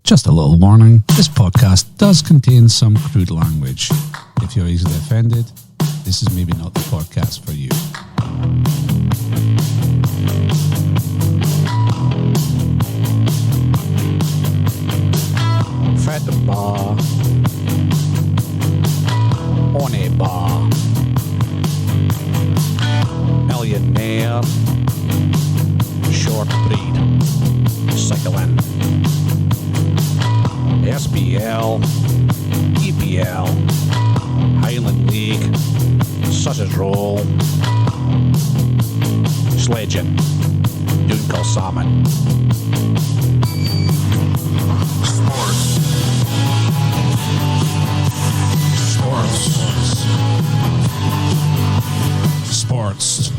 Just a little warning, this podcast does contain some crude language. If you're easily offended, this is maybe not the podcast for you. Fat bar. On a bar. Millionaire. Short breed. Cycling. SBL, EPL, Highland League, sausage roll, sledging, Dooncal salmon. Sports.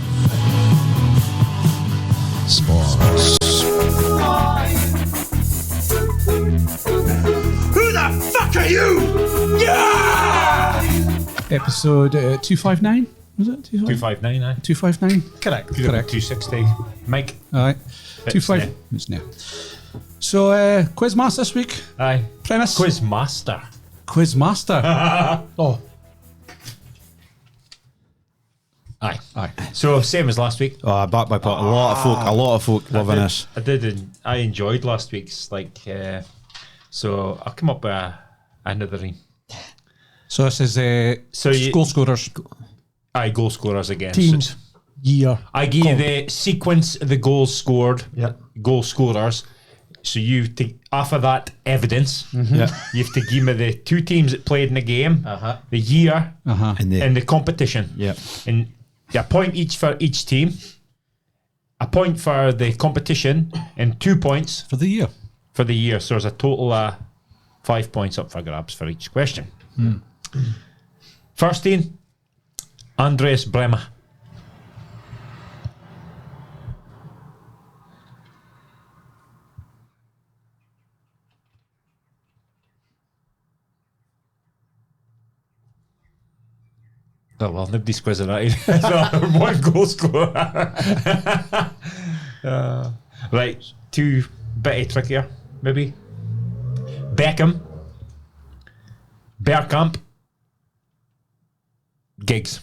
Who the fuck are you? Yeah! Episode 259, was it? 259, aye. 259? Correct. 260. Mike. Alright. It's 25. It's now. So, Quizmaster this week. Aye. Premise. Quizmaster. Quizmaster. Oh. Aye. Aye. So, same as last week. Oh, I back my pot. A lot of folk loving this. I enjoyed last week's, so I'll come up with another one. So this is goal scorers. Aye, goal scorers again. Teams. So Year. I give you the sequence of the goals scored, goal scorers. So you take off of that evidence. Yeah. You have to give me the two teams that played in the game, the year, and the competition. Yeah. And a point each for each team, a point for the competition, and 2 points For the year. for the year. So there's a total of 5 points up for grabs for each question. First team, Andres Bremer. Oh, well, nobody's quizzing that. So, one goal scorer. Right, two bit trickier, maybe. Beckham, Bergkamp, Giggs.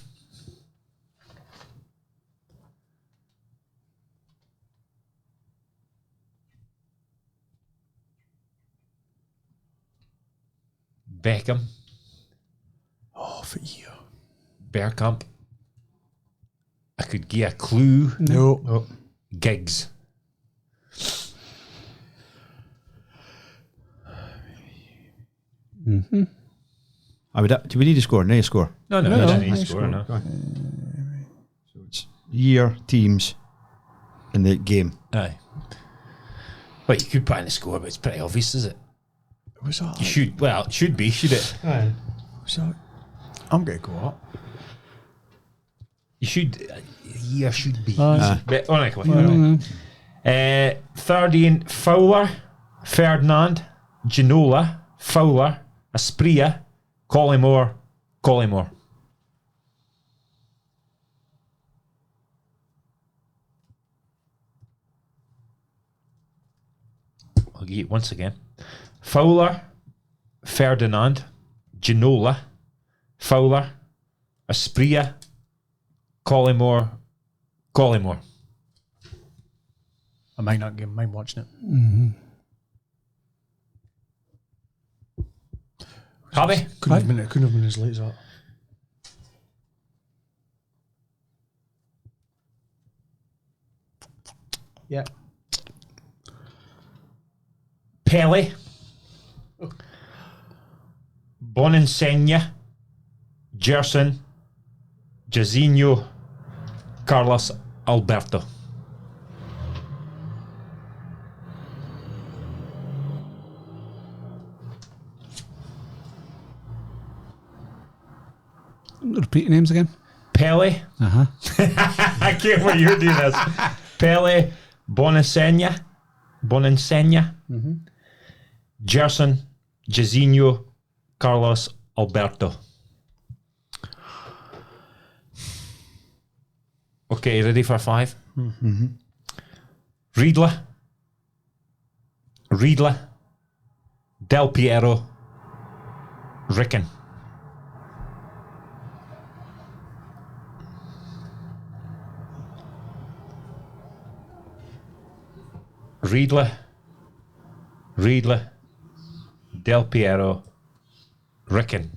Beckham, Oh, for you. Bergkamp. I could give a clue. No. Giggs. Do we need to score? No score. No, No, you don't need no to score, no. So it's year, teams, and the game. Aye. Well, you could put in a score, but it's pretty obvious, is it? Was that? You should. Well, it should be, should it? Aye. Was that? I'm going to go up. You should. Year should be. Aye. But, all right, come on. 13, Fowler, Ferdinand, Ginola, Fowler, Aspria, Collymore. I'll give it once again. Fowler, Ferdinand, Ginola, Fowler, Aspria, Collymore. I might not mind watching it. Harvey? Couldn't have been as late as that. Yeah. Pele, Bonansegna, Gerson, Jairzinho, Carlos Alberto. Repeat names again. Pele. I can't believe you're doing this. Pele, Bonansegna, Gerson, Jairzinho, Carlos Alberto. Okay, ready for 5? Riedler, Del Piero, Ricken. Riedle, Del Piero, Ricken.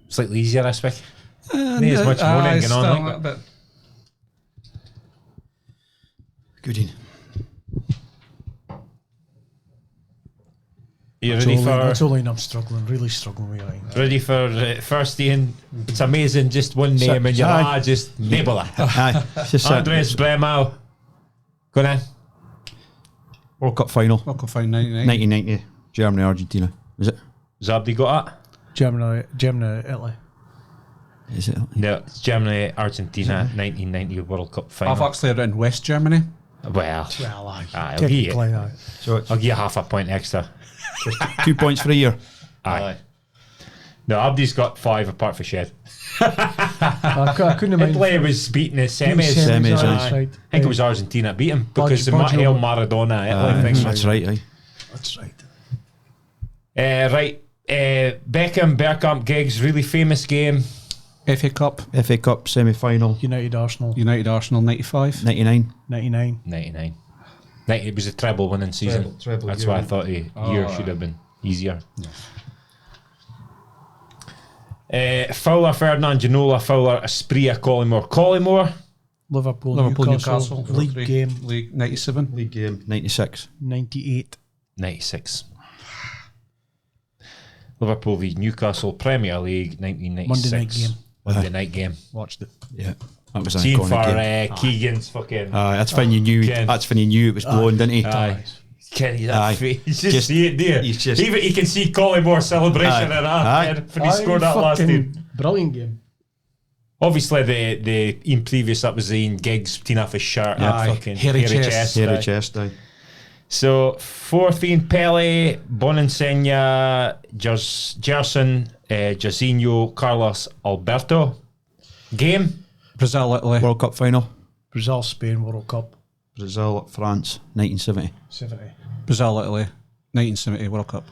Slightly easier this week. Not as much moaning going on. Like that. Good in. You ready for? That's only I'm really struggling with it. Ready for first Ian? It's amazing, just one name and you're just Nebula. Aye. It's just Andres Bremau. Go on. World Cup final. World Cup final 99. 1990. Germany, Argentina. Is it? Zabdi got that? Germany, Italy. Is it? No, it's Germany, Argentina, 1990 World Cup final. I've actually written West Germany. Well, Aye. I'll give you. Aye. So it's I'll give you half a point extra. 2 points for a year. Aye. No, Abdi's got 5 apart for Shed. I couldn't have Italy was beating the semis. Semis, Aye. that's right. I think it was Argentina that beat him because the Baggio. Maradona Italy thing. That's right. Aye. That's right. Beckham, Bergkamp, Giggs, really famous game. FA Cup. FA Cup semi-final. United Arsenal, 95. 99. 99. 99. It was a treble winning season. Treble That's year. why I thought the year should have been easier. Fowler, Ferdinand, Ginola, Fowler, Asprilla, Collymore. Liverpool, Newcastle. League game, League 97. League game 96. 98. 96. Liverpool v Newcastle, Premier League, 1996. Monday night game. Monday night game. Watched it. Yeah. That was an Seen for iconic game. Keegan's fucking... That's when you knew. Ken. That's when you knew it was blown, didn't he? Aye. Kenny, that Aye. face. You Just- see it there. he's just- Even you can see Collymore celebration Aye. of that Aye. when he scored that last game. Brilliant game. Obviously, the in previous that was Ian Giggs teeing off his shirt. Aye. Fucking Hairy chest. Hairy aye. chest, aye. So, fourth Ian Pele, Bonansenia, Gerson, Jairzinho, Carlos Alberto. Game. Brazil, Italy. World Cup final. Brazil, Spain, World Cup. Brazil, France, 1970. 70. Brazil, Italy. 1970 World Cup.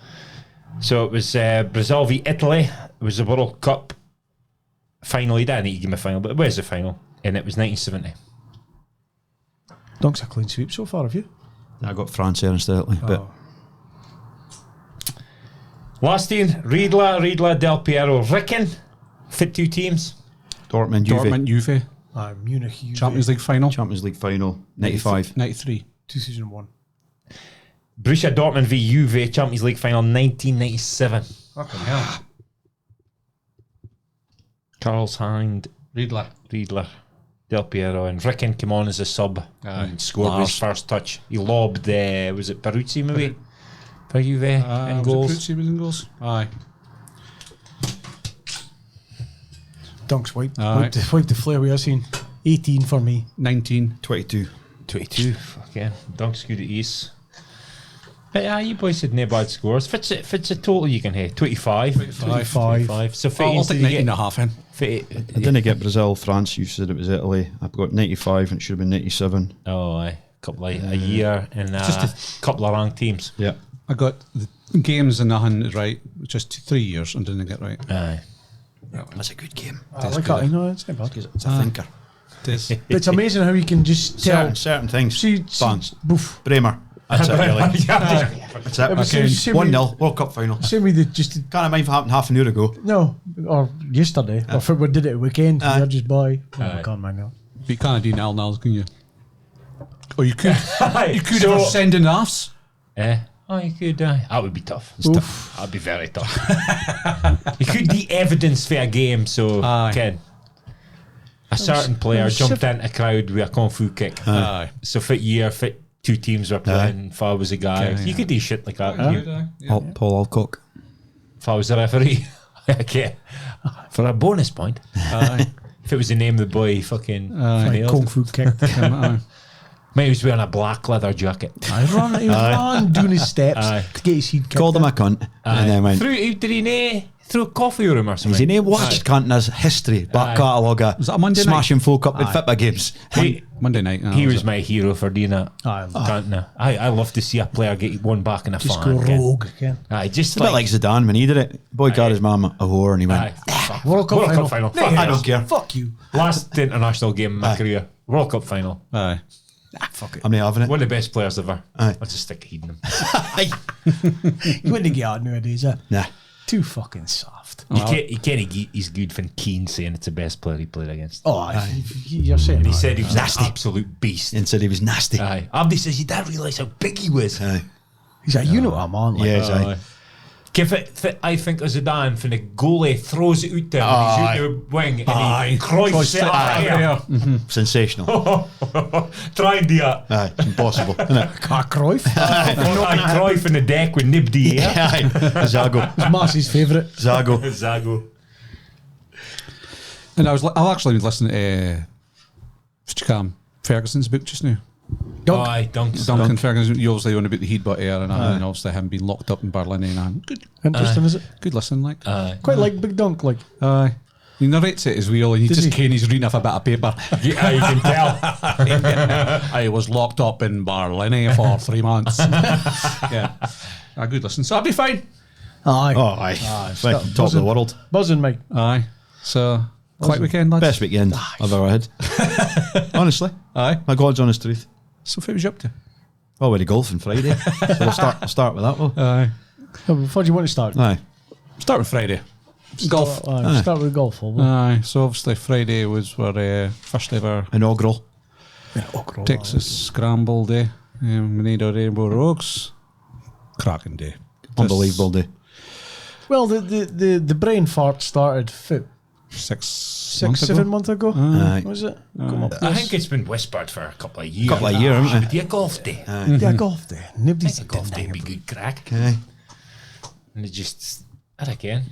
So, it was Brazil v Italy. It was the World Cup final. He didn't need to give him a final, but it was a final. And it was 1970. Dunk's a clean sweep so far, have you? I got France here instead of Italy. But Last team, Riedler, Del Piero, Ricken. Fit 2 teams. Dortmund, Juve. Dortmund, Juve. Munich, Juve. Champions League final. Champions League final, 95. 93. 2001. Borussia Dortmund v Juve, Champions League final, 1997. Fucking hell. Carl's Hind, Riedler, Del Piero, and Ricken came on as a sub and scored his first touch. He lobbed, was it Peruzzi maybe? For Juve in goals. Was in goals? Aye. Dunk's wiped Aye. the flare we are seeing. 18 for me. 19. 22. 22, fucking Dunk's good at ease. But you boys had no bad scores. If it's a total you can hit, 25. 25. So I'll take 19 and a half in. I didn't get Brazil, France. You said it was Italy. I've got 95 and it should have been 97. Oh, aye. Couple of, a year and just a couple of ranked teams. Yeah. I got the games and nothing right, just 3 years and didn't get right. Aye. That's a good game. I like that. I know, it's not bad. It's a thinker. This. But it's amazing how you can just tell. Certain things. See, Bang. boof. Bremer. That's it, really. That's it. was Okay. same 1-0, World Cup final. Same with the just Can't mind if it happened half an hour ago. no, or yesterday, or if we did it at weekend. Aye. You're just by. Oh, Aye. I can't mind that. But you can't do nil-nils, can you? Or you could. You could So- have send in halves. Oh, you could. That would be tough. Oof. That'd be very tough. You could be evidence for a game, so Aye. Ken. A certain player was jumped into a crowd with a kung fu kick. Aye. So fit 2 teams were playing. If I was a guy, Okay, you could do shit like that. Paul Alcock. If I was the referee, okay, for a bonus point. Aye. If it was the name of the boy, fucking Aye. nailed. Kung fu kick. Aye. Mate, he was wearing a black leather jacket. He ran down his steps to get his head kicked Called him in. a cunt. And then went, Did he throw coffee on him or something? he's watched cunt in his history, back catalogue of that a Monday night? smashing folk up in football games. Monday night. He was my hero for doing that. I love to see a player get one back in a Just fan. go rogue again. Just A bit like Zidane when he did it. Boy got his mum a whore and he went, World Cup final. Fuck I it. don't care. Fuck you. Last international game in my career. World Cup final. Aye. Fuck it. I'm not having it. One of the best players ever. Aye. I'll just stick heeding him. You wouldn't get out nowadays, Nah. Too fucking soft. You can't he's good for Keane saying it's the best player he played against. Oh, you're saying He that. said he was an absolute beast. And said he was nasty. Aye. Abdi says you didn't realise how big he was. Aye. He's like, you know what I'm on. Like, Yes, aye. I think of Zidane from the goalie throws it out there and he's out the wing and he Cruyff's it up there. Sensational. Try and do that. Aye, it's impossible, isn't it? Cruyff. Cruyff in the deck with nibby air. Aye. Zago. It's Marcy's favourite. Zago. Zago. And I've actually been listening to Ferguson's book just now. Duncan Ferguson, you obviously on about the headbutt air and obviously him being locked up in Berlin and good. Interesting, is it? Good listen, like. Quite like Big Dunk, like. Aye. He narrates it as well, and Does he? he's reading off a bit of paper. Yeah, you can tell. I was locked up in Berlin for 3 months. Yeah. A good listen. So I'll be fine. Aye. Oh, aye. Like, top of the world. Buzzing, mate. Aye. So, quiet weekend, lads. Best weekend I've ever had. Honestly. Aye. My God's honest truth. So, what was you up to? Oh, we're golfing Friday. So we'll start with that, well. Aye. Before do you want to start? Aye. Start with Friday. Golf. Start with golf. Aye. So, obviously, Friday was our first ever Inaugural. Texas Scramble day. We made our Rainbow Rogues. Cracking day. Unbelievable day. Well, the brain fart started 6 7 months ago. Aye. Was it? I think it's been whispered for a couple of years. Couple of years, haven't it? Be a golf day. Yeah, golf day. Nobody's I a think golf golf day day. be good crack. Aye. And it just, again,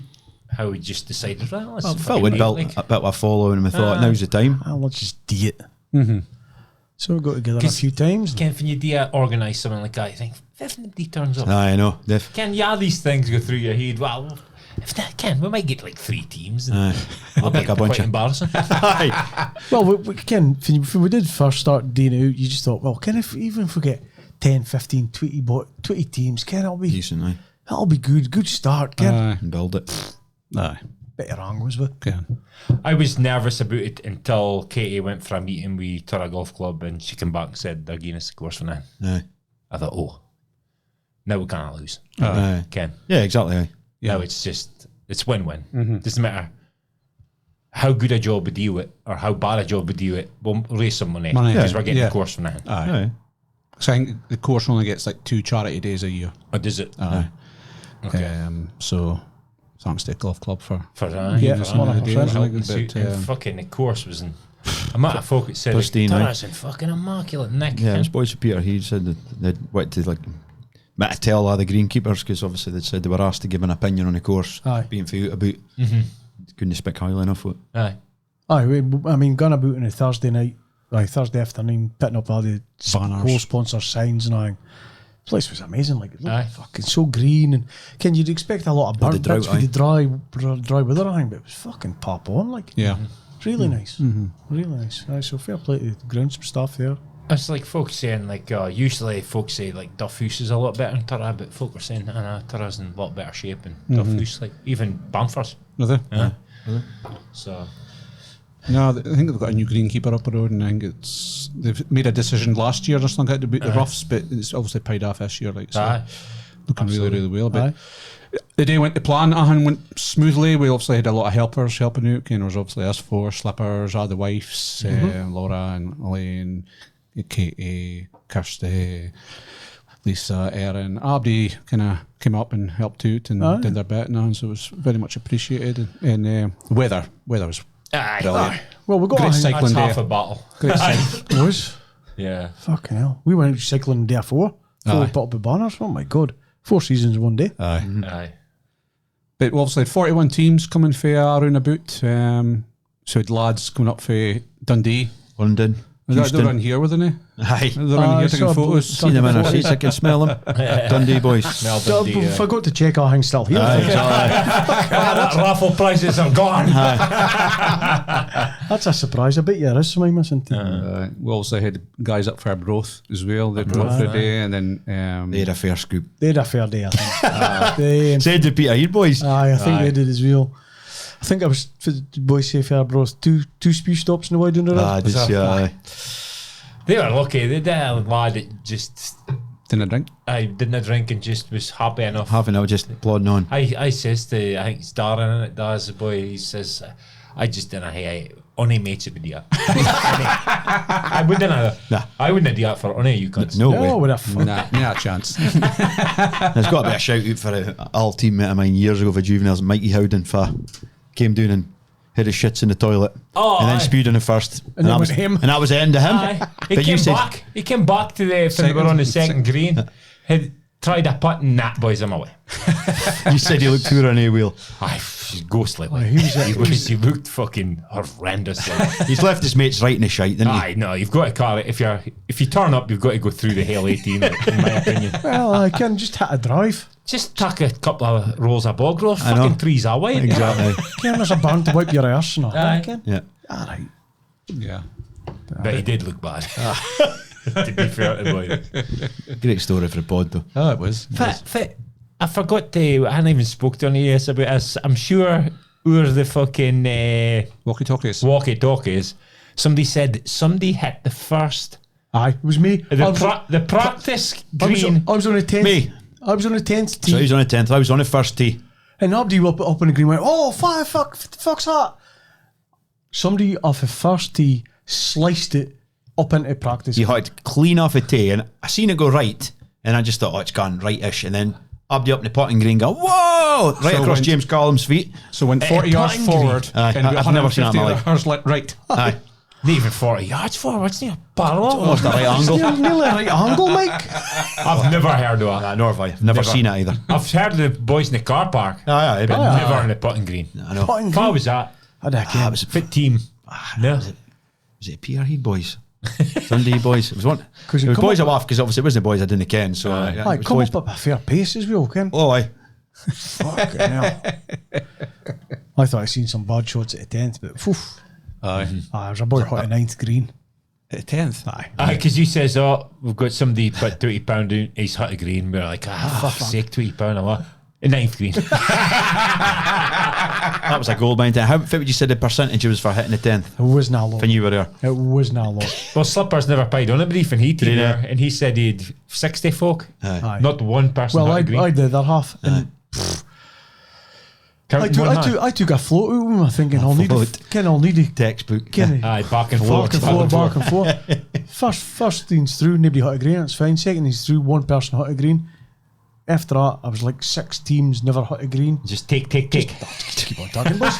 how we just decided, well, let's I fucking felt we'd meet, built like. a bit of a following and we thought now's the time. Let's just do it. So we got together a 'Cause few times. Ken, when you do organise something like that, you think, if nobody turns up, Aye, I know. Def. Ken, these things go through your head. Well, if that can, we might get like 3 teams. And Aye. I'll pick be a bunch quite of- embarrassing. Aye. Well, Ken, when we did first start doing it out, you just thought, well, Ken, even if we get 10, 15, 20 teams, Ken, Decent, aye. that'll be good. Good start, Ken. Aye. And build it. Aye. Bit of wrong, was we? Okay. I was nervous about it until Katie went for a meeting with Turra Golf Club and she came back and said they're giving us the course for now. Aye. I thought, oh, now we can't lose. Aye. Ken. Yeah, exactly. Aye. Now it's win-win. Doesn't matter how good a job we do it or how bad a job we do it, we'll raise some money because we're getting the course from now. Aye. Aye. So I think the course only gets like 2 charity days a year. Or does it? Aye. Okay. So thanks to the golf club for For that. Yeah, for it's that. 100%. Helping But, suit. And fucking the course was in amount of folk that said Pristine, aye. Turra's in fucking immaculate nick. Yeah, I spoke to Peter. He said that they'd went to met to tell all the greenkeepers because obviously they said they were asked to give an opinion on the course. Aye. Being for you about. Couldn't speak highly enough of it. Aye. I mean, gone about on a Thursday night, Thursday afternoon, putting up all the Banners. whole sponsor signs and all. The place was amazing. Like, it looked Aye. fucking so green. And Ken, you'd expect a lot of burnt drought, bits with the dry weather and everything, but it was fucking pop on. Like, yeah. really nice. Really nice. Aye, so fair play to the ground some stuff there. It's like folks saying like usually folks say like Duffhouse is a lot better than Turra, but folk are saying Turra's in a lot better shape than Duffhouse, like even Bamford's. Are they? Yeah. So No, I think they've got a new greenkeeper up the road, and I think they've made a decision last year or something about the roughs, but it's obviously paid off this year. Like, so looking absolutely. really well. But the day went to plan. Went smoothly. We obviously had a lot of helpers helping out. There was obviously us 4, Slippers, all the wives, Laura and Elaine, Katie, Kirsty, Lisa, Erin, Abdi kind of came up and helped out and did their bit, and so it was very much appreciated. And weather was brilliant. Well, we got Great a cycling that's day. half a battle. Great cycling. It was. Yeah. Fucking hell. We went out cycling day 4. 4 Aye. put up the banners. Oh my God. 4 seasons in one day. Aye. Aye. But we obviously had 41 teams coming for around about. So we had lads coming up for Dundee, London. They're Houston. in here, wasn't they? Aye. They're in here saw taking a photos. See them in our seats, I can smell them. Dundee boys. Melbourne So, Dundee, forgot to check our thing's still here. Aye, exactly. that raffle prizes are gone. That's a surprise. I bet you there is something missing. We also had guys up for Arbroath as well. They'd come up for a day, and then They had a fair scoop. They had a fair day, I think. They, Said to Peter here, boys. aye, I think they did as well. I think I was, for the boys say fair bros, two spew stops in the way doing the Ah, just, yeah. They were lucky. They had a lad that just didn't drink. I didn't drink and just was happy enough. Having I was just plodding on. I says to, I think it's Darren, it does, the boy, he says, I just didn't, hey, only mates would do that. I wouldn't have, Nah. I wouldn't do that for any of you cunts. No No, way. with a fun. Nah, not a chance. There's got to be a shout out for an old teammate of mine years ago for juveniles, Mikey Howden, for came down and hid his shits in the toilet Oh, and then aye. spewed in the first. And then that went was him. And that was the end of him. Aye. He But you came said, back. He came back to the when we were on the second green. Had tried a putt and that boys I'm away. you said he looked poor on a wheel. Aye, ghostly. Like. He looked fucking horrendous. Like. He's left his mates right in the shite, didn't he? Aye, no, you've got to call it. If you turn up, you've got to go through the hell 18. In my opinion, Well, I can just hit a drive. just tuck a couple of rolls of bog roll. I know. Fucking trees away. Exactly. Ken, there's a band to wipe your arse and all. Aye. Ken. Yeah. All right. Yeah. But he did look bad. To be fair to the boy. Great story for the pod, though. Oh, it was. I forgot to. I hadn't even spoke to any about this. I'm sure who's the fucking Walkie-talkies. walkie-talkies. Somebody said somebody hit the first. Aye, it was me. The practice green. I was on the 10th. Me. I was on the 10th tee. So he was on the 10th. I was on the first tee. And nobody up on the green went, oh, fuck, what the fuck's that? Somebody off the first tee sliced it up into practice. He had clean off a tee, and I seen it go right, and I just thought, oh, it's gone right-ish, and then Abdi up in the putting green go, whoa! Right So across went- James Callum's feet. So went 40 yards putting forward. Aye, and I've never seen that in my life. yards right. Aye. Not even 40 yards forward. It's near parallel. Almost a right angle. Nearly a right angle, Mike. I've never heard of Nah, it. nor have I. I've never seen it either. I've heard of the boys in the car park, Aye, but but never in the putting green. I know. Putting If I green. was that, I don't care. was fit team. No. Was it Peterhead boys? Dundee boys. It was one. 'Cause It you was come boys I up- laughed because obviously it wasn't the boys I didn't ken. So yeah, Aye, it was come boys. up at a fair pace as well, Ken. Oh, aye. Fucking hell. I thought I'd seen some bad shots at the 10th, but phew. Aye. Aye, there's a boy hot at 9th green. At 10th. Aye. Because he says, oh, we've got somebody put £20 in, he's hit a green. We're like, fuck's sake, £20 a lot. In 9th green. That was a goal by 10. How what would you say the percentage was for hitting the 10th It wasn't a lot. when you were there? It wasn't a lot. Well, Slippers never paid on a brief and he he team now? there, and he said he had 60 folk. Aye. Not one person Well, hit I a green. did the other half. And Counting one hand. I took a float out with him, thinking I'll need float. it. Ken, I'll need it. Textbook. Ken, Aye, back and forth. back and forth. First thing's through, nobody hit a green, it's fine. Second thing's through, one person hit a green. After that, I was like 6 teams never hit a green. Just take. Just keep on talking, boys.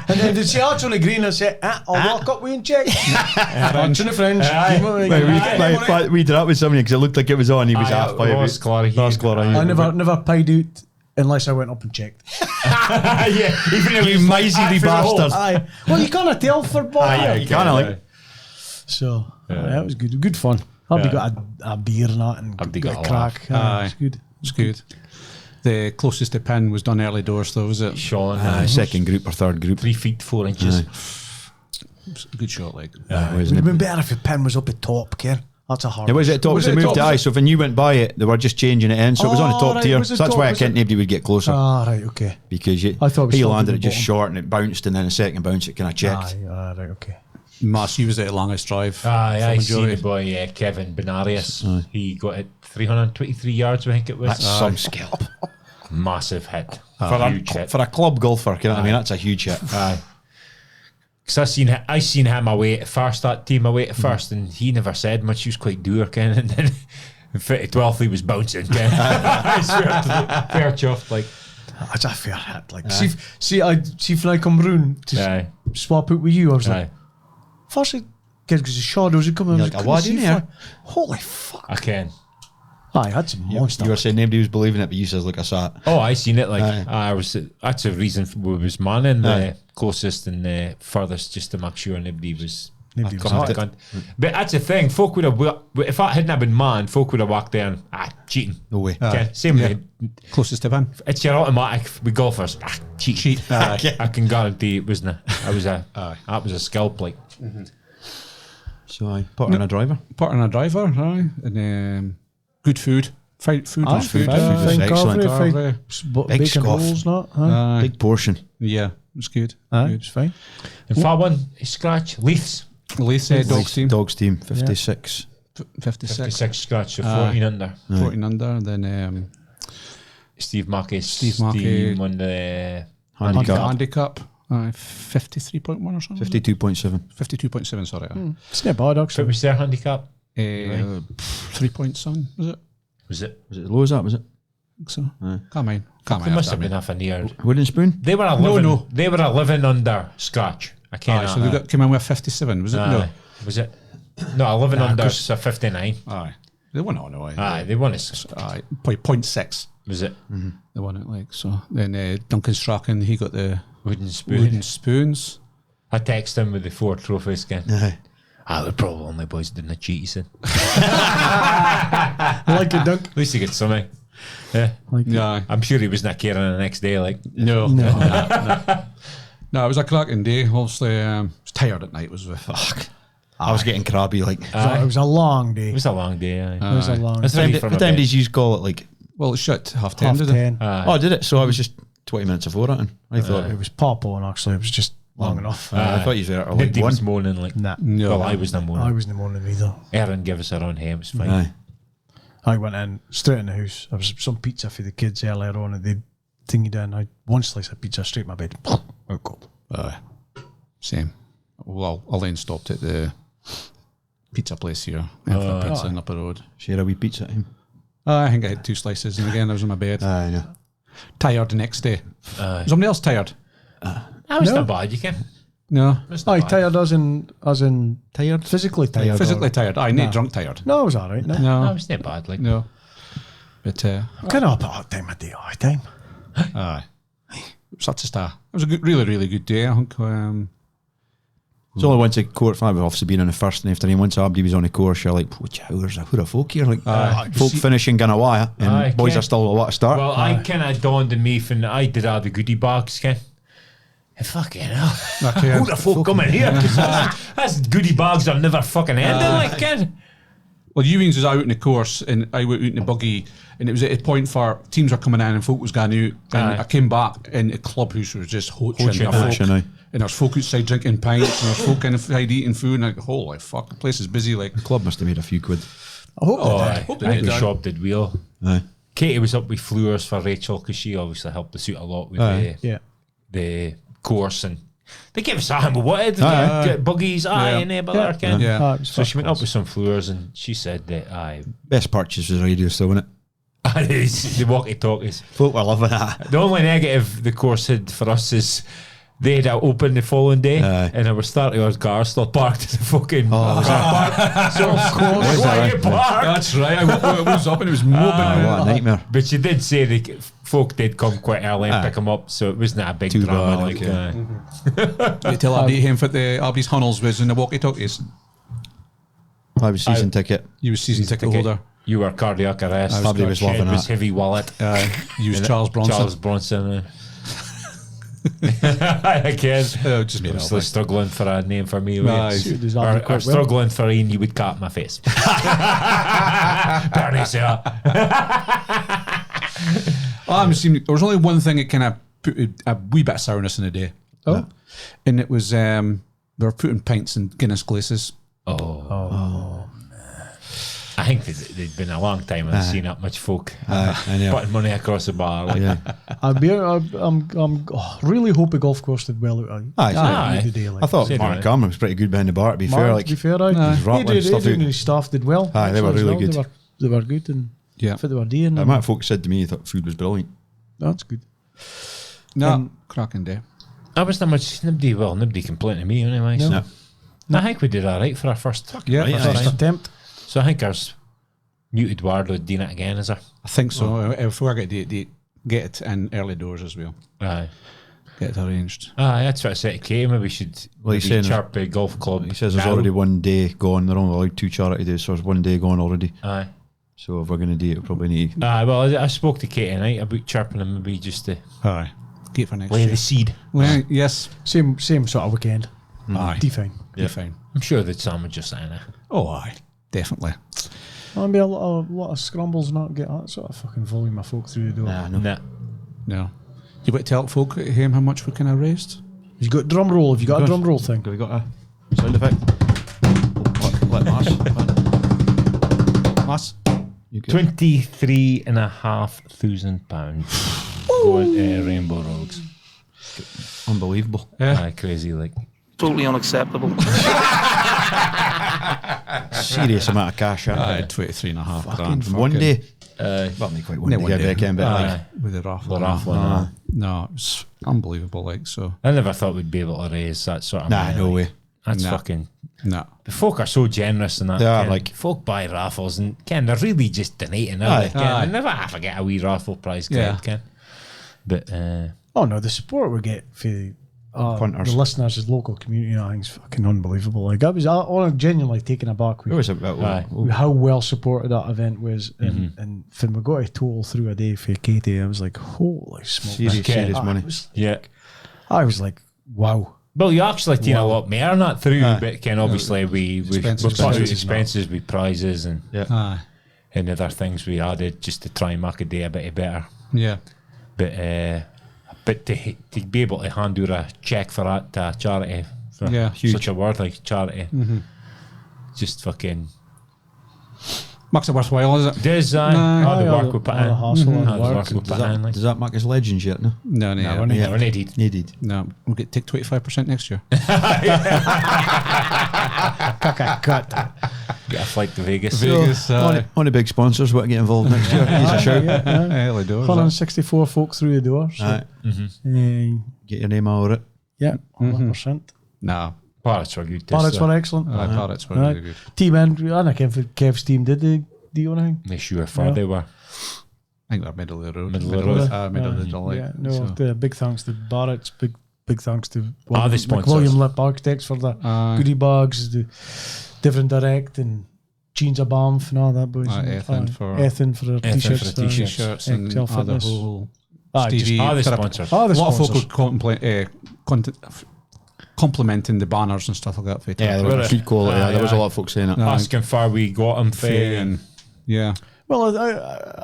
And then they'd say, oh, it's on the green. I say, I'll walk up with and check. French on the French. Aye. Keep on Wait, going. we did that with somebody because it looked like it was on. He was Aye, half by Ross Clark, he- Ross Clark, Aye. I never paid out unless I went up and checked. Yeah, even if You miserly bastard. Aye. Well, you can't tell for ball. Aye, you can't, like. So, that was good. Good fun. Abdi got a beer and that and Abdi got got a a crack. Aye. It's good. It's good. The closest to pin was done early doors, though, was it? Sean, Second group or third group. 3 feet 4 inches. It was a good shot, like. It would have been better if the pin was up at top, Ken. That's a hard It was at top. Was It it moved top? to eye. So when you went by it, they were just changing it in. So it was on the Oh, top right, tier. was So it that's top, why I was can't it? nobody would get closer Ah, right, okay. because you I thought it was he still landed at it the just bottom. short and it bounced, and then a second bounce it kind of checked. Aye, right, okay. Mass, he was at the longest drive. Aye, I for seen the majority. boy Kevin Benarius. He got it 323 yards, I think it was. That's some skill Massive hit. for Huge hit. a club golfer. You know what I mean? That's a huge hit. Aye. Because I seen him away at first, that team away at first, and he never said much. He was quite dour, Ken, and then in 12th he was bouncing, Ken. I swear to fair chuffed, like. That's a fair hit. Like, see, when I come round to Aye. swap out with you, I was like, Aye. first because the shadows would come in. You're like, what in here? Holy fuck. I can. Aye, that's a monster. You were saying nobody was believing it, but you says, "Look, I saw it." Oh, I seen it. Like Aye. that's a reason we was manning Aye. the closest and the furthest, just to make sure nobody was Nobody was God, at it. God. But that's the thing. Folk would have, if that hadn't been man, folk would have walked there and cheating. No way. Okay, same Yeah. with Closest to van. it's your automatic with golfers. Cheat. Aye. I can guarantee it wasn't. That was a scalp like. So I put her in a driver. Part in a driver, aye. And good food. Food Food was food. was fine excellent. carvery, Carvery. fine Big bacon scoff. rolls, not? Aye. Aye. Big portion. Yeah, it was good. Aye, Good. it's fine. And far one scratch Leiths. Leith Dogs team. Dogs team, 56. 56. 56 scratch, so 14 under. 14 under. Then Steve Mackey's Steve Mackey. team won the Handicap. handicap. 53.1 or something. 52.7. 52.7, sorry. It's not bad, What actually. was their handicap? 3 points on, was it? Was it? Was it as low as that, was it? I think so. Can't mind. Can't They mind. must have been half a near. Wooden spoon? They were 11. no. They were 11 under scratch. I can't. Aye, so they came in with 57, was it? No. Was it? No, 11 under, so 59. Aye. They won it on the way. Aye, they won it. Aye. 0.6. Was it? They won it, like, so. Then Duncan Strachan, he got the Wooden spoon. wooden spoons. I texted him with the 4 trophies again. Aye. The problem only boys didn't cheat, he said. I like it, Dunk. At least he gets something. Yeah. Yeah. I'm sure he was not caring the next day, like. No. No, it was a cracking day. Obviously, I was tired at night. Was with I was getting crabby, like. It was a long day. It was a long day, aye. It was a long That's day. ready What from time a bed. did you call it? Like, well, it shut 10:30. Half Did it? 10. Aye. oh, did it? So I was just 20 minutes before it, and I thought, It was pop on, actually. It was just long enough. I thought you were at like Nobody 1. was moaning, like. Nah. No. Well, I was not I moaning. was in the morning either. Erin gave us her own hay, it was fine. Aye. I went in straight in the house. There was some pizza for the kids earlier on, and they thingied in. I had one slice of pizza straight in my bed. Out cold. Same. Well, Elaine stopped at the pizza place here. Infinite Pizza in Upper Road. Share a wee pizza at him. I think I had 2 slices, and again, I was in my bed. Aye, no. Tired the next day. Somebody else tired? That was No. not bad, you can. No. Aye, tired as in Tired? physically tired. Physically or- tired. I need drunk tired. No, it was all right. No. That No. was not bad, like. No. But, I'm kind of up at that time of day all the time. aye. Such a star. It was a good, really, really good day. I think. It's only once a court, I've obviously been on the first and afternoon. Once Aberdeen was on the course, you're like, "Which hours? Who are folk here? Like, folk finishing in a wire, and Aye, boys Ken. are still a lot to start. Well, I kind of dawned on me when I did all the goodie bags, Ken. Fucking hell. Okay. Who the fuck coming here? 'Cause that's goodie bags I've never fucking ended, like, Ken. Well, Ewings was out in the course, and I went out in the buggy, and it was at a point for teams were coming in and folk was going out, and Aye. I came back, and the clubhouse was just hoaching. Hoaching, folk. hoaching, aye. And there's folk outside drinking pints, and there's folk inside eating food, and like, holy fuck, the place is busy. Like, The club must have made a few quid. I hope Oh, they I did. hope they think did, the aye. shop did well. Aye. Katie was up with Fleurs for Rachel because she obviously helped us out a lot with Aye. Yeah. the course, and they gave us a hand with what? Aye. Buggies, and Yeah. but there, Ken. Yeah. It was So first she went up class. with some Fleurs, and she said that Best purchase was radio still, wasn't it? the walkie-talkies. Folk were loving that. The only negative the course had for us is they had open the following day, Aye. and our 30 hours car still parked at the fucking car park. So of course, Was why that you right? park? that's right. I was up and it was moping. What a nightmare. But she did say the folk did come quite early and Aye. pick them up, so it wasn't a big Too drama. bad, Like, okay. You tell Abby him for the Abby's Hunnels was in the walkie-talkies. I was season ticket. You was season ticket holder. You were cardiac arrest. Probably was Shed loving was that. heavy wallet. You was And Charles Bronson. Charles Bronson. I guess. Just made I'm it up. still struggling for a name for me. Nice. Suited his Or, army or quite well. struggling for Ian, you would cut my face. Bernie, sir. There was only one thing that kind of put a wee bit of sourness in the day. Oh. And it was they were putting pints in Guinness glasses. I think they'd been a long time I've seen that much folk I know. putting money across the bar. Like, Yeah. I'm really hope the golf course did well out of Aye, so- the day. Like. I thought Said Mark right. Cameron was pretty good behind the bar, to be fair. Mark, Like, to be fair, aye. Aye. He rattling did, stuff Adrian out. and his staff did well. Aye, they were actually, as really well. good. They were good and Yeah. for they were doing. the amount of folk said to me he thought food was brilliant. That's good. No, cracking day. I was not much. Nobody complained to me anyway. No. So. I think we did all right for our first. Yeah, Right, first aye. First time. attempt. So I think ours muted Wardo doing it again, is there? I think so. If we get it in early doors as well. Aye. get it arranged. That's what I said to Kate. Maybe we should Well, he's saying chirp a golf club. He says there's now. already one day gone. They're only allowed 2 charity days, so there's one day gone already. Aye. So if we're going to do it, we'll probably need. Well, I spoke to Kate tonight about chirping him, maybe just to Aye. Get for next lay year. the seed. Well, yes. Same sort of weekend. Aye. Define. Be fine. I'm sure that Sam would just sign it. Oh, aye. Definitely. There'll be a lot of scrambles not get that sort of fucking volume of folk through the door. Nah, no. Nah. No. You want to tell folk at home how much we kind of raised? You got drum roll. Have you got a Good. drum roll thing? Have we got a sound effect? Let Mars. Mass? You good? £23,500 going to Rainbow Rogues. Unbelievable. Yeah. Crazy, like. Totally unacceptable. Serious amount of cash. Aye, 23.5 grand. One fucking- day. Well, not quite one No, day. one I day. reckon, but like, With the raffle. The raffle, aye. No, it's unbelievable, like, so. I never thought we'd be able to raise that sort of nah, money. no like. way. That's Nah. fucking. No. The folk are so generous and that. They are, Ken. like- folk buy raffles and Ken, they're really just donating. Aye. Ken. Aye. They never have to get a wee raffle prize, Yeah. Ken. But Oh no, the support we get for Punters. the listeners, the local community, I think is fucking unbelievable. Like I was genuinely taken aback It with was about Aye. how well supported that event was, and when we got a total through a day for Katie, I was like, holy smoke! serious money. yeah. I was like, wow. Well, you actually taken a lot more than that through, but Ken, obviously we put out Expenses. expenses with prizes and Aye. other things we added just to try and make a day a bit better. Yeah. But to be able to hand over a cheque for that to a charity, for Yeah. such a word like charity, just fucking Makes it worthwhile, is it? does all the work we put in, all the hassle, all the all the work. work we put in. Like. Does that make us legends yet? No. No, no, We're needed. Needed. No, we'll take 25% next year. Cut. Get a flight to Vegas. Vegas, One of the big sponsors want to get involved next year. He's a shout. Early doors. 164 folk through the door. So, Aye. Get your name over it. yeah, 100%. No. Parrots were good. Parrots were excellent. Parrots were Right. really good. Team and I can't think Kev's team did they do anything? Make sure far they were. I think they're middle of the road. Middle of the road. Middle of the delight. Yeah, no. So. Big thanks to Barrett's. Big thanks to the sponsors. William Lip Architects for the goodie bags, the Different Direct and Jeans of Banff and all that boys. Ethan for the t-shirts. for the t-shirts. T-shirts and Excel the Fitness. whole Just Stevie. All the therapy. sponsors. all the A lot of folk sponsors. were complimenting the banners and stuff like that. For Yeah, there was street quality. There was a lot of folks saying it. Asking for we got them and yeah. Well,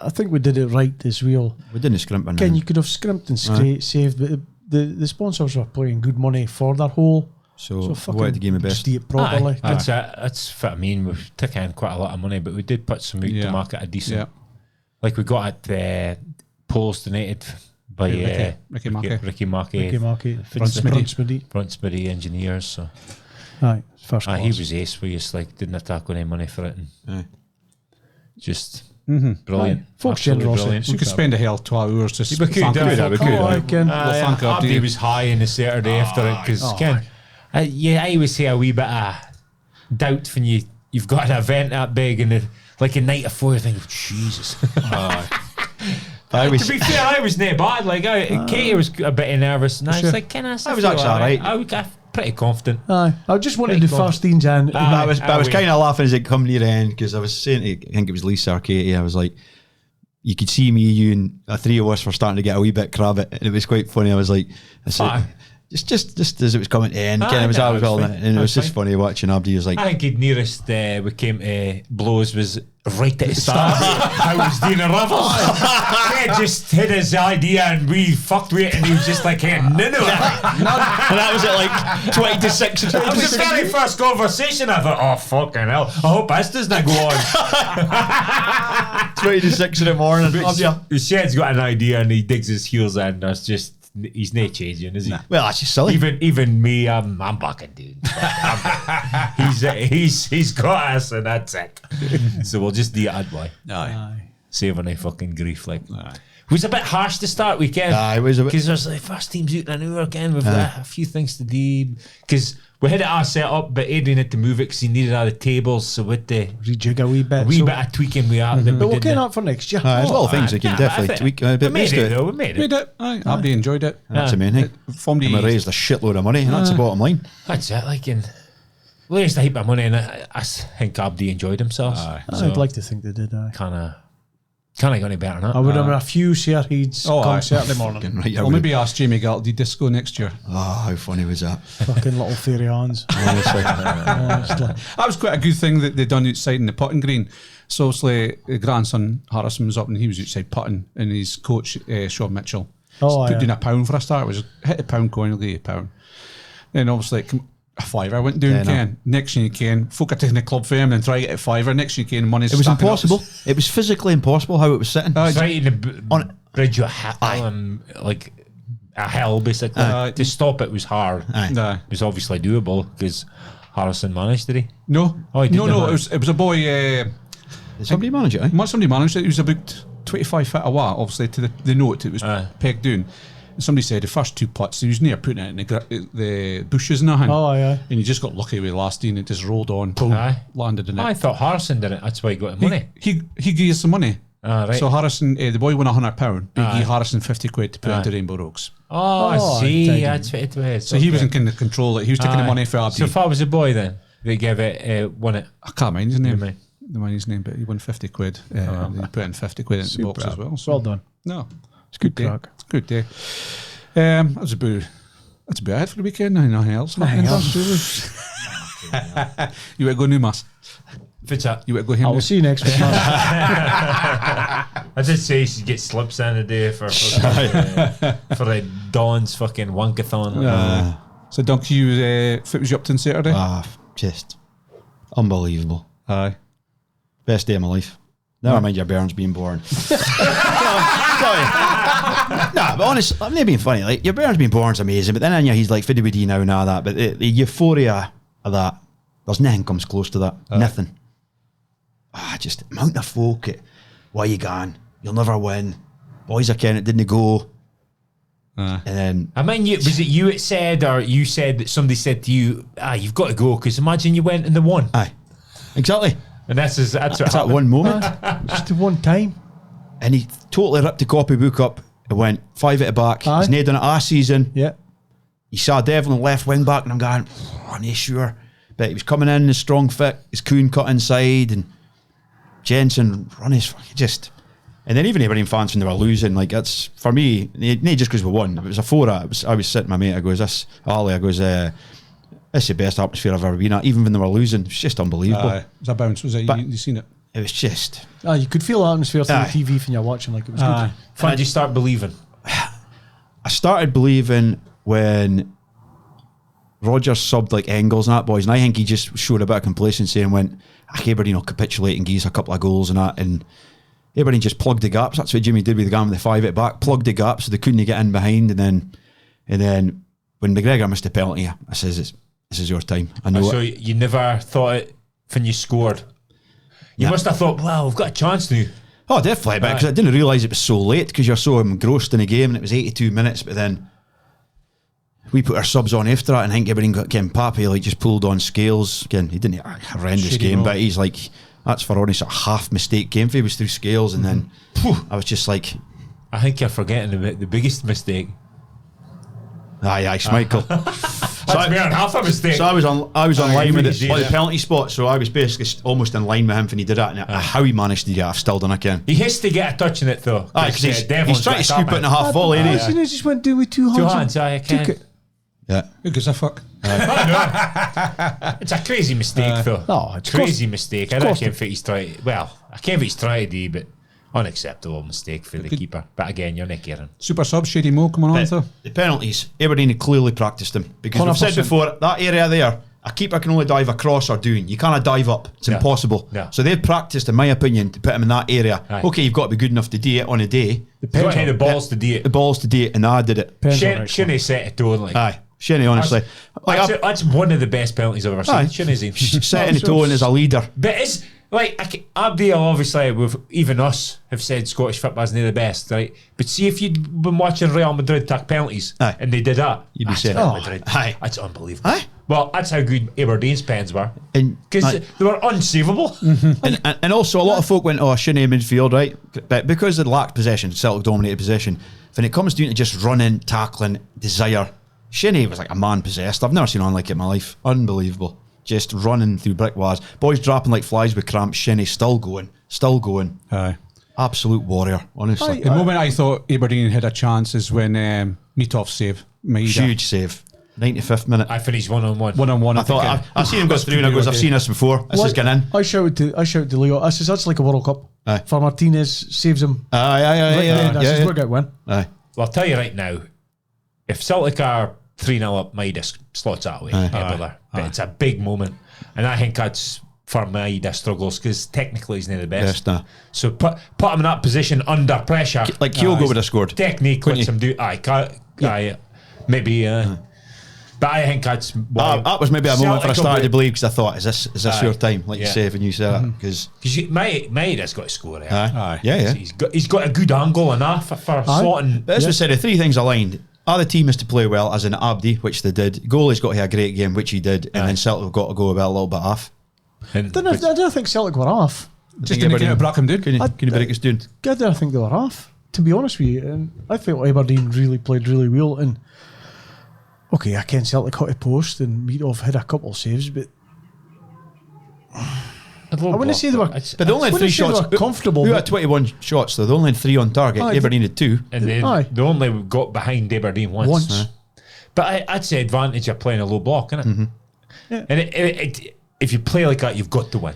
I think we did it right as well. We didn't scrimp on Ken, it. you could have scrimped and saved, but the sponsors were paying good money for their whole. So So we fucking wanted to give him the just best. do it properly. That's it. That's what I mean. We've taken in quite a lot of money, but we did put some out Yeah. to market a decent. Yeah. Like we got at Poles donated by Ricky Markey. Ricky Markey, Okay, Marky. Brunsmitty. Brunsmitty Engineers. So Aye, first he class. was ace. We just like didn't attack any money for it, and Aye. just brilliant. Folks' Absolutely generosity. brilliant. We could spend a hell 12 hours just We could, thanking do that, folk. we could. Oh, I can. We'll thank our Abdi day. was high on the Saturday after it because I always say a wee bit of doubt when you've got an event that big and like a night before you think, oh, Jesus. I was, To be fair, I was not bad. Like Katie was a bit nervous, and I was like, "Can I?" I was actually alright. I was pretty confident. Aye, I just wanted the Pretty first teens and I was Aye. kind of laughing as it come near the end because I was saying to, I think it was Lisa or Katie, I was like, you could see me, you and the three of us were starting to get a wee bit crabbit, and it was quite funny. I was like, I said, Aye. just as it was coming to end, Aye, Ken, it was no, always it was well, fine. and it was That's just fine. funny watching Abdi was like, I think the nearest we came to blows was right at the start. I was doing a raffle. Ken just hit his idea and we fucked with it, and he was just like, "Hey, no." and that was at like 20 to 6. That was the very first conversation. I thought, "Oh fucking hell! I hope this doesn't go on." 20 to 6 in the morning. Shed's got an idea and he digs his heels in. That's just he's not changing, is he? Well, that's just silly. Even me, I'm bucking, dude. He's got us, and that's it. So we'll just do it that way. Aye. Save any fucking grief, like. was a bit harsh to start weekend. It was a bit. Because there's like first team's out in an hour again with a few things to do. Because we had it all set up, but Adrian had to move it because he needed all the tables. So with the Rejig a wee bit. bit of tweaking we are. But we'll get up for next year. There's little things we can definitely tweak. We made it though. We made Made it. it. Aye, Aberdeen enjoyed it. That's the main thing. From And we raised a shitload of money, and that's the bottom line. That's it. Like in raised a heap of money, and I think Abdi enjoyed themselves. I'd like to think they did. Kind of go any better than that. I would have a few Shareheads come Saturday morning. Right, yeah, Or maybe ask Jamie Galty disco next year. how funny was that? Fucking little fairy hands. Honestly. Honestly. That was quite a good thing that they done outside in the putting green. So obviously the grandson Harrison was up and he was outside putting, and his coach Sean Mitchell put down £1 for a start. It was hit the pound coin, I'll give you £1. Then obviously a fiver went down. Ken. Next thing you can, folk are taking the club for him and try to get a fiver. Next thing you can, money's It was stacking up. impossible. It was physically impossible how it was sitting. It's right in the On- bridge of like a hill basically. To stop it was hard. Nah. It was obviously doable because Harrison managed, did he? No, Oh, he didn't no. have It was a boy. Did somebody manage it? Somebody managed it. He was about 25 feet away. Obviously, to the note, it was pegged down. And somebody said the first 2 putts, he was near putting it in the bushes and nothing. Aye. And he just got lucky with the last in. It just rolled on, boom, landed in it. I thought Harrison did it. That's why he got the money. He gave us some money. Right. So Harrison, the boy won £100. He gave Harrison 50 quid to put into Rainbow Rogues. Oh, I see. tidy. That's what it was. So he was in kind of control. He was taking the money for So Aberdeen. if I was a boy then, they gave it, won it. I can't mind his name. Mind. The money's name, but he won 50 quid. And he put in 50 quid into the box as well. So Well done. no, It's good day. crack. It's a good day. That's about it for the weekend. Nothing else. Nothing else. You want to go Numas? What's that? You want to go I him? will see you next week. man. I did say you should get slips in a day for the Dawn's fucking wankathon. So Donkey, what was you up to on Saturday? Just unbelievable. Aye. Best day of my life. Never mind your Burns being born. Nah, but honestly, I'm not being funny. Like, your Burns being born is amazing, but then he's like, Fiddy Woody now and all that. But the euphoria of that, there's nothing comes close to that. Nothing. Just the amount of folk at, why you gone? You'll never win. Boys are Ken, it didn't go. And then I mean, was it you that said, or you said that somebody said to you, you've got to go, because imagine you went and they won. aye, exactly. And that's what It's that happened. one moment. Just the one time. And he totally ripped the copybook up. It went 5 at the back. Aye. He's not done it last season. Yeah. He saw Devlin left wing back, and I'm going, I'm not sure. But he was coming in a strong fit. His Kuhn cut inside, and Jensen run his just. And then even Aberdeen fans when they were losing, like, it's for me, not just because we won. It was a 4. I was sitting with my mate. I goes, this Ali. I goes, this is the best atmosphere I've ever been at. Even when they were losing, it was just unbelievable. It was a bounce, was it? But- You seen it? It was just. You could feel the atmosphere through Aye. the TV when you're watching. Like, it was good. When did you start believing? I started believing when Rodgers subbed like Engels and that, boys, and I think he just showed a bit of complacency and went, Aberdeen will capitulate and give us a couple of goals and that, and Aberdeen just plugged the gaps. That's what Jimmy did with the game with the 5 at back, plugged the gaps so they couldn't get in behind, and then when McGregor missed the penalty, I says, this is your time. I know So it. you never thought it when you scored? You must have thought, well, we've got a chance now. Oh, definitely, because I didn't realise it was so late because you're so engrossed in the game and it was 82 minutes, but then we put our subs on after that, and I think Aberdeen got Ken Pappy like just pulled on scales. Again, he didn't have a horrendous Shitty game, role. but he's like, that's for honest, a half mistake game for he was through scales, and then I was just like, I think you're forgetting the biggest mistake. aye, Schmeichel. That's more than half a mistake. So I was on line with really it, like did. the penalty spot. So I was basically almost in line with him when he did that. And how he managed to do that, I've still done again. He has to get a touch in it though. Aye, because he's Devlin's trying to got scoop it in a half I volley. thought, Isn't he? he just went down with 2 hands. Two and hands, I can. took it. Yeah. Who gives a fuck? It's a crazy mistake though. No, it's Crazy mistake. I don't cost care if he's trying. Well, I can't if he's trying to do, but unacceptable mistake for the keeper. But again, you're not caring. Super sub, Shady Mo coming on, though. The penalties, Aberdeen had clearly practiced them because we've said 100%. before, that area there, a keeper can only dive across or down. You can't dive up. It's No. impossible. No. So they've practiced, in my opinion, to put him in that area. Aye. Okay, you've got to be good enough to do it on a day. You've got to have the balls to do The it. balls to do it, and I did it. Shouldn't he set it tone like? Aye. Shinny, honestly. That's one of the best penalties I've ever seen. Aye. Shouldn't he? Setting the tone as a leader. But is like Aberdeen, obviously, even us have said Scottish football's not the best, right? But see if you'd been watching Real Madrid take penalties, Aye. and they did that, You'd be that's saying, Real Madrid. aye. That's unbelievable. Aye. Well, that's how good Aberdeen's pens were, And because aye. they were unsavable. And also a lot of folk went, oh, shouldn't midfield, right? But because they lacked possession, Celtic dominated possession, when it comes down to just running, tackling, desire, Shinnie was like a man possessed. I've never seen on like it in my life. Unbelievable. Just running through brick walls. Boys dropping like flies with cramps. Shinnie still going. Aye. Absolute warrior, honestly. The moment I thought Aberdeen had a chance is when Mitov save Maeda. Huge save. 95th minute. I finished 1-on-1. 1-on-1. I thought, I've seen him go through and I goes, I've seen this before. This is getting in. I shouted to Leo. I says that's like a World Cup. Aye. For Martinez saves him. Aye. I says we're going to win. Aye. Well, I'll tell you right now, if Celtic are 3-0 up, Maeda slots that away. But it's a big moment. And I think that's for Maeda struggles, because technically he's not the best. Yes, nah. So put him in that position under pressure. Like Kyogo would have scored. Technique lets him do. Maybe. But I think that's that was maybe a moment when I started to believe, because I thought, is this your time? Like you Yeah. say when you say that, because Maeda's got to score there. yeah. He's got a good angle enough for slotting. But as we said, the three things aligned. The team is to play well, as in Abdi, which they did. Goalie's got to have a great game, which he did, and then Celtic have got to go a little bit off. I don't think Celtic were off. Just didn't get out of Brackham, dude. Can you break us down? I don't think they were off, to be honest with you. And I felt Aberdeen really played really well. And okay, I can Celtic hot to post and Mitov had a couple of saves, but I wouldn't say they were. But they only had 3 shots. They were comfortable. Who had 21 shots though? They only had 3 on target. Aye, Aberdeen had 2. And they only got behind Aberdeen once. But I'd say advantage of playing a low block, innit? Mm-hmm. Yeah. And if you play like that, you've got to win.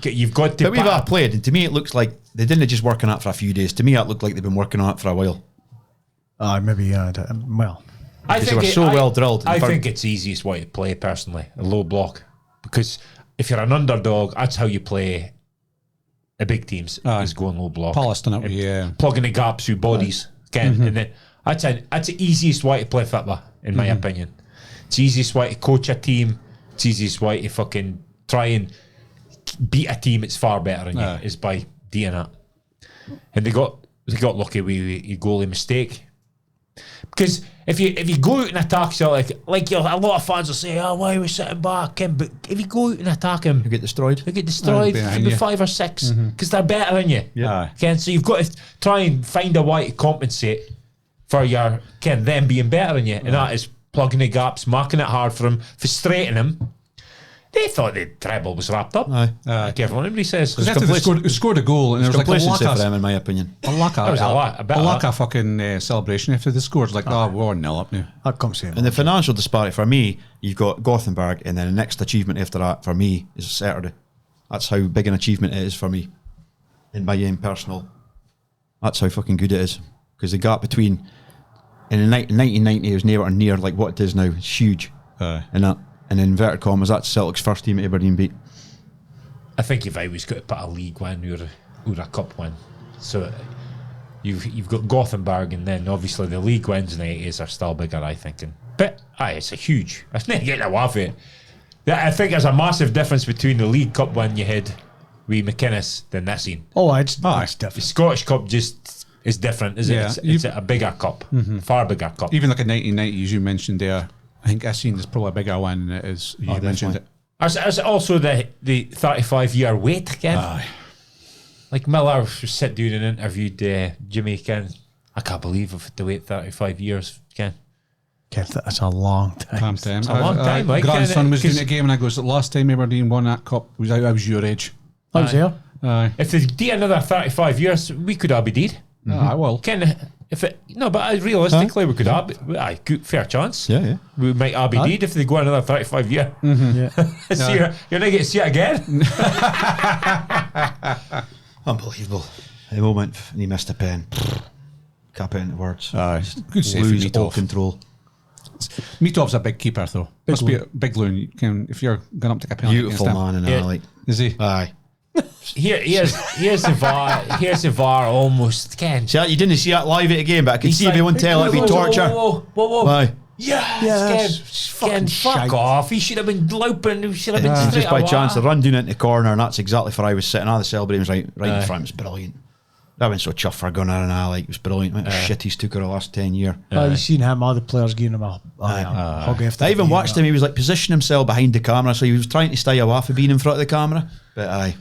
You've got to. But we've all played, and to me it looks like they didn't just work on it for a few days. To me, it looked like they've been working on it for a while. Maybe, well. I Because they were so well drilled. I think it's the easiest way to play, personally, a low block. Because if you're an underdog, that's how you play the big teams, is going low block. Palace done it, plugging the gaps through bodies. Again, and then that's the easiest way to play football, in my opinion. It's the easiest way to coach a team. It's the easiest way to fucking try and beat a team that's far better than you, is by doing that. And they got lucky with a goalie mistake. Because if you go out and attack Celtic, like a lot of fans will say, why are we sitting back? But if you go out and attack him, You get destroyed. they get destroyed. Could be 5 or 6 because they're better than you. Yeah. Ken, so you've got to try and find a way to compensate for your them being better than you, and that is plugging the gaps, marking it hard for them, frustrating them. They thought the treble was wrapped up. Like everybody says. Because after they scored a goal, and there was like a Complacency lack for of them, in my opinion. fucking celebration after they scored. It's like, we're 1-0 up now. That comes in. And the financial disparity for me, you've got Gothenburg, and then the next achievement after that for me is Saturday. That's how big an achievement it is for me, in my own personal. That's how fucking good it is, because the gap between in 1990 it was near like what it is now. It's huge, and that. And in inverted commas, that's Celtic's first team Aberdeen beat. I think you've always got to put a league win or a cup win. So you've got Gothenburg, and then obviously the league wins in the 80s are still bigger, I think. But it's a huge. It's not getting away with it. I think there's a massive difference between the League Cup win you had with McInnes than this scene. It's The different. Scottish Cup just is different, isn't it? It's a bigger cup, far bigger cup. Even like in 1990s, you mentioned there, I think Essien is probably a bigger one than it is. You mentioned it. There's also the 35-year wait again. Like Miller sat down and interviewed Jimmy Ken. I can't believe I've had to wait 35 years, Ken. That's a long time. It's a long time. Like, grandson was doing a game, and I goes, the last time Aberdeen won that cup was I was your age. I was here. If they did another 35 years, we could have been. I will. Ken, but realistically, we could have. Good, fair chance. Yeah. We might have been if they go another 35 years. So you're not going to see it again. Unbelievable. The moment he missed a pen. Can't put into words. Good save for Lose all Mitov. control. Mitov's a big keeper, though. Must be a big loon. You can, if you're going up to take a penalty Beautiful against him. man, and like. Is he? Aye. Here's the VAR. Here's the VAR almost. Ken. See that? You didn't see that live at a game, but I could see if you won't tell it'd be torture. Whoa. Aye. Fucking fuck shite. off. He should have been louping. He should have been straight Just by away. chance, the run down into the corner, and that's exactly where I was sitting. The celebrating was right in front. It was brilliant. That went so chuffed for a gunner, and it was brilliant. What shit he's took her the last 10 years. You seen him, other players giving him a hug after. I even watched him. He was like positioning himself behind the camera, so he was trying to stay away from being in front of the camera. But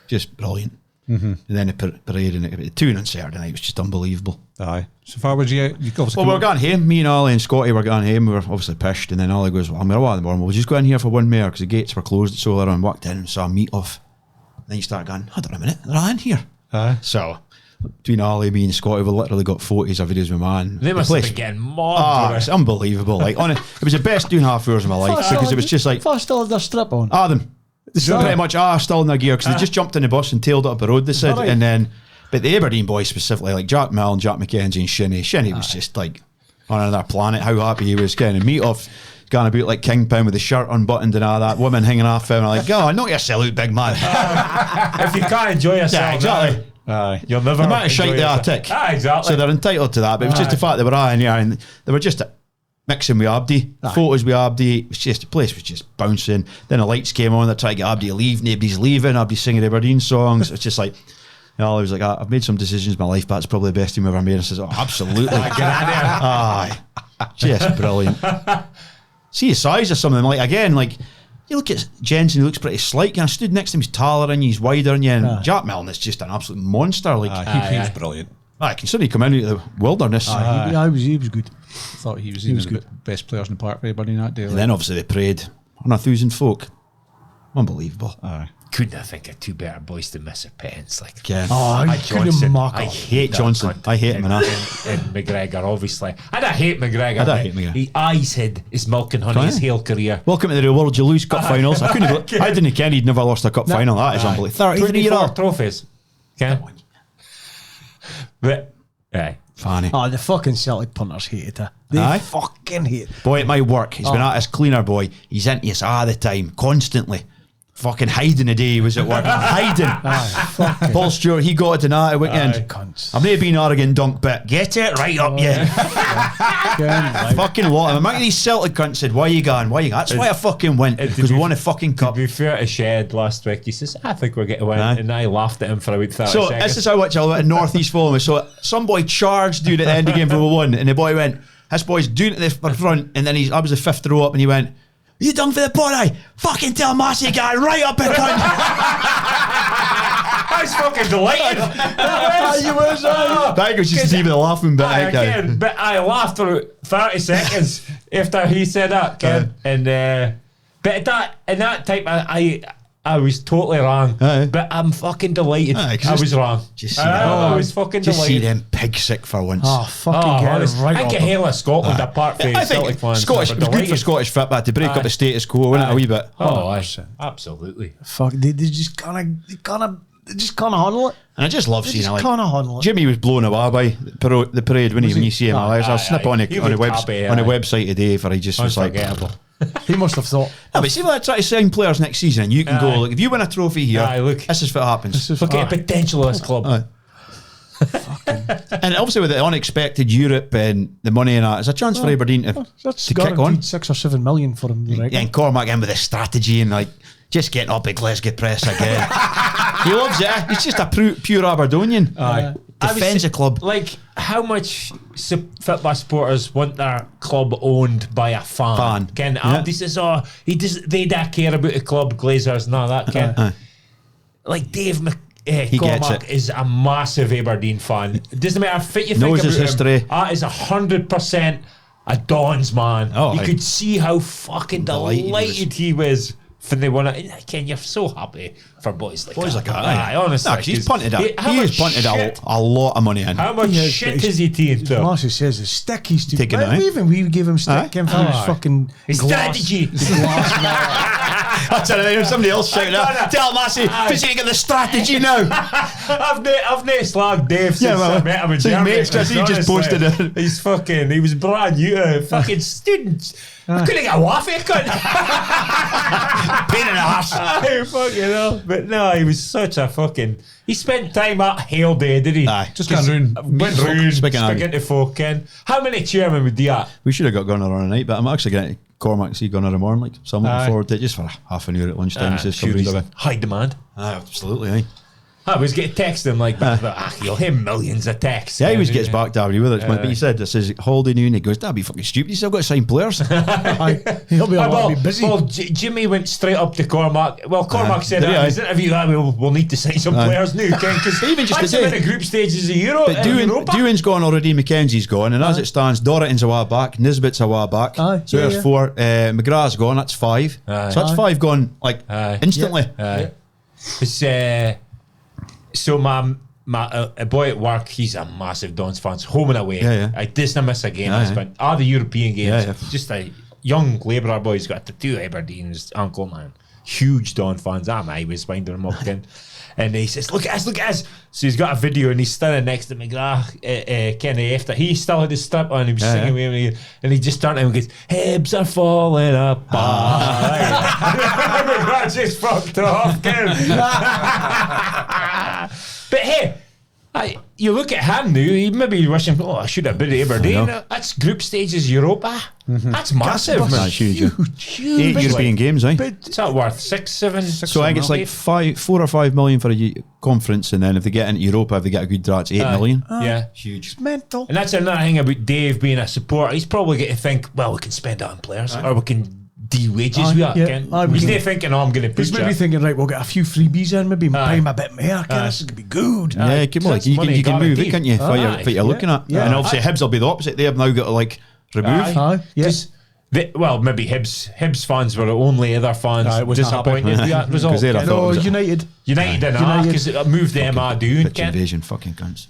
just brilliant. And then the parade and the tune on Saturday night was just unbelievable. Aye. So far was you obviously Well, we were going home. Me and Ollie and Scotty were going home. We were obviously pissed, and then Ollie goes, "Well, I'm going to the morning. We'll just go in here for one more because the gates were closed at Solar." And walked in and saw a meet off. Then you start going, "Hold on a minute, they're all in here." So between Ollie, me and Scotty, we literally got photos of videos with man. They must have been getting mobbed. It's unbelievable. Like, it was the best 2.5 hours of my life because it was just like still had their strip on. them. Pretty much still in their gear because they just jumped in the bus and tailed up the road. They said, Right. and then. But the Aberdeen boys specifically, like Jack Milne, Jack McKenzie and Shinny was just like on another planet. How happy he was getting. And meet off going about like Kingpin with the shirt unbuttoned and all that. Woman hanging off him. Like, go on, knock yourself out, big man. If you can't enjoy yourself, Yeah, exactly. you'll never. The amount of shite they are tick. Exactly. So they're entitled to that. But it was just the fact they were in here and they were just mixing with Abdi. Photos with Abdi. It was just, the place was just bouncing. Then the lights came on. They're trying to get Abdi to leave. Nobody's leaving. Abdi singing Aberdeen songs. It's just like, I was like, I've made some decisions in my life, but it's probably the best team I've ever made. And I says, absolutely. Get out Aye. Just brilliant. See the size of some of them. Like, again, like, you look at Jensen, he looks pretty slight. And I stood next to him, he's taller than you, he's wider than you. And Jack Milne is just an absolute monster. Like, he was brilliant. considering he come out of the wilderness. He was good. Thought he was the best players in the park for everybody that day. And then obviously they prayed on 1,000 folk. Unbelievable. Couldn't think of two better boys to miss a pence. Like, Again. I couldn't mock I it. hate Johnson. that cunt. I hate him and enough. McGregor, obviously. I don't hate McGregor. I don't but hate McGregor. He eyes had his milk and honey Right. his whole career. Welcome to the real world. You lose cup finals. I didn't ken he'd never lost a cup final. That is unbelievable. 33 year 24 old. trophies. Okay. But, Fanny. The fucking Celtic punters hated it. They fucking hate it. Boy, it might work. He's been at his cleaner, boy. He's into us all the time, constantly. Fucking hiding the day he was at work. Hiding. Paul Stewart, he got it tonight at weekend. Cunts. I'm not being arrogant, dunk, but get it right up, yeah. Fucking lot of them. Among these Celtic cunts said, why you going? That's why I fucking went. Because we won a fucking to cup. be fair to Shed last week, he says, I think we're going to win. And I laughed at him for about 30 So seconds. this is how much I went in North East Fulham. So some boy charged dude at the end of the game for 1, and the boy went, this boy's doing it at the front, and then I was the 5th row up, and he went, you done for the pod, I fucking tell Marcy guy right up and cunt. I was fucking delighted. That was just even laughing bit. Again, but I laughed for 30 seconds after he said that, Ken. But in that time, I was totally wrong. But I'm fucking delighted. I was wrong. I was fucking just delighted. see them pig sick for once. Fucking get it right I up. think Hale of Scotland, apart from I Celtic think fans, Scottish, were it was good for delighted. Scottish football to break up the status quo, wasn't it, a wee bit? Absolutely. Fuck, they just can't handle it. And I just love They seeing just it. can't Like, handle it. Jimmy was blown away by the parade when you see him. I'll snip on the website today for he just was like. Unforgettable. He must have thought, But see when I try to sign players next season and you can go, like, if you win a trophy here, look. this is what happens. Look at the potential of this club. And obviously with the unexpected Europe and the money and that, there's a chance for Aberdeen to kick on. guaranteed 6 or 7 million for him. Right? Yeah, and Cormac in with a strategy and like just getting up at Glasgow Press again. He loves it. He's just a pure Aberdonian. Defends the club. Like, how much football supporters want their club owned by a fan? Ken, Abdi says, they don't care about the club, Glazers and all that, Ken. Like, Dave Cormac is a massive Aberdeen fan. It doesn't matter what you think Knows about his history. him. That is 100% a Dons man. You could see how fucking delighted he was when they won it. Ken, you're so happy for boys like that. Aye, honestly. He's punted a lot of money in. How much shit has he taken? Marcy says his stick he's Taken out. We gave him stick. Came from his fucking His strategy. glass That's it. There's somebody else shouting out. Tell Massey, Fizzy, get the strategy now. I've not slagged Dave since I met him in so Germany. he just posted it. He was brand new to fucking students. I couldn't get a waffle, I couldn't. Pain in the arse. Fucking hell. But no, he was such a fucking... He spent time at Hale Day, did he? Aye. Just going round. Went round, Speaking of- speaking to folk, Ken. How many chairmen would do that? We should have got Gunnar on a night, but I'm actually going to Cormac see Gunnar tomorrow morning, like, so I'm looking forward to it just for half an hour at lunchtime. Just Sure, come he's read of it. high demand. Aye, absolutely, aye. I was getting text him like, you'll hear millions of texts. Yeah, he always gets back to Aberdeen with it. But he said, this is holiday new, and he goes, that'd be fucking stupid. He's still got to sign players. He'll be a lot busy. Well, Jimmy went straight up to Cormac. Well, Cormac said did he, in his interview, we'll need to sign some players now, because Even just that's today. in the group stages of Europa. But Dewin's gone already, Mackenzie's gone, and as it stands, Dorotton's a while back, Nisbet's a while back. Aye, So yeah, there's yeah. 4. McGrath's gone, that's 5. Aye. So that's 5 gone, like, instantly. It's, so my a boy at work, he's a massive Dons fan, home and away. Yeah. I didn't miss a game. Yeah, I yeah. spent all the European games. Yeah. Just a young labourer boy. He's got a tattoo. Aberdeen's uncle, man, huge Don fans. I was winding him up again. And he says, look at us. So he's got a video and he's standing next to McGrath, Kenny after. He still had his strip on. He was singing with me. And he just turned to him and goes, Hibs are falling apart. McGrath just fucked off, Ken. But hey, you look at him now, he maybe wishing, I should have been at Aberdeen. That's group stages Europa. That's massive, man. That's huge. Yeah. Huge. 8 European games, eh? What's that worth? 6, 7? So I think it's like 4 or 5 million for a conference, and then if they get into Europa, if they get a good draw, it's 8 million. Yeah. Huge. Mental. And that's another thing about Dave being a supporter. He's probably going to think, well, we can spend that on players, or we can de-wages with that. He's not thinking, I'm going to push He's maybe it. thinking, right, we'll get a few freebies in, maybe pay him a bit more. This is going to be good. Yeah, you can move it, can't you? What you're looking at. Yeah. And obviously Hibs will be the opposite. They have now got to like remove. Yes. Well, maybe Hibs fans were the only other fans it wasn't disappointed with that result. Because they'd have Ken. thought it was United. United didn't, because it moved them down. pitch invasion, fucking cunts.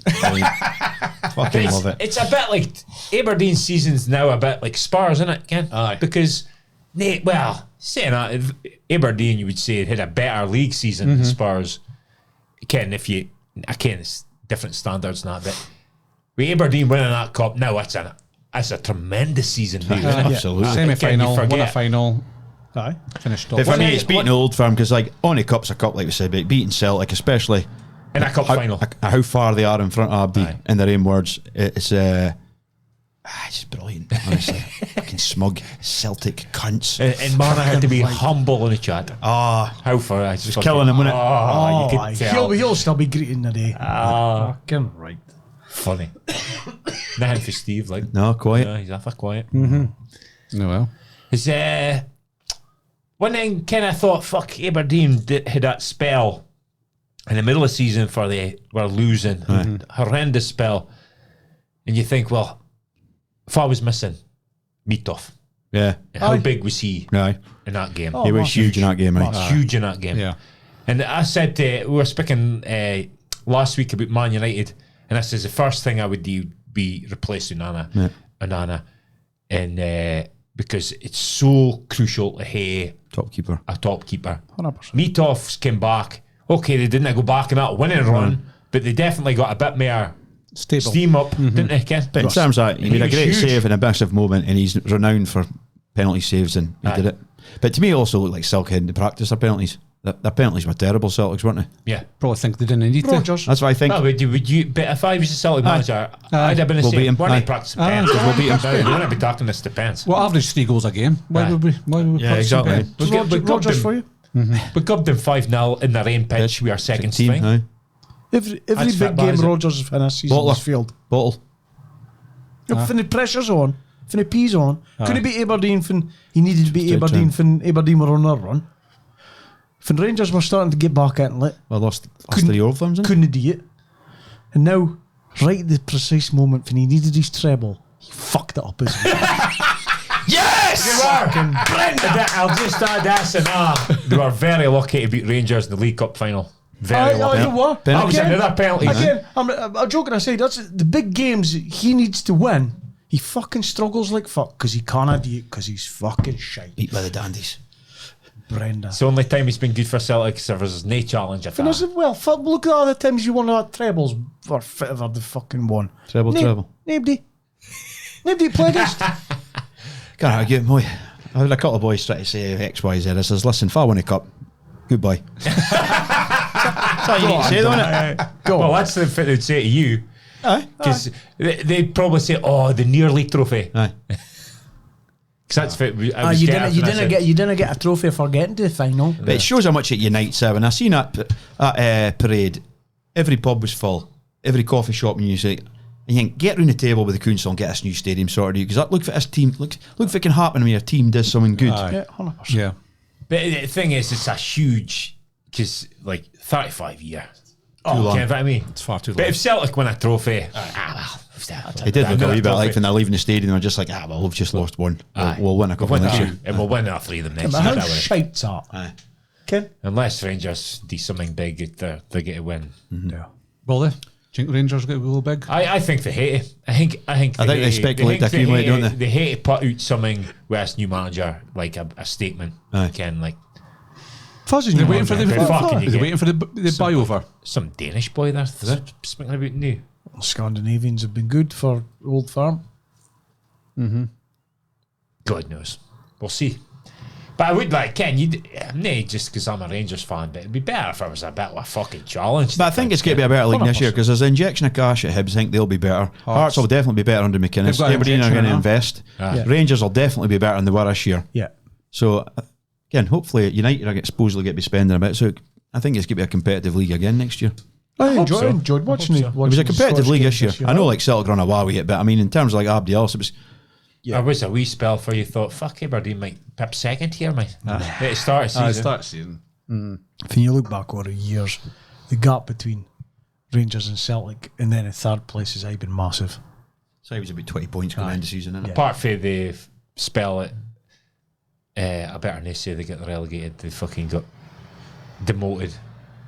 Fucking love it. It's a bit like Aberdeen's season's now a bit like Spurs, isn't it, Ken? Aye. Because, saying that, if Aberdeen, you would say, had a better league season than Spurs. Ken, it's different standards and that, but with Aberdeen winning that cup, now that's a tremendous season. Now, isn't it? Absolutely. Semi-final, Can you won a forget? final, Aye. finished But off. for me, it's beating the old firm because, like, on a cup's a cup, like we said, but beating Celtic, especially In a cup final. how far they are in front of Aberdeen, Aye. in their own words, it's just brilliant, honestly. Fucking smug Celtic cunts. And Marna had to be humble in the chat. Ah, How far? I just killing him, wasn't it? you could tell. He'll still be greeting the day. Fucking right. Funny. Nothing for Steve, like. no, quiet. Yeah, he's awful quiet. No, well. It's one thing kind of thought, fuck, Aberdeen had that spell in the middle of the season for they were losing, horrendous spell, and you think, well, if I was missing Mitov, Yeah. how big was he Aye. in that game? He was huge in that game, right? Huge in that game. Yeah. And I said, we were speaking last week about Man United, and I says the first thing I would do would be replace Onana, and because it's so crucial to have Top keeper. a top keeper. 100%. Mitov's came back. Okay, they didn't go back in that winning run, but they definitely got a bit more Stable. steam up, didn't they, Ken? But in terms of that, he made a was great huge. save in a massive moment, and he's renowned for penalty saves, and he did it. But to me, it also looked like Celtic hadn't practiced their penalties. Their penalties were terrible, Celtics, weren't they? Yeah. Probably think they didn't need to. Rogers. That's what I think. No, would you? But if I was a Celtic manager, I'd have been the We'll beat same. him. We're Aye. not practicing pens. We'll beat him. No, we wouldn't be talking this to pens. Well, average 3 goals a game. Why Aye. would we? Yeah, exactly. We Rogers for you? We gubbed them 5-0 in their own pitch. We are second string. Aye. Every That's big fit, game is it? Rogers has finished season Butler. is failed. Bottle. When the pressure's on, when the P's on, couldn't he beat Aberdeen when he needed to beat Straight Aberdeen when Aberdeen were on their run? When Rangers were starting to get back into it, Well, lost 3 of them, couldn't do it. And now, right at the precise moment when he needed his treble, he fucked it up, isn't he? Yes! I'll just add this and they were very lucky to beat Rangers in the League Cup final. Very lucky. You what? That was Again- another penalty. Again, I'm joking aside, that's the big games he needs to win. He fucking struggles like fuck because he can't do it because he's fucking shite. Beat by the dandies. Brenda. It's the only time he's been good for Celtic is if there's no challenge at And I all. said, well, look at all the times you won that trebles or whatever the fucking won. Treble. Nobody played against. Can't argue. Boy, I had a couple of boys try to say X, Y, Z. I says, listen, if I win a cup, goodbye. That's all you need to say, though, isn't it? Well, that's the thing they'd say to you. Because they'd probably say, "Oh, the near league trophy." Aye. Because that's what You didn't get a trophy for getting to the final. But it shows how much it unites. When I seen that parade, every pub was full, every coffee shop, and you say, and you think, get round the table with the council and get this new stadium sorted. Because look for this team. Look if it can happen when your team does something good. Yeah, 100%. Yeah. But the thing is, it's a huge, because like 35 years. Too long. You know what I mean? It's far too But long. if Celtic win a trophy, It did look a wee bit like when when they're leaving the stadium, they're just like, well, we've just lost one. We'll win a couple win next two, year. and we'll win all three of them next But year. how that way. shite's that? Aye. Ken? Unless Rangers do something big, they get a win. Yeah. Will they? Do you think Rangers get a little big? I think they hate it. I think they speculate to accumulate, don't they? They hate to put out something with this new manager, like a statement. Aye. Ken, like Fuzzy's They're new waiting for the. How far can you Are they get? waiting for the buy-over? some Danish boy there speaking about new. Scandinavians have been good for Old Firm. God knows. We'll see. But I would like, Ken, nah, just because I'm a Rangers fan, but it'd be better if I was a bit of a fucking challenge. But I think it's going to be a better league this year because there's an injection of cash at Hibs. I think they'll be better. Hearts will definitely be better under They've McInnes. got an Aberdeen are injection going to now. invest. Yeah. Rangers will definitely be better than they were this year. Yeah. So, again, hopefully United are supposedly going to be spending a bit. So I think it's going to be a competitive league again next year. I hope so. enjoyed watching it. It was a competitive league this year. I know, like Celtic run away with it, but I mean, in terms of like Aberdeen, it was. There was a wee spell for you thought, fuck, Aberdeen might pip second here, mate. At the start of season. Season. If you look back over the years, the gap between Rangers and Celtic and then in third place has been massive. So it was about 20 points coming into the season, isn't it? Apart from the spell it, I better not say they get relegated, they fucking got demoted.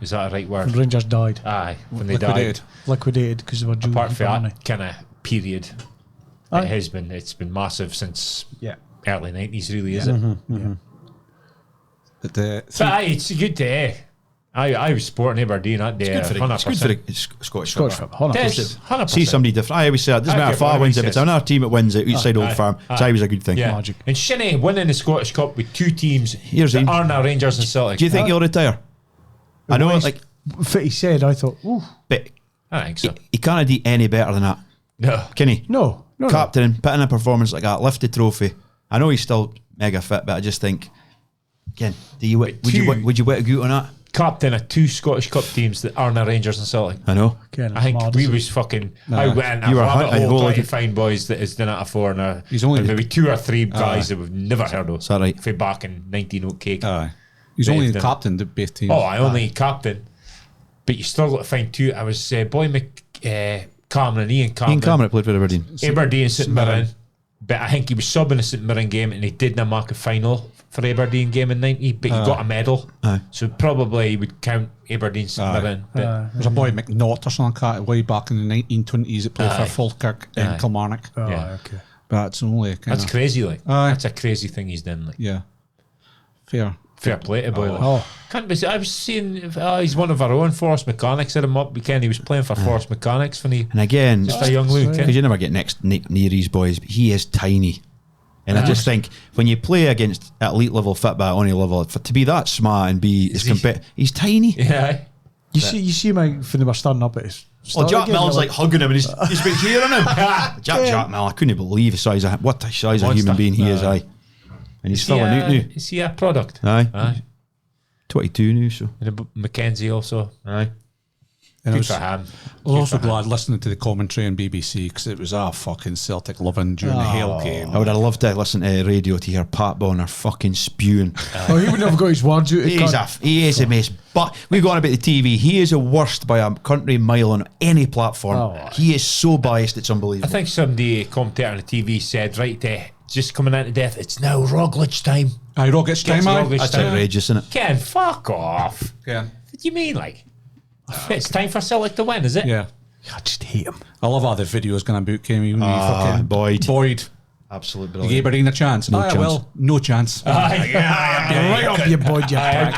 Is that a right When word? Rangers died, Aye, when they Liquidated. died. liquidated because they were due Apart for from money. that kind of period, Aye. it's been massive since Yeah. early 90s, really, is it? But But aye, it's a good day. I was supporting Aberdeen that day. It's good for the Scottish Scottish football. football, 100%. Yes, 100%. See somebody different. I always say it doesn't I matter get if I what wins he it, if it's says. another team that wins it outside Old Aye, Firm. It's aye. always a good thing. Yeah. Magic. And Shinnie winning the Scottish Cup with two teams Here's that the- aren't our Rangers and Celtic. Do you think he'll retire? I know, What like, Fitty said, I thought, ooh, but I think so. he can't do any better than that, No. can he? no. Captain, put in a performance like that, lift the trophy. I know he's still mega fit, but I just think, again, would you wet a goot on that? Captain of two Scottish Cup teams that aren't our Rangers and Celtic. I know. Again, I think mad, we isn't it? was fucking. I went You a were rabbit hunting hole hole trying to like- find boys that has done it afore, and He's only- maybe two or three guys that we've never heard of. Is that right? From back in 19 Oak Cake. aye. He's But only if the the- captain of both teams. Oh, I only captain, but you still got to find two. I was Cameron and Ian Cameron. Ian Cameron played for Aberdeen. Aberdeen and St Mirren, but I think he was subbing a St Mirren game and he didn't make a final for Aberdeen game in 90, but he got a medal. Aye. So probably he would count Aberdeen St Mirren. But There's a boy McNaught or something like that way back in the 1920s that played Aye. for Falkirk and Aye. Kilmarnock. Oh, Yeah. okay. But that's only kind that's of crazy, like. Aye. That's a crazy thing he's done, like. yeah, fair. Fair play to boy. Like. Oh. Can't be. I was seeing he's one of our own. Forest Mechanics had him up weekend. He was playing for Forest Mechanics when he And again, just a young Luke. because you never get near these boys, but he is tiny. And I just think when you play against at elite level, fit by only level, to be that smart and be as he's tiny. Yeah. You see him when they were standing up at his. Well, start Jack again, Mills you're like hugging him and he's been cheering him. Jack Mill, I couldn't believe what the size of human being he is. Aye, and he's filling out now. Is he a product? Aye, 22 now. So And Mackenzie also. aye. And I Good was, for I him. was also glad listening to the commentary on BBC because it was fucking Celtic loving during the Hale game. I would have loved to listen to radio to hear Pat Bonner fucking spewing. Oh, he wouldn't have got his words out. He is a mess. But we're going about the TV. He is the worst by a country mile on any platform. Oh, he is so biased, it's I unbelievable. think somebody commentator on the TV said, right there, just coming out to death, it's now Roglic time. Aye, Rocket's time, aye. Roglic That's time. outrageous, isn't it? Ken, fuck off. Yeah. What do you mean, like? It's time for Celtic to win, is it? Yeah. I just hate him. I love how the videos going about came. Boyd. Boyd. Absolute You brilliant. gave Aberdeen a chance. No chance. Well, no chance. Right up your bud, you I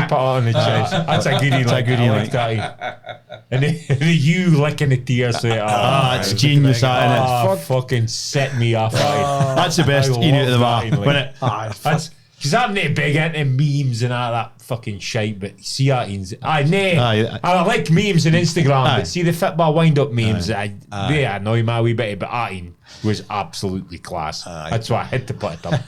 put it on the chest. That's a goodie. That's a goodie, I like that. And the you licking the tears. It's genius, that, innit? Fucking set me off. That's the best I you know to the love bar. that, When it, That's because I'm not big into memes and all that fucking shite, but see that I like memes on Instagram, Aye. but see the football wind-up memes, they annoy me a wee bit, but that was absolutely class. That's why I had to put it up.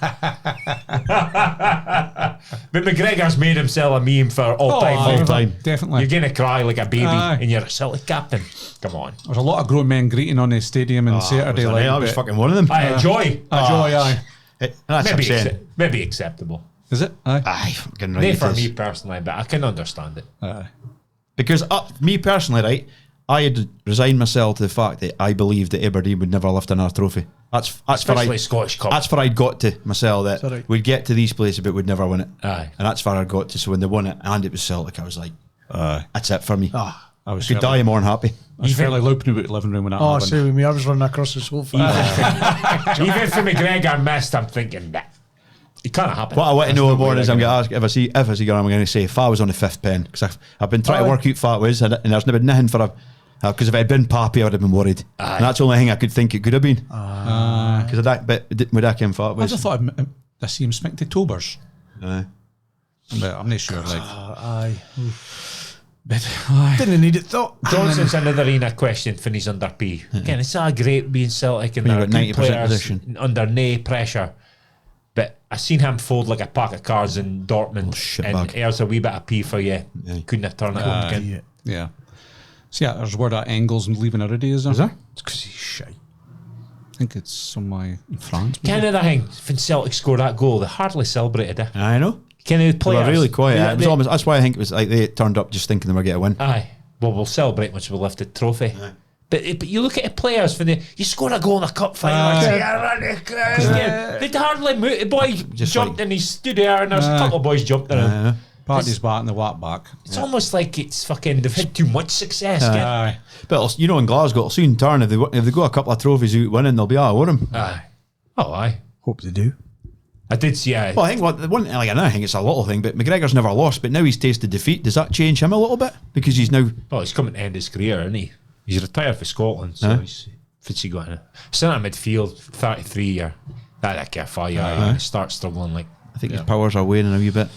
But McGregor's made himself a meme for all time. Definitely. You're going to cry like a baby Aye. and you're a silly captain. Come on. There's a lot of grown men greeting on the stadium on Saturday. I was fucking one of them. I enjoy. Aye. That's what I'm saying. Maybe acceptable. Is it? Aye. Aye, fucking Not right. for it is. me personally, but I can understand it. Aye. Because me personally, right, I had resigned myself to the fact that I believed that Aberdeen would never lift another trophy. That's where Especially Scottish Cup. That's where I'd got to myself, that Sorry. we'd get to these places but we'd never win it. Aye. And that's where I got to. So when they won it and it was Celtic, I was like, that's it for me. I was Could die more than happy. I was fairly looping about the living room when that Oh, happened. say with me, I was running across the sofa. Even if McGregor missed, I'm thinking that it can't happen. What I want to There's know no more way is they're I'm going gonna- to ask if I see I'm going to say if I was on the fifth pen, because I've been trying to work out what it was, and there's been nothing for a. Because if it had been Pappy, I would have been worried, and that's the only thing I could think it could have been. Because of that, but would that came thought I was. just thought I see him smink to Tobers. Aye. But I'm not sure. Like, Aye. but aye. Didn't need it though. Johnson's another arena question for his under P. Again, it's all great being Celtic and When they're you've good got 90% players position. under no pressure. But I seen him fold like a pack of cards in Dortmund, shit and bag. here's a wee bit of P for you. Yeah. Couldn't have turned it home again. Yeah. Yeah. So yeah, there's word that Engels leaving already, is there? It's because he's shite. I think it's somewhere in France. maybe. Kind of the thing, when Celtic scored that goal, they hardly celebrated it. I know. Kind of They players. were really quiet. They- It was almost, that's why I think it was like they turned up just thinking they were going to win. Aye. Well, we'll celebrate once we lift the trophy. But you look at the players when you score a goal in a cup final. They'd hardly move. The boy Just jumped like- and he stood there, and there's a couple of boys jumped in him. Party's back and the whack back. It's almost like it's fucking. They've had too much success. Aye. But you know, in Glasgow, it'll soon turn if they go a couple of trophies out winning, they'll be out of them. Aye. Oh, aye. Hope they do. I did see. Well, I think I think it's a little thing, but McGregor's never lost, but now he's tasted defeat. Does that change him a little bit? Because he's now. Well, he's coming to end his career, isn't he? He's retired for Scotland, so he's. What's he got in it? Centre midfield, 33 year. That care for you. Start struggling like. I think his powers are waning a wee bit.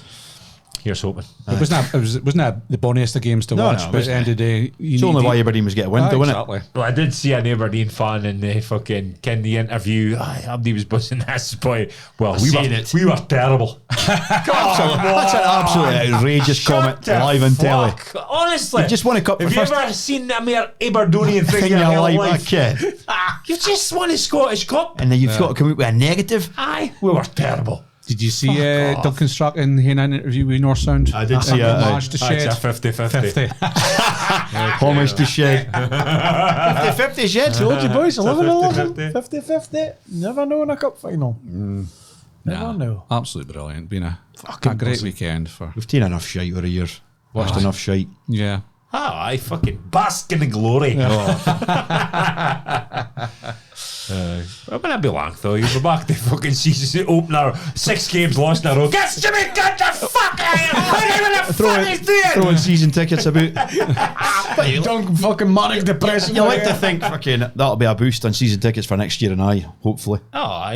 Here's hoping. It wasn't the bonniest of games to No, watch, no, but at the end of the day, It's only why Aberdeen was getting a win, though, isn't it? exactly. Well, I did see an Aberdeen fan in the fucking the interview. Abdi was buzzing this boy. Well, we were terrible. That's an absolutely outrageous comment live on telly. Honestly, You just won a cup Have for you first- ever seen a mere Aberdonian thing in your Your life? life, kid. You just won a Scottish Cup. And then you've got to come out with a negative. Aye, we were terrible. Did you see Duncan Strachan in an interview with North Sound? I did see it. Homage to Shed. It's a 50-50. 50. Homage to Shed. 50-50 Shed. Told you boys, 11-11, 50-50. 50-50. Never know in a cup final. Never know. Absolutely brilliant. Been a great buzzing. weekend for. We've seen enough shite over the years. Watched enough shite. Yeah. I fucking bask in the glory. I'm gonna be long though. You'll be back to fucking season opener, 6 games lost in a row. Get Jimmy, get the fuck out of here! What the fuck is doing? Throwing season tickets about. Don't fucking manic depression. You like to think fucking that'll be a boost on season tickets for next year, and hopefully Oh,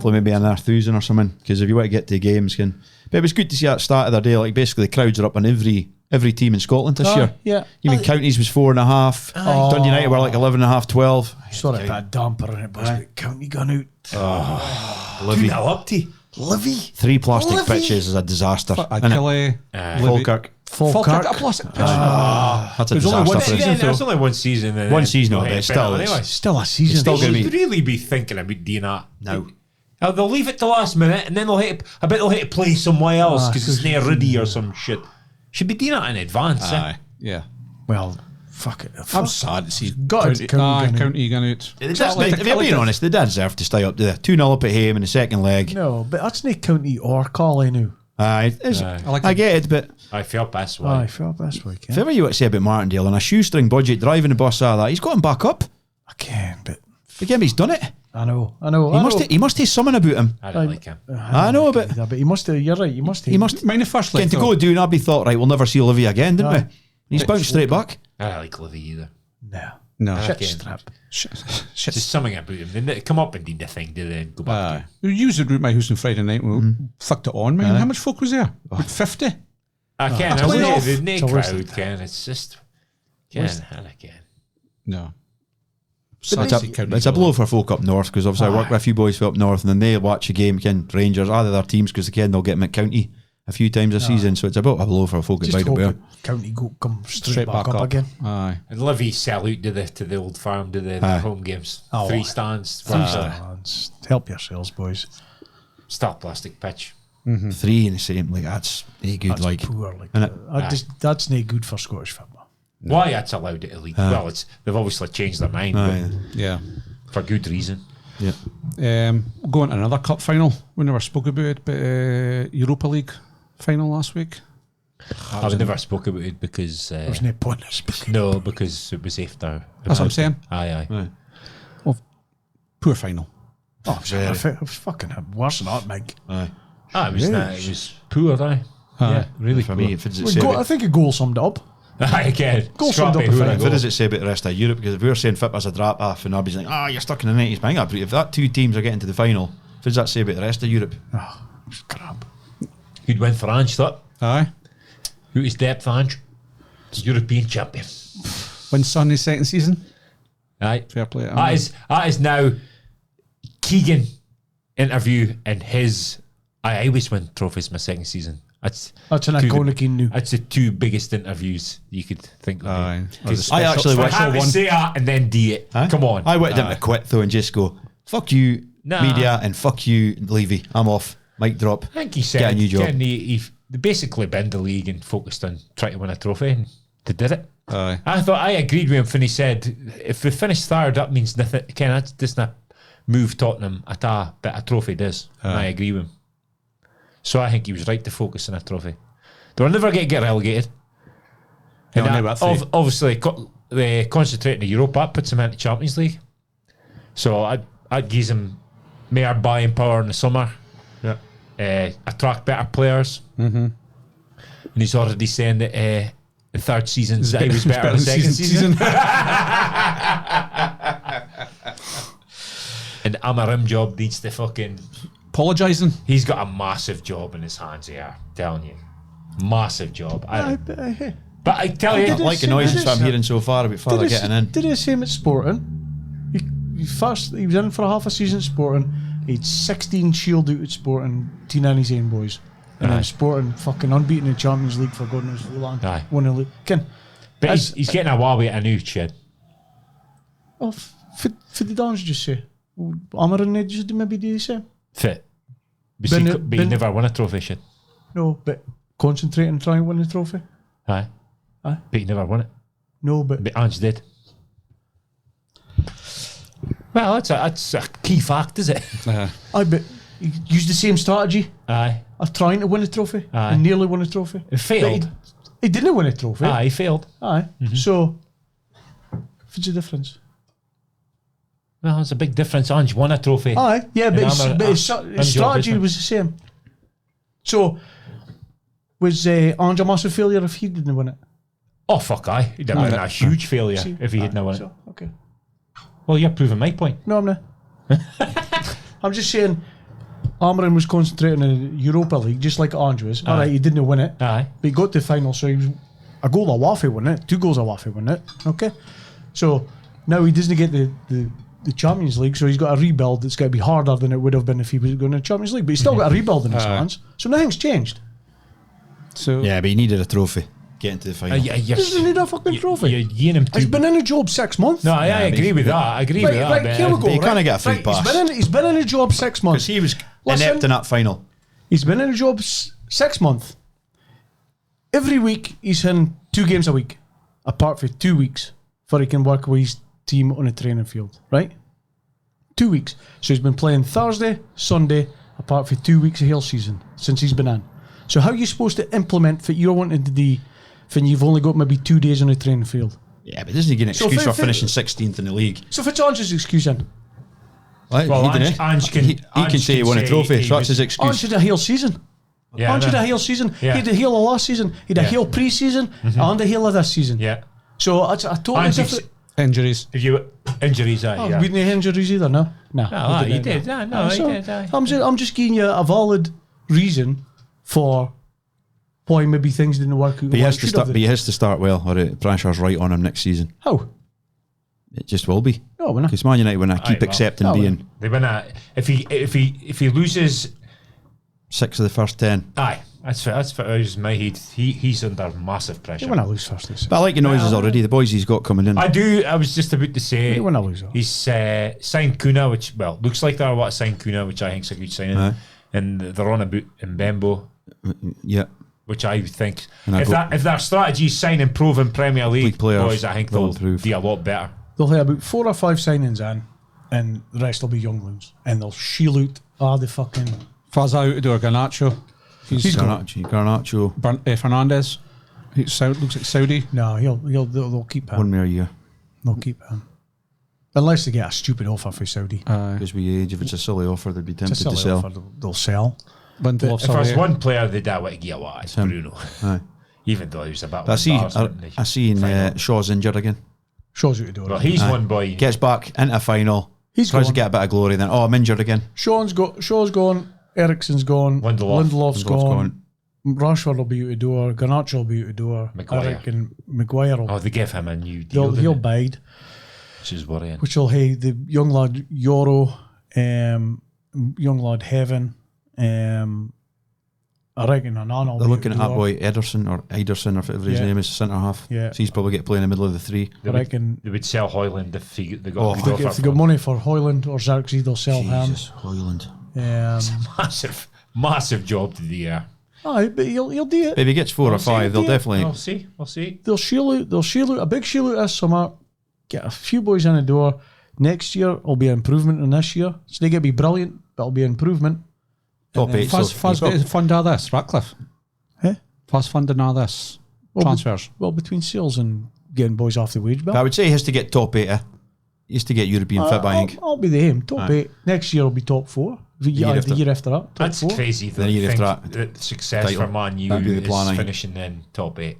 maybe another 1,000 or something. Because if you want to get to games, but it was good to see that start of the day. Like basically, the crowds are up on every team in Scotland this year. Yeah. Even Counties was 4.5. Dundee United were like 11.5, 12. Sorry, I put a damper in it, but county gun out. Livy. up to Livy. 3 plastic pitches is a disaster. innit? Achille. Falkirk. Falkirk. A plastic pitch. That's a There's only disaster one for season, us. There's only one season. And One then season, they'll but hit it still penalty is. anyway. Still a season. still They gonna should be- really be thinking about doing that. No. They'll leave it to last minute, and then I bet they'll hit to play somewhere else because it's near Riddy or some shit. Should be doing that in advance. Aye. Yeah. Well, fuck it. I'm sad to see Got it, County going out. If you're being honest, they deserve to stay up to the 2-0 up at home in the second leg. No, but that's not county or Collie now. Aye, I get it, but I felt best. I felt this week. if ever you want to say about Martindale and a shoestring budget driving the bus out of that, he's got him back up. I can, but Again, he's done it. I know. He must have something about him. I don't like him. I know, but he must have. You're right. He must have. he must. Mind the first leg. Getting to go do and Abby thought, right, we'll never see Olivia again, didn't we? Aye. And he's bounced straight back. I don't like Livy either. No. Shit Again. strap. Shit. Just something about him. They come up and do the thing, do they? And go back. We used it at my house on Friday night. We fucked it on, man. How much folk was there? About 50. I can't. That's I off. the Nick It's a waste crowd, Ken. It's just. Ken, and again. No. It's a blow for folk up north because obviously I work with a few boys from up north and then they watch a game, Ken, Rangers, other their teams because again they'll get them at county a few times a season, so it's about a blow for folk at Just hope Bidewell. County go come straight back up again. Aye. And Livy sell out to the old farm, to the Aye. home games. Oh, 3 aye. stands. Help yourselves, boys. Start plastic pitch. 3 in the same, like that's good, That's like. poor. Like innit? that's not good for Scottish football. Why that's allowed at elite? Well, they've obviously changed their mind Aye. Yeah. for good reason. Yeah. Going to another cup final. We never spoke about it, but Europa League final last week. I've never spoke about it because There's no point in speaking. no, because it was after. That's what I'm saying. Aye. Poor final. Oh, it was fucking worse than that, Mike. Aye. It was poor, aye. Yeah, really For poor. me, if it's it say I about, think a goal summed it up. Aye, again. Goal Scrappy, summed up the who would I final. what go? does it say about the rest of Europe? Because if we were saying FIP as a drop off and Abby's like, you're stuck in the 90s, bang up. If that 2 teams are getting to the final, what does that say about the rest of Europe? It's crap. Who'd win for Ange, thought? Aye. Who is depth, Ange? European champion. Win Sunday's second season. Aye. Fair play. That is now Keegan interview and his. I always win trophies my second season. That's an iconic new. That's the 2 biggest interviews you could think of. Aye. I actually I wish had to say that and then do it. Huh? Come on. I wanted him to quit though and just go, fuck you, Nah. media, and fuck you, Levy. I'm off. Mic drop. I think he said Get a new job. they basically bend the league and focused on trying to win a trophy, and they did it. Aye. I agreed with him when he said, if we finish third, that means nothing. Ken, that doesn't move Tottenham at all, but a trophy does. And I agree with him. So I think he was right to focus on a trophy. They'll never get relegated. And No, that, never, I think. obviously, concentrating on Europe, that puts him into Champions League. So I'd give him more buying power in the summer. Yeah. Attract better players. Mm-hmm. And he's already saying that the third season was better than the second season. And Amorim job needs to fucking. Apologising. He's got a massive job in his hands here. Telling you, massive job. But I tell you, did Like the it- noises did it- I'm hearing so far about father getting in. Did he the same at Sporting? He was in for a half a season at Sporting. He had 16 shield out at Sporting, T90's own boys. And then Sporting fucking unbeaten in the Champions League for God knows how long. Aye. Won the league. but he's getting a while with a new shed. For the dance, just say. Amorim just maybe do the same. Fit. But Ben- he never won a trophy, shit. No, but concentrate and try and win the trophy. Aye. Aye. But he never won it. No, but But Ange did. Well, that's a key fact, is it? I bet he used the same strategy Aye. of trying to win a trophy Aye. and nearly won a trophy. It failed. But he didn't win a trophy. Aye, he failed. Aye. So, what's the difference? Well, it's a big difference. Ange won a trophy. Aye, yeah, but his job, strategy isn't it? was the same. So, was Ange a massive failure if he didn't win it? Oh, fuck, aye. He'd have been a huge failure See? if he hadn't won it. So, okay. Well, you're proving my point. No, I'm not. I'm just saying, Amorim was concentrating on the Europa League, just like Ange was. All right, he didn't win it, Aye. but he got to the final, so he was a goal away from winning it, 2 goals away from winning it. Okay, so now he doesn't get the Champions League, so he's got a rebuild that's got to be harder than it would have been if he was going to the Champions League. But he's still got a rebuild in his hands, so nothing's changed. So Yeah, but he needed a trophy getting to the final. He doesn't need a fucking trophy. You're giving him He's two. been in a job 6 months. No, I agree with that. I agree with that. Right, but, here we go. you can't get a free Right, pass. He's been in a job 6 months. Because he was Listen. inept in that final. He's been in a job 6 months. Every week he's in 2 games a week, apart from 2 weeks, for he can work with his team on a training field. Right, 2 weeks. So he's been playing Thursday, Sunday, apart from 2 weeks of whole season since he's been in. So how are you supposed to implement what you're wanting to do when you've only got maybe 2 days on a training field? Yeah, but doesn't he get an So excuse for- for finishing 16th in the league? So if it's Ange's excuse then, Well, he didn't. Ange can- he can Ange say he can won a say trophy, he so that's was- his Ange excuse. had a whole season. Yeah, Ange had no. a whole season. Yeah. He had a heel of last season. He had a heel pre-season and a heel of this season. Yeah. So it's a totally Ange, different. Injuries. if you injuries, Oh, yeah. we didn't have injuries either, no? No. Ah, we he didn't. did. No, he So, did. aye. I'm just giving you a valid reason for why maybe things didn't work out. But he has like to should start. have But he has to start well, or the pressure's right on him next season. How? It just will be. No, we're not. Because Man United, when I keep well. accepting No, being They win a if he loses. 6 of the first 10. Aye, that's for my head. He's under massive pressure. They want to lose first. This. But I like your noises already. The boys he's got coming in. I do. I was just about to say They want to lose. he's signed Kuna, which looks like they're what signed Kuna, which I think is a good signing. Aye. And they're on about Mbembo, Yeah. which I think And I if their strategy is sign improving Premier League players boys, I think will they'll improve. be a lot better. They'll have about 4 or 5 signings in, and the rest will be younglings, and they'll shield out all the fucking. Faz out to do a Garnacho. He's gone. Garnacho. Fernandez. Looks like Saudi. No, they'll keep him. 1 more year. They'll keep him. Unless they get a stupid offer for Saudi. Because we age, if it's a silly offer, they'd be It's a tempted to silly sell. offer, they'll sell. Lindelof. If there's one player they don't want to get, what it's him. Bruno. Aye. Even though he was about. But I seen Shaw's injured again. Shows you to do it. Well, he's one boy. Gets back into a final. He's tries gone. to get a bit of glory. Then I'm injured again. Shaw's gone. Ericsson's gone. Lindelof's Lindelof's gone. Rashford will be out the door. Garnacho will be out the door. Maguire. Eric and Maguire will. Oh, they give him a new deal. He'll didn't bide. Which is worrying. Which will have the young lad Euro, young lad Heaven. I reckon Anana will They're be looking out at the that door. boy Ederson or whatever his Yeah. name is, centre half. Yeah. So he's probably get play in the middle of the 3. I reckon They would sell Hoyland if they got Oh, a good offer if they for got him. money for Hoyland or Xerxes, they'll sell Jesus, Hoyland. him. Massive job to the year. Aye, but he'll do it. If he gets 4 or 5, they'll definitely. We'll see. They'll shield out a big shield out this summer. Get a few boys in the door. Next year will be an improvement in this year. It's not going to be brilliant, but it'll be an improvement. Top 8. Faz fund all this, Ratcliffe. Eh? Faz funding all this. Transfers. Well, between sales and getting boys off the wage bill. I would say he has to get top 8. He has to get European fit, I think. I'll be the aim. Top 8. Next year will be top 4. The year after that. Top That's 4. crazy. Then you Think have that success title. for Man U That'd be the is plan, I think. finishing in top 8.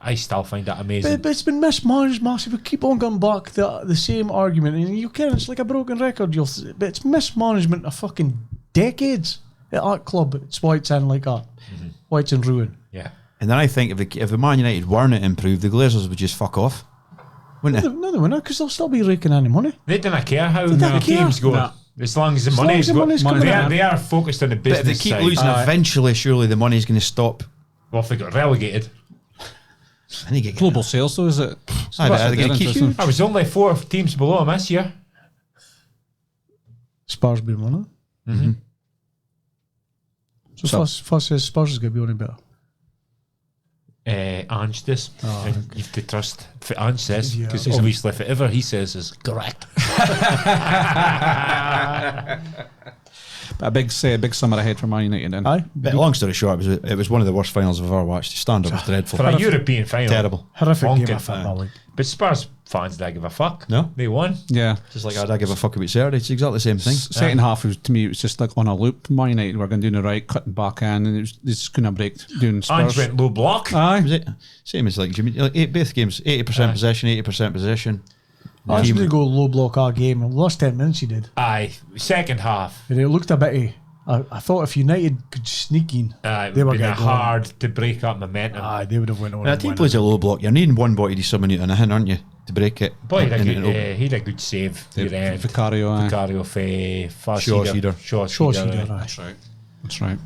I still find that amazing. But it's been mismanaged massive. We keep on going back the same argument, and you can. It's like a broken record. But it's mismanagement of fucking decades at that club. It's why it's in like that. Why it's in ruin. Yeah. And then I think if the Man United weren't to improve, the Glazers would just fuck off. Wouldn't they? No, they won't, because they'll still be raking in the money. They don't care how don't the care. teams go. No. As long as the long money's as the money's coming in. they are focused on the But if business they keep side. losing, eventually, surely the money's going to stop. Well, if they got relegated. And they get Global sales, though, is it? They're going to keep. I was only 4 teams below them this year. Spurs being one of them. So Fuss says Spurs is going to be only better. Ange does. And you have to trust what Ange says, Yeah. because obviously whatever he says is correct. A big summer ahead for Man United then. Aye. But long story short, it was one of the worst finals I've ever watched. The standard was dreadful. For a European final. Terrible. Horrific game Wanker. of football league. But Spurs fans don't give a fuck. No? They won. Yeah. Just like I don't give a fuck about Saturday. It's exactly the same thing. Second half, was, to me, it was just like on a loop. Man United were going to do the right, cutting back in, and they just couldn't break doing Spurs. Ange went low block. Aye. Was it? Same as like Jimmy. Like both games, 80% possession, 80% possession. I was going to go low block our game. In the last 10 minutes he did. Aye. Second half. And it looked a bit. I thought if United could sneak in, It they would were have been going to hard to break up momentum. they would have went on. When a and team won plays it. a low block, you're needing one body to summon you in a hin, aren't you? To break it. Boy, he And had a good save. Your end. Vicario, aye. Vicario for Shaw Cedar. Shaw Cedar, aye. That's right. That's right.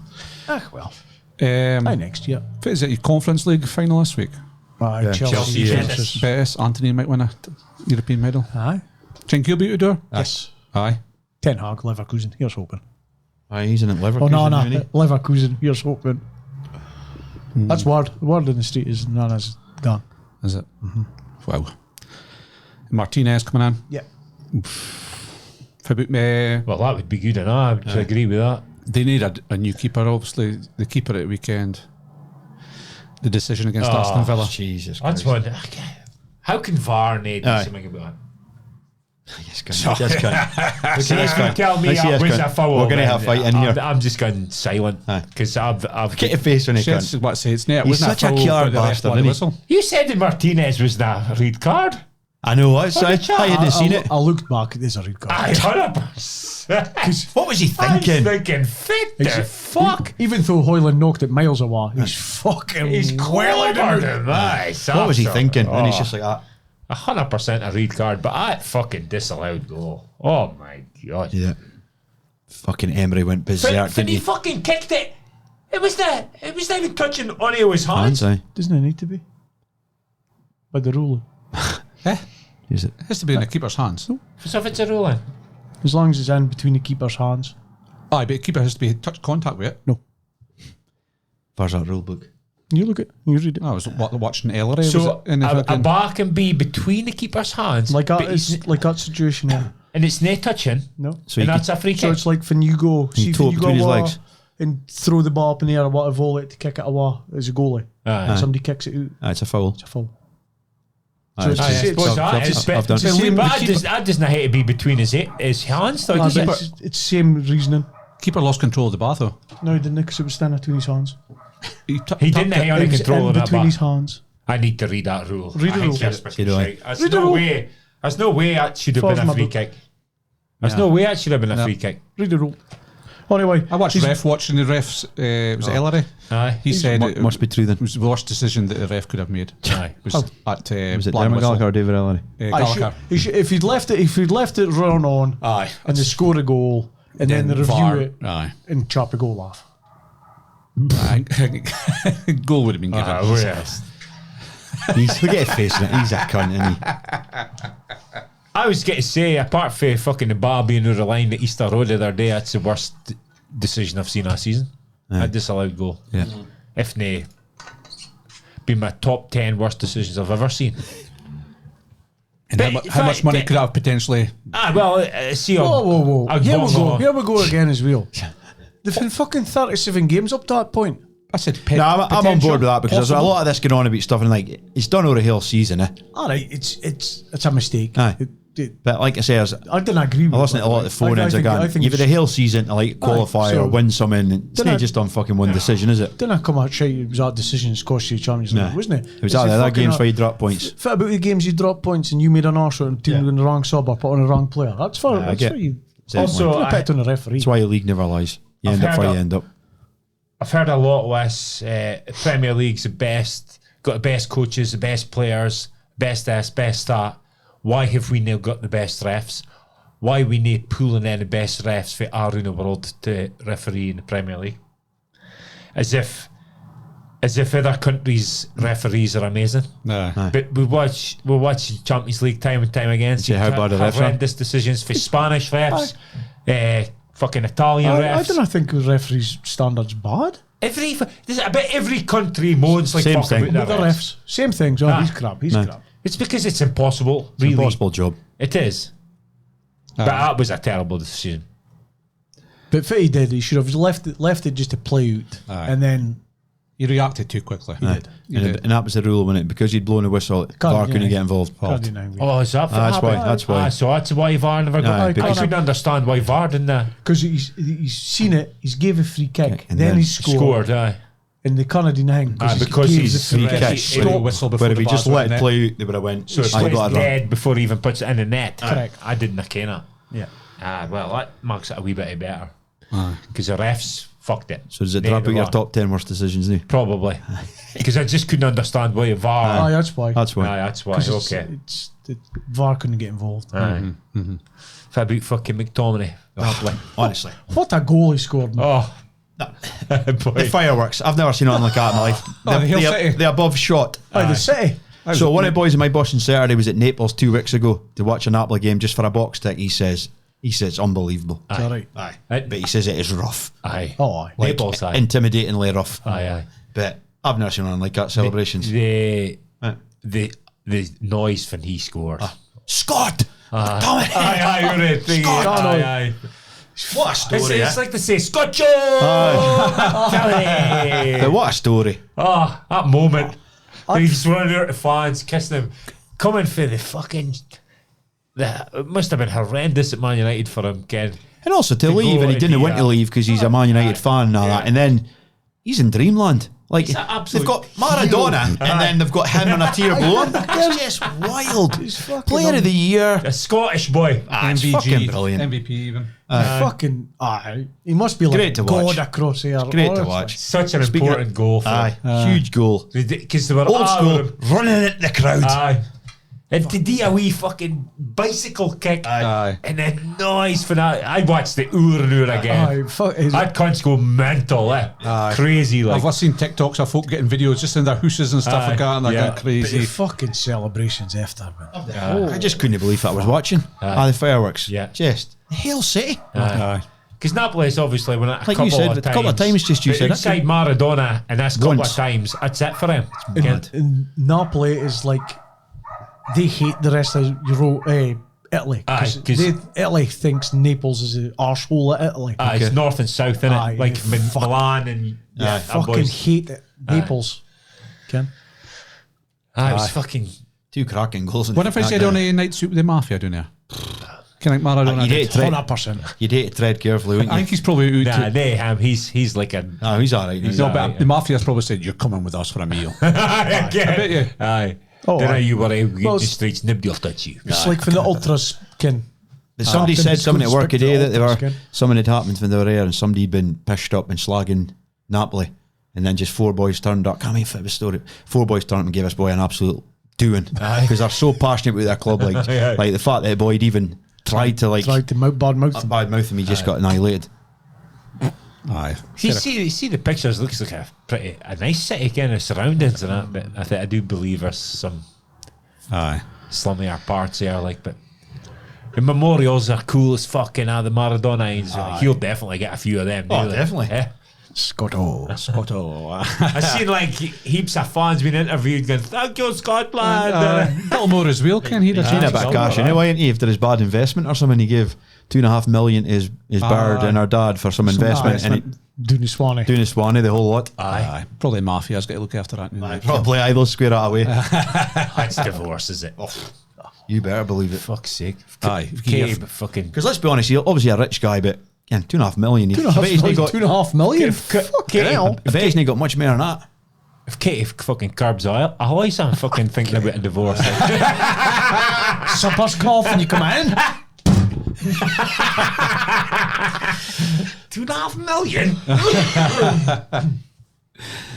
Well, Aye, next year. is it your Conference League final this week? Aye, Yeah, Chelsea. Chelsea. Betis, Anthony might win a European medal. Aye. Think he'll be out the door? Yes. Aye. Ten Hag, Leverkusen. Here's hoping. Aye, he's in at Leverkusen. Oh, no. isn't he? Leverkusen. Here's hoping. That's word. The word in the street is Nana's gone. Is it? Wow. Martinez coming in. Yeah. How about me? Well, that would be good enough. I would agree with that. They need a new keeper, obviously. The keeper at the weekend. The decision against Aston Villa. Jesus That's Christ. one. How can VAR need Aye. something about Yes, cunt. Tell me I was a foul. We're going to have a fight in here. I'm just going silent because I've Get your face on it, Sheds cunt. what say it's net. He's Wasn't such a killer bastard, isn't he? You said that Martinez was not a red card. I know, I hadn't seen it. I looked back. There's a red card. I 100%. What was he I was thinking? thinking, fit the fuck. Even though Hoyland knocked it miles away, he's fucking. He's well cleverer than that. What was he thinking? And he's just like that. 100% a red card, but that fucking disallowed goal. Oh my god. Yeah. Fucking Emery went berserk, But didn't he he? fucking kicked it. It was not even touching any of his hands. Hands, aye. Doesn't it need to be? By the rule. Is it? It has to be in the keeper's hands. So if it's a ruling. As long as it's in between the keeper's hands. Aye, but the keeper has to be touch contact with it. No. Where's that rule book? You look at you read it. I was watching Ellery. So in the a fucking, bar can be between the keeper's hands. Like but that is like that situation there. and it's not touching. No. So And you that's a free So kick. it's like when you go see toe when you between his go away legs. and throw the ball up in the air or what a volley to kick it away as a goalie. Aye. And somebody kicks it out, It's a foul. it's a foul. Aye, it's Aye, I It's- suppose that I've- is, I've done but, it. Same but with that doesn't have to be between his hands. Though, No, does but it? it's same reasoning. keeper lost control of the bar though. No, he didn't because it was standing between his hands. He didn't have It any was control in of that between bar. his hands. I need to read that rule. Read the I rule. think that's You know, shite. There's Read the no rule. way. There's no way that should have Falls been a my free book. kick. There's no way that should have been a free kick. Read the rule. Anyway, I watched he's- ref watching the refs. It was Ellery. Aye. He said it Must be true then. was the worst decision that the ref could have made. Aye. Was Oh. at Was it Black Dermot Whistle. Gallagher or David Ellery? Gallagher. if he'd left it run on Aye. and they score a goal and then they review VAR. it Aye. and chop a goal off. Aye. Goal would have been given. Yes. Look at his face in it. He's a cunt, isn't he? I was going to say, apart from fucking the bar being over the line at Easter Road the other day, that's the worst decision I've seen all season. A disallowed goal. Yeah. If nay, been my top 10 worst decisions I've ever seen. And how much money could I have potentially? See, Whoa. I'll Here we bottom go. off. Here we go again as well. They've been fucking 37 games up to that point. I said, No, I'm on board with that because there's a lot of this going on about stuff and like he's done over the whole season, All right, it's a mistake. Aye. But like I say, I didn't agree with I listen it, to a lot of the phone ins again. You've had a whole season to like qualify so- or win something. It's Dunno- not just on fucking one decision, is it? Didn't I come out shite? It was that decision that cost you the Champions League, No. wasn't it? It was that other games where you drop points. Fit about the games you drop points and you made an arse and team in the wrong sub or put on the wrong player. That's for I that's get- for you. Also, I picked on the referee. That's why your league never lies. You I've end up heard where of- you end up. I've heard a lot of this. Premier League's the best, got the best coaches, the best players, best this, best that. Why have we now got the best refs? Why we need pulling in the best refs for around the world to referee in the Premier League? As if other countries' referees are amazing. No. But we watch Champions League time and time again. See how bad the refs are. horrendous decisions for Spanish refs, fucking Italian refs. I don't think the referee's standards bad. Every country moans like Same fuck thing. about The their refs. refs, same things. Oh, Ah. he's crap. He's No. crap. It's because it's impossible, really. Impossible job. It is. But that was a terrible decision. But Fitty did. He should have left it just to play out, Aye. and then He reacted too quickly. He did. And that was the rule, wasn't it? Because he'd blown a whistle, VAR couldn't get involved. Oh, is that That's why. That's why. So that's why VAR never got. Aye, I because- couldn't understand why VAR didn't because he's seen it. He's gave a free kick, And then then he scored, scored. Aye. and they can't deny him because he gave he's the free free kick. kick. Stop whistle before But if the he just bars let went it in. play out, they would have went. So it's "Aye, got it wrong." dead before he even puts it in the net. Correct. I didn't ken it. Yeah. Well, that makes it a wee bit better. Because the refs fucked it. So does it They drop out your were. top 10 worst decisions now? Probably. Because I just couldn't understand why VAR. Aye, that's why. That's why. Aye, that's why. 'Cause Okay. the VAR couldn't get involved. Aye. What about fucking McTominay? Lovely. Honestly. What a goal he scored! Oh. The Boy. fireworks. I've never seen anything like that in my life. Oh, the Hill The City. the above shot. Aye, the City. So one of the boys in my bus on Saturday was at Naples 2 weeks ago to watch a Napoli game just for a box tick. He says it's unbelievable. Is that right? Aye. Aye. But he says it is rough. Aye. Oh, aye. Like, Naples, aye. intimidatingly rough. Aye, aye. But I've never seen anything like that celebrations. The Aye. noise when he scores. Scott! Tommy! Aye, you're right. Scott! Aye, aye. What a story, It's eh? like to say, Scotcho! But what a story. Oh, that moment. He's running out to fans, kissing him. Coming for the fucking it must have been horrendous at Man United for him, Ken. And also to To leave, go and he and didn't be want to leave because he's a Man United fan and all that. And then he's in dreamland. Like, He's an absolute they've got Maradona, and then they've got him on a tier below him. It's just wild. Player of the year. A Scottish boy. It's fucking brilliant. MVP even. Fucking, he must be like Great to watch. God across here. Great to honestly. watch. Such an Speaking important goal for him. Huge goal. Because they were Old school, running at the crowd. Aye. And to do a wee fucking bicycle kick. Aye. And then noise for that. I watched the Ur and Ur again. I'd cunts go mental, crazy like. I've seen TikToks of folk getting videos just in their houses and stuff like that, and they're going The crazy. fucking celebrations after, man. I just couldn't believe what I was watching. The fireworks. Yeah. Just Hail City. Because Napoli is obviously when a Like couple you said, of a times. couple of times just you but said it. outside Maradona, and that's a couple Once. of times. That's it for him. And Napoli is like, they hate the rest of Italy. Aye, 'cause- Italy thinks Naples is the arsehole of Italy. It's north and south, innit? Aye, Like they Milan and They fucking hate it. Naples. Ken? it was fucking. 2 cracking goals. What if I said on a night suit with the Mafia down there? Can I Maradona? You'd hate to tread, 100%. you'd hate to tread carefully, wouldn't I you? think he's probably Nah, they have. He's like a. No, he's all right. no, but the Mafia's probably said you're coming with us for a meal. I bet you. Aye. Oh, Then aye. you worry, we get Well, in the streets, nobody will touch you. It's like for the ultras, Ken. But somebody Then said it's something at good work respect today to that they all were things, something had happened when they were there, and somebody had been pished up and slagging Napoli, and then just 4 boys turned up. Can't even fit the story. 4 boys turned up and gave us boy an absolute doing because they're so passionate about their club. Like, Aye. like the fact that the boy had even tried to Tried to bad mouth them. bad mouth him, he just got annihilated. Aye. See the pictures. Looks like a nice city, kind of surroundings and that. But I do believe there's some Aye. slummier parts there. Like, but the memorials are cool as fucking. The Maradona, he'll definitely get a few of them. Oh, really. definitely. Yeah. Scotto. I seen like heaps of fans being interviewed going, "Thank you, Scotland." A little more as well, can he? Seen a bit of cash anyway, ain't he? If there is bad investment or something, he gave 2.5 million to his bird and her dad for some investment, and Dooney Swanee. doing a Swanee the whole lot. Aye. Probably Mafia's got to look after that now. Probably either square that away. That's divorce, is it? You better believe it. Fuck's sake. Aye. Okay, but fucking. Because let's be honest, he's obviously a rich guy, but again, 2.5 million. I bet he's not got, 2.5 million? Fucking hell. I bet he's not got much more than that. If Katie fucking curbs oil, I always am fucking thinking about a divorce. Supper's cough when you come in. 2.5 million.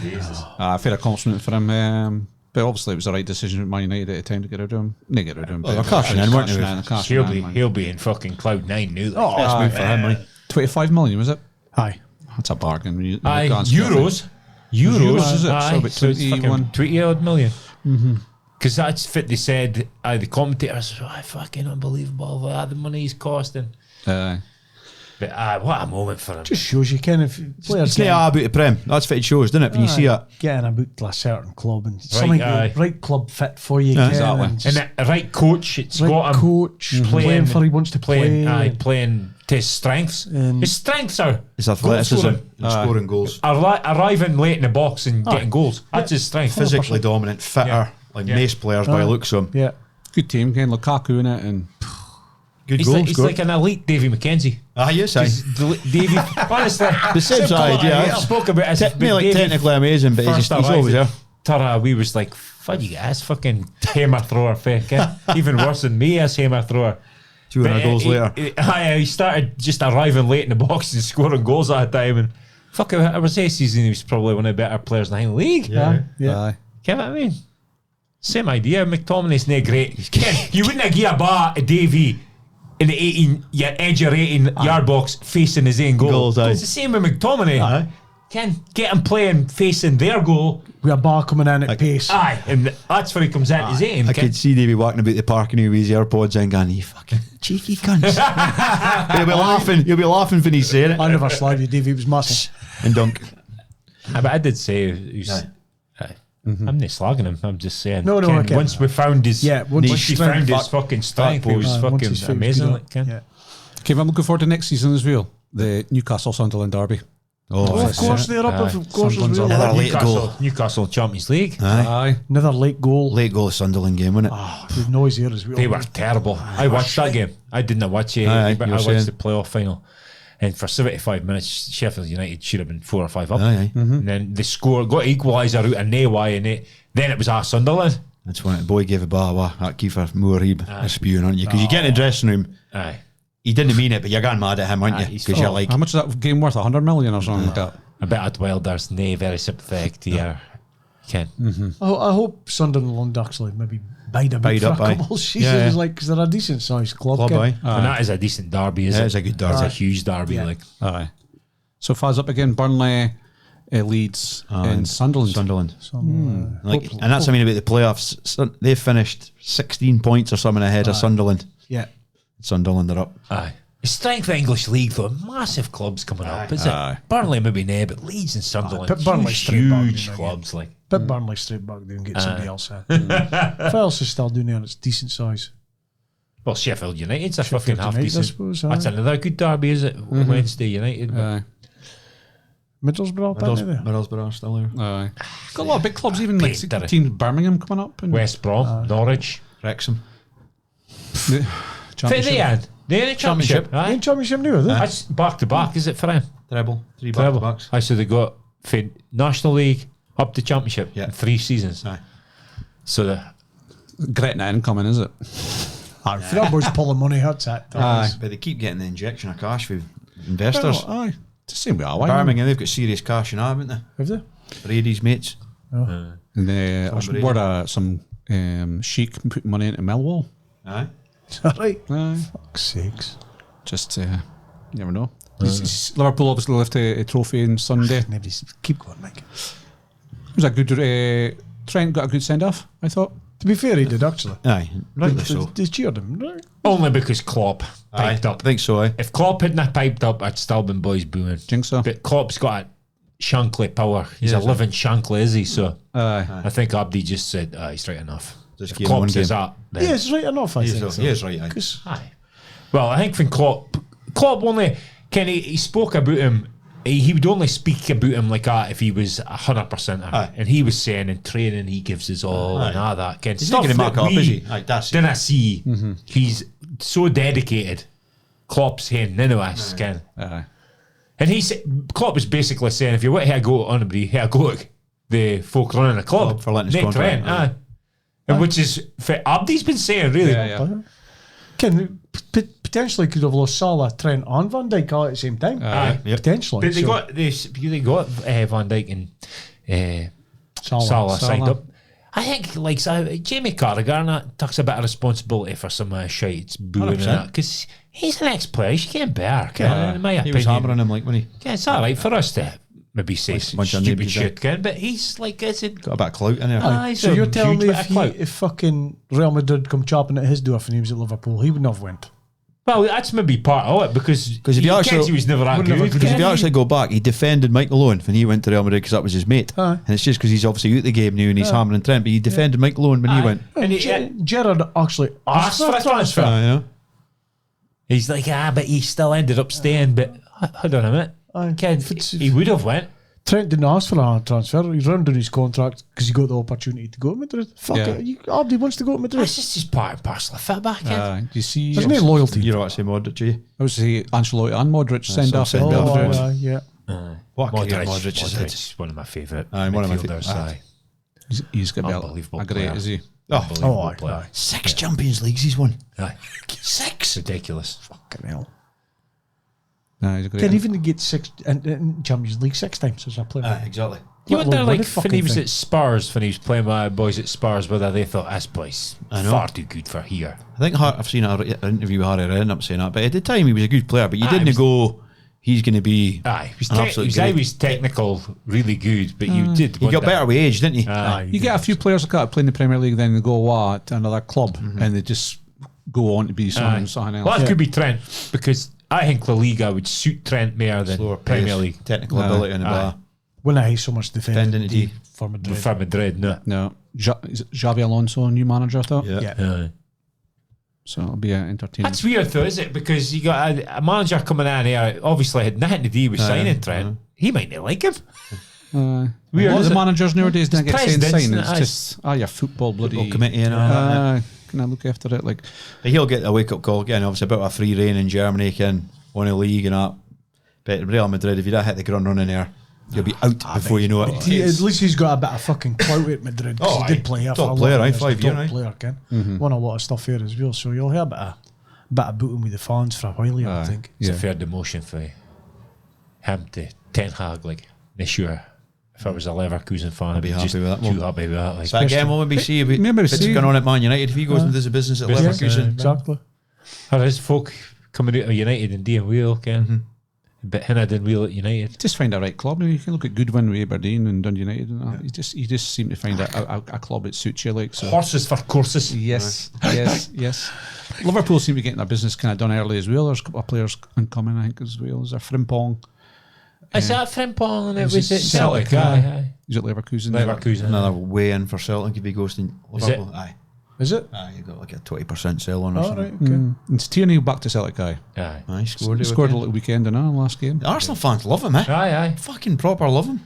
Jesus. Fair accomplishment for him. But obviously it was the right decision at Man United at the time to get rid of him. Not get rid of him. Well, they're cashing in, weren't they? He'll be in fucking cloud 9 now. Oh, Best move for him, money. 25 million, was it? Aye. That's a bargain. When you Aye, look at euros. Euros, is it? Aye, So about so it's 21. 20 odd million. Because that's fit. They said, the commentators, fucking unbelievable. The money he's costing. Aye. But what a moment for him. Just shows you, Ken, if players It's not about the Prem. That's what it shows, doesn't it? When you see it. getting about to a certain club and something aye. right club fit for you, Yeah, Ken, exactly. and just And the right coach, it's right got him coach playing for he wants to play. playing to his strengths. And- His strengths are It's athleticism goal and scoring goals. arriving late in the box and getting goals. That's his strength. Physically dominant, fitter, Yeah. like Yeah. most players by the looks of him. Yeah. Good team, Ken Lukaku in it, and Good He's, goal like, he's scored. like an elite Davy McKenzie. Yes, aye. Davy, honestly, The same side, yeah. I spoke about it. Te- like technically amazing, but he's always there. Tara, we was like, fudge, you guys, fucking hammer thrower, fake. Even worse than me as hammer thrower. 200 goals later. He started just arriving late in the box and scoring goals at a time. And fuck, I would say season he was probably one of the better players in the league. Yeah. aye. Get what I mean? Same idea. McTominay's not great. Ken, you wouldn't give a bar to Davy in the 18, your edge your 18-yard box facing his own goal. Goals, aye. It's the same with McTominay. Aye. Ken, get him playing facing their goal. We are bar coming in at pace. Aye, and that's where he comes out his aim. I could see Davey walking about the park and with his AirPods in going, you fucking cheeky cunts. He'll be laughing when he's saying it. I never slighted Davey, was massive. And dunk. But I did say he's. I'm not slagging him. I'm just saying. No, Ken, okay. once we found his, Yeah, once once we strength, found his back- fucking strength, he was once fucking his foot's amazing. good Like, Ken. Yeah. Okay, I'm looking forward to next season as well. The Newcastle Sunderland derby. Oh, of course they're up. Of course, Sunderland's it's up. Another late goal. Newcastle Champions League. Aye. another late goal. Late goal of Sunderland game, wasn't it? The noise here as well. They were terrible. I watched that game. I didn't watch it, Aye, but you I were watched saying. the playoff final. And for 75 minutes, Sheffield United should have been 4 or 5 up. Aye, aye. And then they scored, got equaliser out of Nayway, and then it was Sunderland. That's when the boy gave a bar at Kiefer Moorheeb spewing on you. Because you get in the dressing room, Aye. he didn't mean it, but you're getting mad at him, aren't you? he's Because you're like, How much is that game worth? 100 million or something like that? I bet at Wilder's nae very sympathetic to your Ken. I hope Sunderland actually maybe bide a bit Bide for up, a aye. couple of seasons, like because they're a decent sized club. club, Ken. aye. And that is a decent derby, is Yeah, it? it's a good derby. It's a huge derby, Yeah. like. Aye. So Faz up again, Burnley, Leeds, and Sunderland. Sunderland. Some, Like, and that's what I mean about the playoffs. They finished 16 points or something ahead of Sunderland. yeah. Sunderland are up. Aye. The strength of English league, though, massive clubs coming up, is Aye. it? Burnley maybe nay, but Leeds and Sunderland, But Burnley huge, straight back huge in clubs, like. Put Burnley straight back there and get somebody else in. What else is still doing there? It's decent size. Well, Sheffield United's a fucking half United, I decent. suppose, That's aye. another good derby, is it? Wednesday United. but- Aye. Middlesbrough, apparently there. Middlesbrough are still there. Aye. Got a lot of big clubs, even like Derry. teams Birmingham coming up. And West Brom, Norwich. Wrexham. the For championship. the end. They're in the championship. In Aye. Championship now, are they? That's back to back, is it for him? Treble. Three Treble. back-to-backs. I so they got for National League up to championship Yeah. in 3 seasons. Aye. So the Gretna incoming, is it? Aye. For that boys pulling money, that's it. Aye. But they keep getting the injection of cash with investors. Well, aye. It's the same with our Birmingham, they've got serious cash in haven't they? Have they? Brady's mates. And I was Somebody. word some sheik putting money into Millwall. Aye. Is that right? Aye. Fuck's sakes. Just, you never know. Liverpool obviously left a trophy on Sunday. Maybe keep going, Mike. It was a good. Trent got a good send off, I thought. To be fair, he did actually. Aye. Rightly so. They cheered him. Right? only because Klopp piped I up. think so, aye. If Klopp hadn't piped up, I'd still been boys booing. Think so? But Klopp's got a Shankly power. He's a living Shankly, is he? So Aye. I think Abdi just said, he's right enough. Just If give him one Klopp says game. that, then Yeah, it's right enough, I He think. is, he is right, aye. 'Cause aye. Well, I think when Klopp only, Kenny, he spoke about him. He would only speak about him like that if he was 100%. Aye. And he was saying in training he gives his all and all that. Ken, He's not going to mark up, is he? Aye, that's it. Then I see he's so dedicated. Klopp's saying, none of us, Ken. Aye. And Klopp was basically saying, if you want to go on anybody, here go look, the folk running the club. For letting his Nick contract, Trent, aye. And which is, for Abdi's been saying, really. Yeah. Ken potentially could have lost Salah, Trent, and Van Dijk all at the same time. Aye. Yep. Potentially. But they So, got this. They got Van Dijk and Salah signed Salah. up. I think like Jamie Carragher takes a bit of responsibility for some shite. It's booing and 100%. that because he's an ex-player. He's getting better. Ken, in my He opinion, was hammering him like when he Yeah, it's all right for us to maybe say some bunch of stupid names, shit, Ken. But he's like, is it? got a bit of clout in there. Aye, so you're telling me huge bit of clout. if fucking Real Madrid come chopping at his door when he was at Liverpool, he wouldn't have went. Well, that's maybe part of it because if you actually- he was never that Would never- good. because Because if Ken. you actually go back, he defended Michael Owen when he went to Real Madrid because that was his mate. Aye. And it's just because he's obviously out the game now and he's hammering Trent, but he defended Michael Owen when he went. And he, Gerrard actually asked for a transfer. Aye, you know? he's like, but he still ended up staying. But hold on a minute, Aye. Ken, If it's- he would have went. Trent didn't ask for a transfer. He rounded his contract because he got the opportunity to go to Madrid. Fuck Yeah. it. Abdi wants to go to Madrid. That's just part and parcel of football, Ken. Aye. Do you see? There's no loyalty. You know what I say, Modric, eh? I was say Ancelotti and Modric send off. send Oh, off. aye, yeah. What a career Modric, Modric has had. is one of my favourite Aye, one of my midfielders. favourite. Aye. He's going to be Unbelievable a great, player. is he? Oh, Unbelievable aye, player. aye. 6 Champions Leagues he's won. Aye. 6. Ridiculous. Fucking hell. Nah, he's a great. Can't even get six in Champions League 6 times as a player. Aye, exactly. You Let wonder, alone like, win a when he was fucking at Spurs, when he was playing with our boys at Spurs, whether they thought, this boy's I know. far too good for here. I think I've seen an interview with Harry Redknapp up saying that, but at the time he was a good player, but you Aye, didn't he was- go, he's going to be Aye, he was, an he absolute was great. always technical, really good, but you did He got wonder- better with age, didn't he? Aye. You get a few players like that playing the Premier League, then they go to another club, Mm-hmm. and they just go on to be something else. Well, that could be Trent, because I think La Liga would suit Trent more than Slower Premier pace, League. technical Aye. ability in the Aye. bar. When I hate so much defending Defending for Madrid. For Madrid, no. No, is it Xavi Alonso, new manager, I thought. Yeah. Yeah. Aye. So it'll be entertaining. That's weird though, is it? Because you got a manager coming in here, obviously had nothing to do with signing Trent. He might not like him. Weird. A lot of the managers nowadays don't get signed. presidents, It's just your football bloody Football committee and all that. Can I look after it? Like, But he'll get a wake up call again. Obviously, about a free reign in Germany, can win a league and that. But Real Madrid, if you don't hit the ground running there, you'll be out before you know it. At least he's got a bit of fucking clout at Madrid. Oh, He did play here for a top lot player, of aye, years. 5 years, aye. Top player, Ken. Won a lot of stuff here as well. So you'll hear a bit of booting with the fans for a while here, I think. It's a fair demotion for him to Ten Hag, like, this year. If I was a Leverkusen fan, I'd be happy just with that. too happy with that. Like, So again, what would we see? Maybe If it's see- going on at Man United, if he goes and does a business at Leverkusen, Exactly. there is folk coming out of United and doing well, Ken. But Hinna did well at United. just find a right club. You can look at Goodwin with Aberdeen and Dundee United and that. You just seem to find a club that suits you. Like, so. Horses for courses. Yes. Liverpool seem to be getting their business kind of done early as well. There's a couple of players incoming, I think, as well. There's a Frimpong. Is that Frimpong and it Was was it at Celtic? Celtic, Aye. He's at Leverkusen. Leverkusen. another way in for Celtic if he goes to Is it? Liverpool. Aye. Is it? Aye, you got like a 20% sell on or All something. right, okay. And it's Tierney back to Celtic guy. Aye. Aye, scored He it scored a again. little weekend in our last game. The Arsenal fans love him, eh? Aye. Fucking proper love him.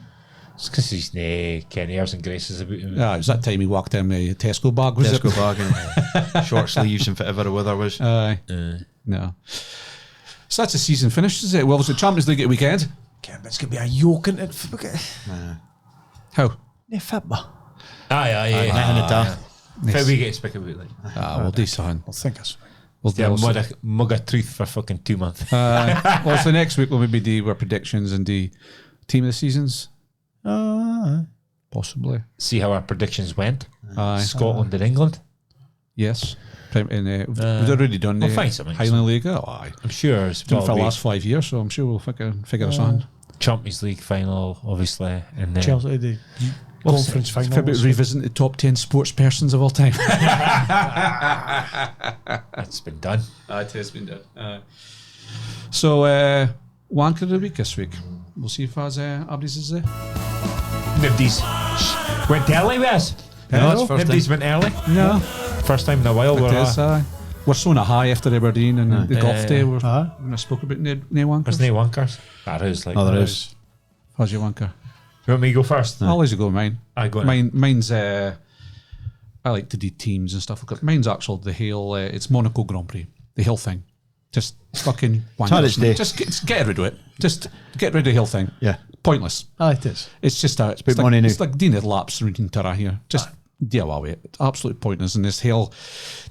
It's because he's nae Kenny airs and graces about him. Yeah, it was that time he walked in with a Tesco bag, was Tesco it? bag and short sleeves and whatever the weather was. Aye. No. So that's the season finished, is it? Well, it's the Champions League at weekend. Ken, but it's going to be a yoke in it. How? Ne fitba. Aye. Nothing at that. How we get speak about like We'll do something. I think it's We'll yeah, do mug of truth for fucking 2 months. well, so next week we'll maybe do our predictions and do team of the seasons. Possibly. See how our predictions went. Aye. Scotland and England. Yes. We've already done we'll the find something. Highland League. Oh, aye. I'm sure it's Done for the probably last 5 years, so I'm sure we'll figure us on. Champions League final, obviously, and then Chelsea, the conference final. About revisiting the top 10 sports persons of all time. it's been done. It has been done. So, Wanker of the week this week. We'll see if Abdi's is there. Nobody's went early with us. No, it's first Nobody's went early. No. First time in a while. We're so on a high after Aberdeen and the golf day when Aye. I spoke about no There's Wankers. no wankers. There is like. Oh, there is. How's your Wanker? You want me to go first? I'll always go with mine. I go. on. Mine's I like to do teams and stuff. Mine's actually the Hale. It's Monaco Grand Prix, the Hill thing. Just fucking had its day. Just get rid of it. Just get rid of the Hill thing. Yeah. Pointless. Aye, it is. It's just it's bit like, money now. It's like Dean Laps routine Tara here. Just deal away. It's absolutely pointless. And this Hill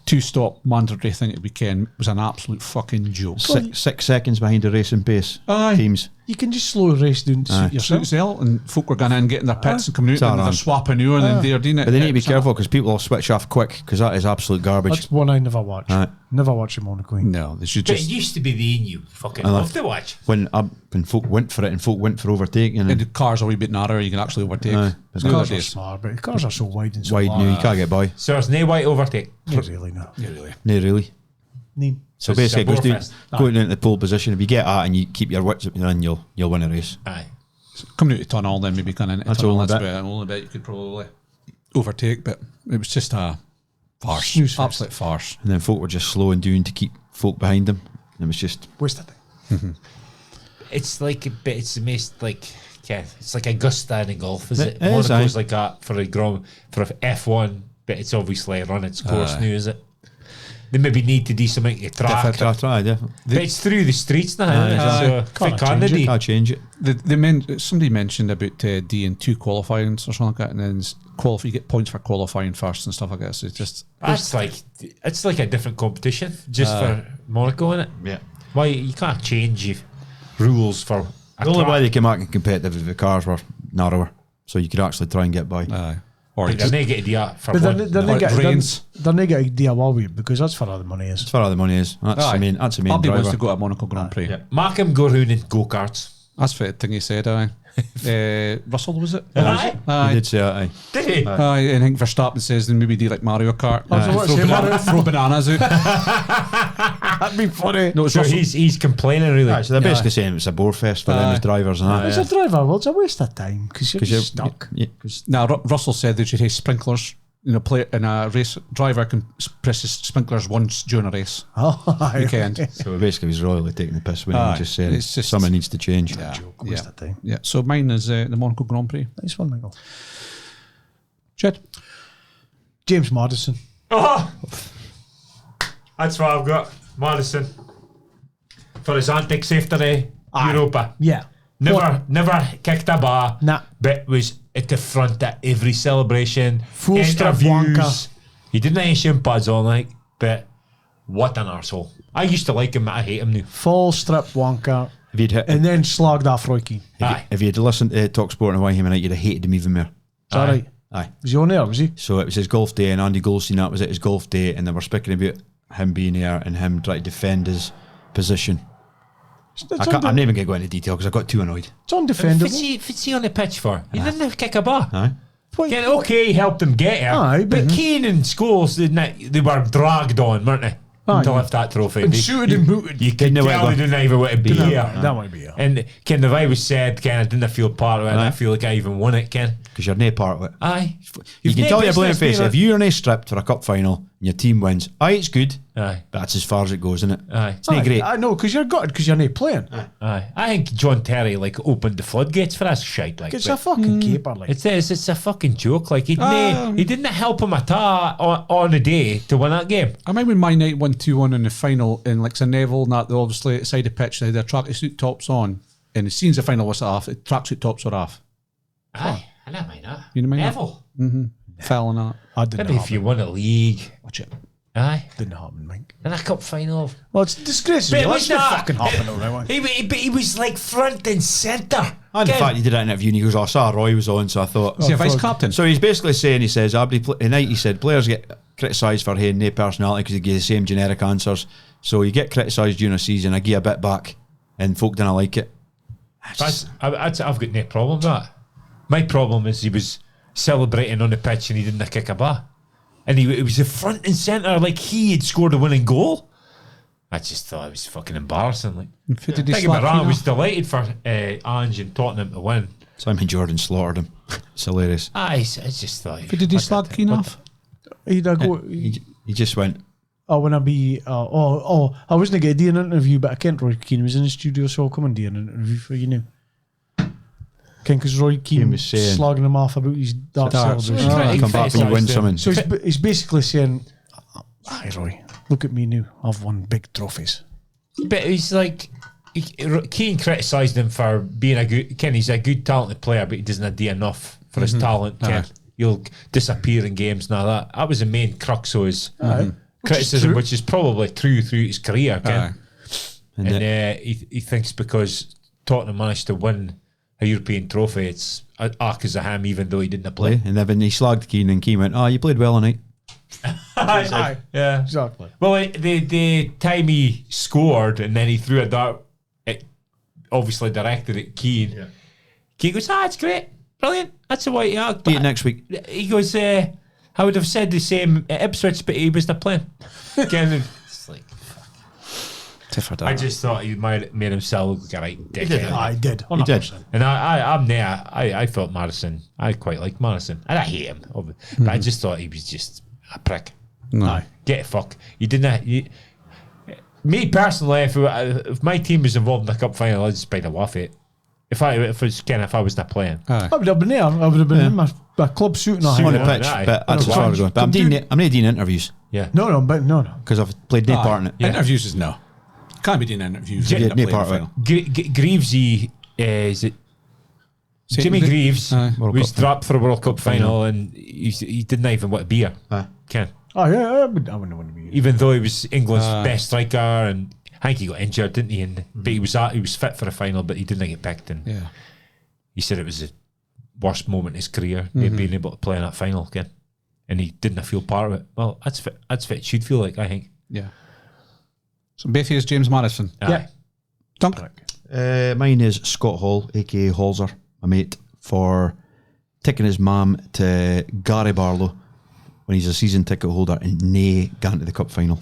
2-stop mandatory thing at weekend was an absolute fucking joke. 6 seconds behind the racing pace. Aye. Teams. You can just slow a race down to suit yourself. Suits Hill, and folk were going in, getting their pits and coming out, It's and all they're right. swapping you, and then they're doing it. But they need to be It's careful because people will switch off quick because that is absolute garbage. That's one I never watch. Aye. Never watch a Monaco. No, they should But just. it used to be the you fucking I know. love to watch. when folk went for it and folk went for overtaking And and the cars are a wee bit narrower, you can actually overtake. Aye. The Nowadays. cars are smart, but the cars are so wide and so wide long. now, you can't get by. So there's no white overtake. Not really, no. Yeah, really. No, really. Neem. So it's basically, a it goes down, bore fest. going into the pole position. If you get at and you keep your wits, then you'll win a race. Aye. Coming out the tunnel, then maybe kind of That's tunnel, only that's a bit. about the only bit you could probably overtake, but it was just a farce. Snooze fest. Absolute farce. And then folk were just slowing down to keep folk behind them. And it was just Waste of time. It's like a bit. It's the most like. Yeah, it's like Augusta in golf, is it? It is, Monaco's aye. like that for a F1, but it's obviously run its course now, is it? They maybe need to do something to track. try, definitely. But it's through the streets now, isn't it? Aye. So if Can't it can change it. do. Can't change it. Somebody mentioned about D&2 qualifying or something like that, and then you get points for qualifying first and stuff like that. So it's just That's like it's like a different competition just for Monaco, isn't it? Yeah. Why you can't change your rules for a The only track. way they came out and competitive if the cars were narrower, so you could actually try and get by. or They're not going to do that for But one. they're Like not brains. going to do away with it because that's where all the money is. That's where all the money is. That's the main. That's the main Abdi driver. wants to go to Monaco Grand Prix. Yeah. Mark him go round in go-karts. That's the thing he said. Russell, was it? Aye. He did say that. Aye. Did he? Aye, and I think Verstappen says then maybe do like Mario Kart. was about to say, Throw bananas out. That'd be funny. No, it's So Russell. he's complaining really. Aye, so they're basically saying it's a bore fest for them as drivers and that. As a driver, well, it's a waste of time because you're Because you're stuck. Yeah, Now, Russell said they should have sprinklers play in a race, driver can press his sprinklers once during a race. Oh, You can't. So basically, he was royally taking the piss when Aye. he just said It's just- something needs to change. Yeah. Waste of time. Yeah. So mine is the Monaco Grand Prix. Nice one, Michael. Jed. James Maddison. Oh, that's what I've got. Madison for his antics after Europa. Yeah. Never kicked a bar. Nah. But was at the front at every celebration. Full strip interviews. wanker. He didn't have shin pads on, like, but what an arsehole. I used to like him, but I hate him now. Full strip wanker. If you'd hit, And then slogged off Roy Keane. Aye. if you'd listened to Talk Sport and why him and you'd have hated him even more. Is that right? Aye. Was he on there, was he? So it was his golf day, and Andy Goldstein, that was at his golf day, and they were speaking about him being there and him trying to defend his position. I'm not even going to go into detail because I got too annoyed. It's undefendable. What's he on the pitch for? He didn't have kick a bar. Aye. Yeah, okay, he helped him get here. Aye, but Keane and Scholes, they were dragged on, weren't they? Aye. To lift that trophy. And They- suited and booted. You can Didn't know tell where they to go. didn't even want to be here. That might be it. And Ken, the way was said, Ken, I didn't feel part of it. Aye. I feel like I even won it, Ken. Because you're no part of it. Aye. You can no tell your blame business face, being if you're not stripped for a cup final and your team wins, aye, it's good. Aye. But that's as far as it goes, isn't it? Aye. It's not great. I know, because you're gutted because you're not playing. Aye. I think John Terry opened the floodgates for us shite. It's but a fucking caper. Like. it's a fucking joke. He didn't help him at all on the day to win that game. I remember when My Night won 2-1 in the final in St Neville, and that they obviously outside the pitch they had their tracksuit tops on, and as soon as the final was off, the tracksuit tops were off. Aye. I don't mind that. You know what I mean? Neville. Fell on that. I didn't Maybe if you won a league. Watch it. Aye. Didn't happen, Mike. In a cup final. Well, it's disgraceful. But it Let's was not not. fucking happen all right. He was like front and centre. And the fact he did that interview and he goes, I saw Roy was on, so I thought. Is he a vice captain? So he's basically saying, he says, tonight he said, players get criticised for having no personality because they give the same generic answers. So you get criticised during a season, I give a bit back, and folk didn't like it. I've got no problem with that. My problem is he was celebrating on the pitch and he didn't kick a ball. And he was the front and centre, like he had scored a winning goal. I just thought it was fucking embarrassing. Like, Who did he don't get me slap wrong, I Keane was off? delighted for Ange and Tottenham to win. Simon Jordan slaughtered him. It's hilarious. I just thought. Who did he slag Keane off? He'd go. He just went, I want to be. I wasn't going to do an interview, but I can't. Roy Keane was in the studio, so I'll come and do an interview for you now. Ken, because Roy Keane was saying- slogging him off about his dark Darts. celebration. Right. come back when you win something. So he's basically saying, "Hi, Roy, look at me now. I've won big trophies." But he's like, Keane criticised him for being a good. Ken, he's a good, talented player, but he doesn't do enough for his talent. Ken, you'll disappear in games and all that. That was the main crux of his criticism, which is probably true through his career. Ken. And he thinks because Tottenham managed to win a European trophy, it's arc as a ham, even though he didn't play. and then he slagged Keane and Keane went, you played well tonight. Aye, Yeah, exactly. well, the time he scored and then he threw a dart, it obviously directed at Keane. Yeah. Keane goes, it's great, brilliant. That's the way. Beat it next week. He goes, I would have said the same at Ipswich, but he wasn't playing. Again, it's like, I just thought he made himself look like a right dickhead. I did. He did. 100%. And I'm there. I thought Madison. I quite like Madison, and I hate him. But I just thought he was just a prick. No. Get a fuck. You didn't. Me personally, if my team was involved in a cup final, I'd just bite a waff it. If I was not playing. Aye. I would have been there. I would have been in my club suit and a On the hat. pitch, aye. but that's as far as going. But I'm not doing interviews Yeah. No, because I've played no part in it. Yeah. Interviews is no. Can't be doing interviews. Yeah, in a no playing part of it. final. Greavesy, is it? Jimmy Greaves Aye. World was Cup dropped for a World Cup final, and he didn't even want to be here. Aye. Ken. Oh yeah, I wouldn't want to be. Even though he was England's best striker, and I think he got injured, didn't he? But he was fit for the final, but he didn't get picked. And Yeah. he said it was the worst moment in his career, being able to play in that final again, and he didn't feel part of it. Well, that's what it should feel like, I think. Yeah. So Bethy is James Madison. Yeah. Dunk. Mine is Scott Hall, aka Halser, my mate, for taking his mum to Gary Barlow when he's a season ticket holder and nae gone to the cup final.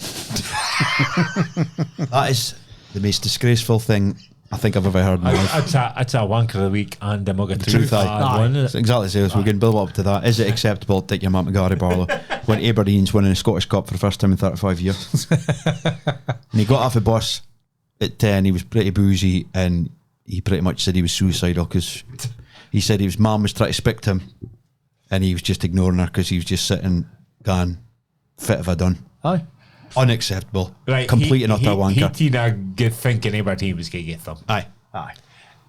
That is the most disgraceful thing I think I've ever heard in my life. It's a wanker of the week and a mug of truth. Truth, aye. It's exactly the same. So we can build up to that. Is it acceptable to take your man to Gary Barlow when Aberdeen's winning the Scottish Cup for the first time in 35 years? And he got off the bus at 10. He was pretty boozy, and he pretty much said he was suicidal because he said his mum was trying to speak to him, and he was just ignoring her because he was just sitting, going, "Fit have I done?" Aye. Unacceptable. Right, Complete and utter wanker. He did thinking Aberdeen was going to get them. Aye.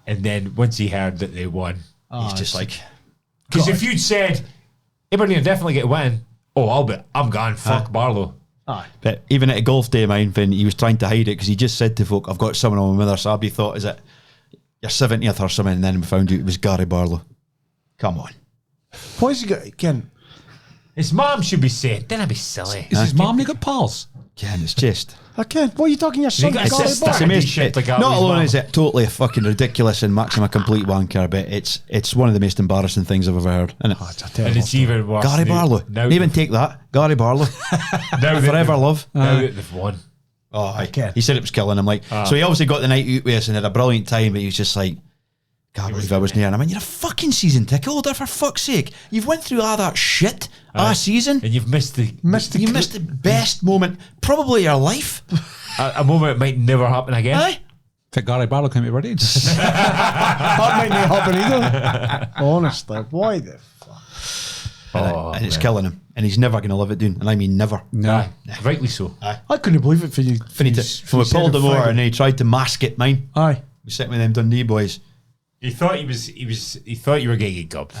And then once he heard that they won, He's just like, because if you'd said Aberdeen are definitely get a win, I'm gone. Fuck Barlow. Aye. but even at a golf day, mine, when he was trying to hide it because he just said to folk, "I've got someone on my mother's side." He thought, "Is it your 70th or something?" And then we found out it was Gary Barlow. Come on. Why has he got Ken? His mom should be saying, "Then I'd be silly." Is his mom got pals? Ken, it's just... I can't. What are you talking your son? got a Gary sister. Barlow? It's amazing. Shit like that not with his alone mum. is it totally fucking ridiculous and Maxima complete wanker, but it's one of the most embarrassing things I've ever heard. And Oh, it's a And terrible it's even worse. Gary Barlow. Now, Even take that. Gary Barlow. now Forever love. Now that they've won. Oh, I can't. He said it was killing him. Like, so he obviously got the night out with us and had a brilliant time, but he was just like, can't believe I was near. And I mean, you're a fucking season ticket holder, for fuck's sake. You've went through all that shit all season. And you've missed You missed the best moment, probably your life. a moment that might never happen again. Aye. That Gary Barlow came to Aberdeen. That might not happen either. Honestly, why the fuck? And it's killing him. And he's never going to live it down. And I mean never. No. Rightly so. I couldn't believe it for you. When we pulled him over and he tried to mask it, mine. Aye. We sitting with them Dundee boys. He thought he thought you were going to get gubbed.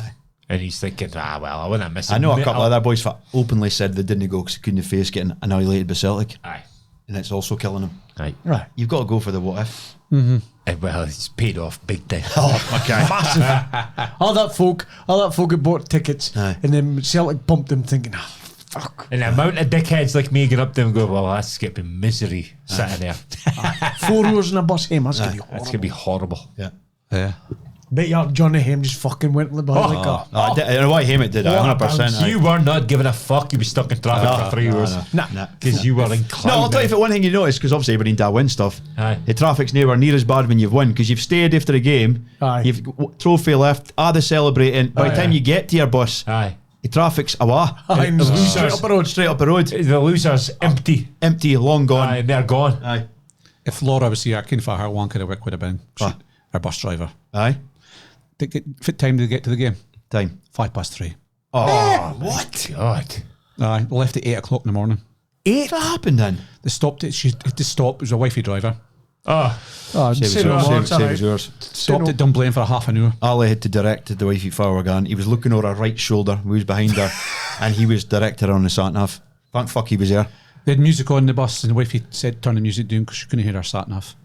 And he's thinking, well, I wouldn't miss it. I know a couple of other boys that openly said they didn't go because they couldn't face getting annihilated by Celtic. Aye. And it's also killing him. Aye. Right. You've got to go for the what if. Well, it's paid off big time. Oh, okay. All that folk had bought tickets, Aye. and then Celtic bumped them, thinking, fuck. And the amount of dickheads like me get up there and go, well, that's skipping misery sitting there. 4 hours in a bus home. That's gonna be That's horrible. going to be horrible. Yeah. Yeah. Bet you Johnny Ham just fucking went like that. I don't know why Hammett did that, 100%. You were not giving a fuck. You'd be stuck in traffic for 3 hours. Nah. Because you were in cloud. No, I'll tell you for one thing you notice, because obviously Aberdeen did win stuff. Aye. The traffic's nowhere near as bad when you've won, because you've stayed after the game, Aye. you've trophy left, the celebrating. By the time you get to your bus, Aye. the traffic's away. Aye, and losers. straight up the road. Straight up the road. The losers empty. Empty, long gone. Aye, and they're gone. Aye. If Laura was here, I couldn't find her Wanker the Wick would have been our bus driver. Aye. Fit time to get to the game? Time. 3:05. Oh, what? God. Aye, left at 8 o'clock in the morning. 8? What happened then? They stopped it. She had to stop. It was a wifey driver. Oh, Oh, say no more, it's all Save right. yours. Stopped at Dunblane for a half an hour. Ali had to direct the wifey forward again. He was looking over her right shoulder. We was behind her, and he was directing her on the sat nav. Thank fuck he was there. They had music on the bus, and the wifey said, "Turn the music down," because she couldn't hear her sat nav.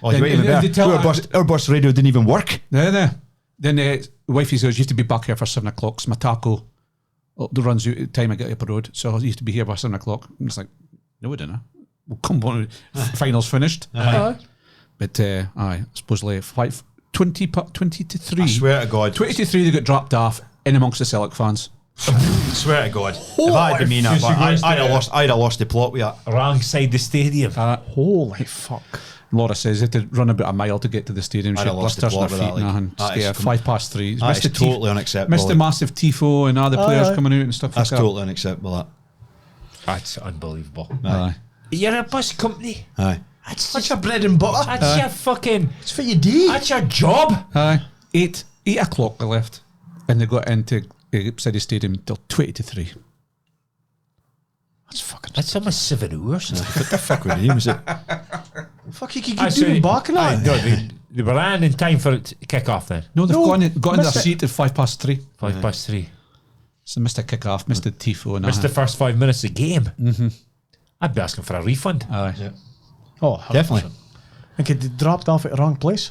Oh, Then- you wait even then they better. tell Our bus radio didn't even work. Then the wifey says, "You have to be back here for 7 o'clock. So my taco runs out at the time I get up the road, so you have to be here by 7 o'clock." And it's like, "No, we didn't. We'll come on. Finals finished." Aye. But aye, supposedly 20 to 3. I swear to God. 20 to 3 they got dropped off in amongst the Celtic fans. Swear to God. If I had been me, I'd have lost the plot with that. wrong side the stadium. Holy fuck. Laura says they had to run about a mile to get to the stadium. She I'd had have lost the blisters in her plot feet with that, and like, yeah, that is 3:05. That is totally unacceptable. Missed the massive tifo and other players Aye. coming out and stuff That's like that. totally unacceptable, that. That's unbelievable. Aye. You're a bus company. Aye. That's your bread and butter. That's your fucking. It's for you do. That's your job. Aye. 8 o'clock they left, and they got into City Stadium until 20 to 3. That's fucking. That's almost 7 hours. What the fuck with him? Was it? Fuck, you could keep doing back and that. No, they were in time for it to kick off then. No, they've No, got in their missed it. seat at 3:05. 3:05. So missed a kick off, missed the tifo and Missed the that. first 5 minutes of the game. Mm-hmm. I'd be asking for a refund. Aye. Oh, 100%. Definitely. And could they dropped off at the wrong place?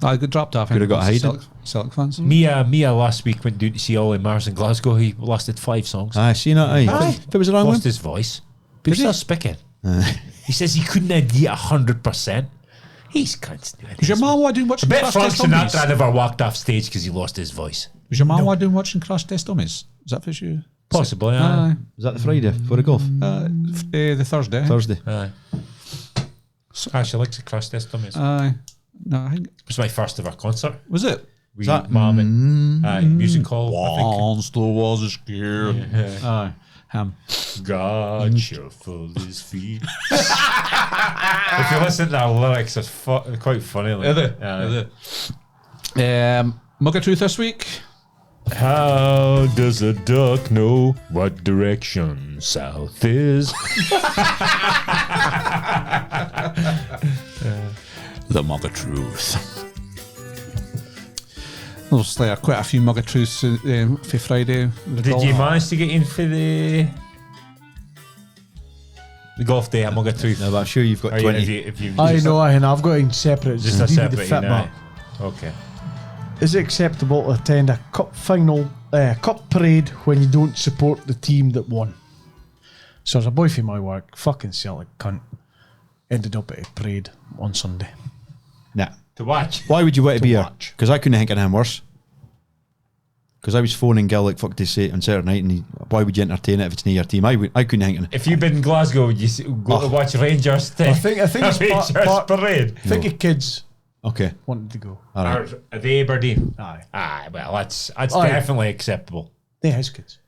I got dropped off. Could have got hidden. Celtic fans. Mia last week went down to see Ollie Mars in Glasgow. He lasted 5 songs. Aye, seen that? Aye. Aye. If it was the wrong one. Lost his voice. But he's still speaking. He says he couldn't get 100%. He's constantly. Was your mum watching watching I bet Crash Frank Test Dummies? Sinatra never walked off stage because he lost his voice. Was your mum watching Crash Test Dummies? Is that for you? Possibly, Aye. Was that the Friday for the golf? The Thursday. Thursday. Aye. She likes the crust this time. It Aye. No, I think was my first ever concert. was it. We that- Marmot music hall. I think. Monster was scared. Aye. God shuffled his feet. If you listen to our lyrics, it's quite funny. Like, Mug of Truth this week. How does a duck know what direction south is? The Mug of Truth. There's quite a few Mug of Truths for Friday. Did you manage to get in for the golf day at Mug of Truth? No, but I'm sure you've got Or 20. if you I just know, and I've got in separate. just a Just separate. the fit No. map. Okay. Is it acceptable to attend a cup parade when you don't support the team that won? So there's a boy from my work, fucking Celtic cunt, ended up at a parade on Sunday. Nah. To watch. Why would you want to be here? watch. Because I couldn't think of anything worse. Because I was phoning Gil like fuck to say on Saturday night, and why would you entertain it if it's near your team? I couldn't think of it. If you've been in Glasgow, would you go to watch Rangers? I think it's Rangers parade. I think your kids Okay. wanted to go. All right. Are they Aberdeen? Aye. Well, that's Aye. definitely acceptable. They're his kids.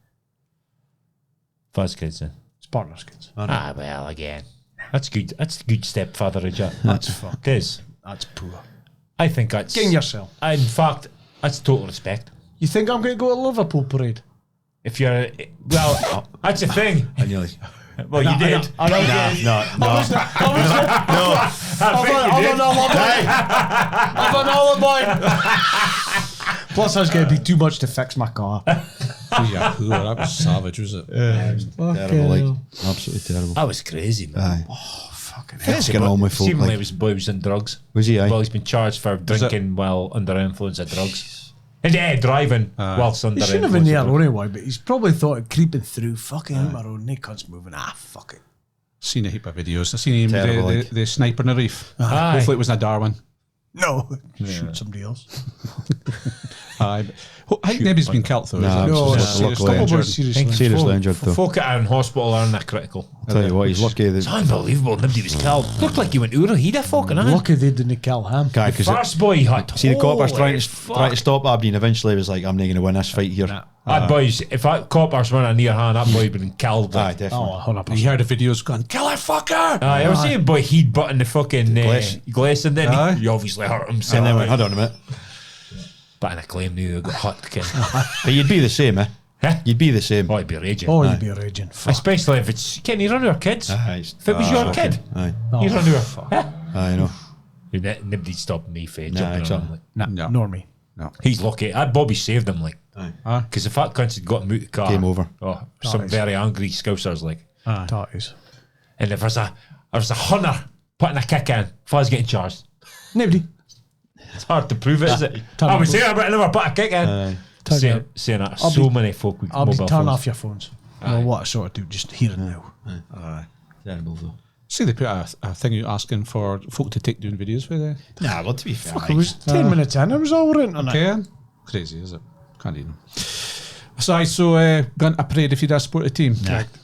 Fuzz kids then. It's partner's kids. Well, again, that's good. That's good stepfatherage. That's fuck. It is. That's poor. I think that's. Getting yourself. In fact, that's total respect. You think I'm going to go to Liverpool parade? If you're, well, that's the thing. I nearly. Well, you did. I know. No. I'm an alibi. Plus, I was going to be too much to fix my car. Yeah, that was savage, was it? Terrible, like absolutely terrible. That was crazy, man. Aye. Fucking What's going on with folk? Seemingly, Like, the boy was on drugs. was he? Aye. Well, he's been charged for drinking while under influence of drugs. And driving whilst under He shouldn't have influence been of there drugs. anyway, but he's probably thought of creeping through. Fucking out my road, and they cunts moving. Fuck it. Seen a heap of videos. I seen him with Terrible, the, like. the sniper in the reef. Aye. Hopefully it wasn't a Darwin. No, shoot somebody else. Aye. I think nobody's been killed though. Nah, is it? No, Just luckily seriously injured. seriously. Seriously injured though. Folk at in hospital aren't that critical. I'll tell you what, he's lucky It's that unbelievable. Nobody was killed. Looked like he went Ura. He'd have fucking Lucky they didn't kill him. guy because First boy he had. see the coppers trying Holy to stop Aberdeen. Eventually, was like, I'm not going to win this fight here. That boys, if that coppers went a near hand, that boy would been killed. Aye, Like. definitely. Oh, 100%. You heard the videos going, kill her fucker! I was seeing boy he'd button the fucking Glass. glass and then Aye. he obviously hurt himself. And then went, hold on a minute. But in a claim knew he got hurt again. But you'd be the same, eh? Huh? You'd be the same. Oh, he'd be raging. Oh, you'd be raging. Fuck. Especially if it's, can you run over kids? Aye, If it was your kid, Aye, you run over. Huh? I know. Nobody'd stop me for jumping on exactly. him. Like. No. Nor me. He's lucky. That Bobby saved him, like. Aye. Because if that cunt had got him out of the car, Game over. Oh, some is. very angry scousers, like. Tatties. And if there's a hunter putting a kick in, Fuzz getting charged. Nobody. It's hard to prove it, is it? Turn I was off- saying, but I never put a kick in. Turn Saying, it- saying that. I'll So be- many folk with I'll be mobile turn phones. off your phones. Well, what I sort of do, just here and now. Terrible though. See, they put a thing out asking for folk to take doing videos with it. Nah, well, to be fair, It was 10 minutes in, it was all over internet. Okay. Crazy, is it? Can't even. So, going to a parade if you don't support the team. Correct.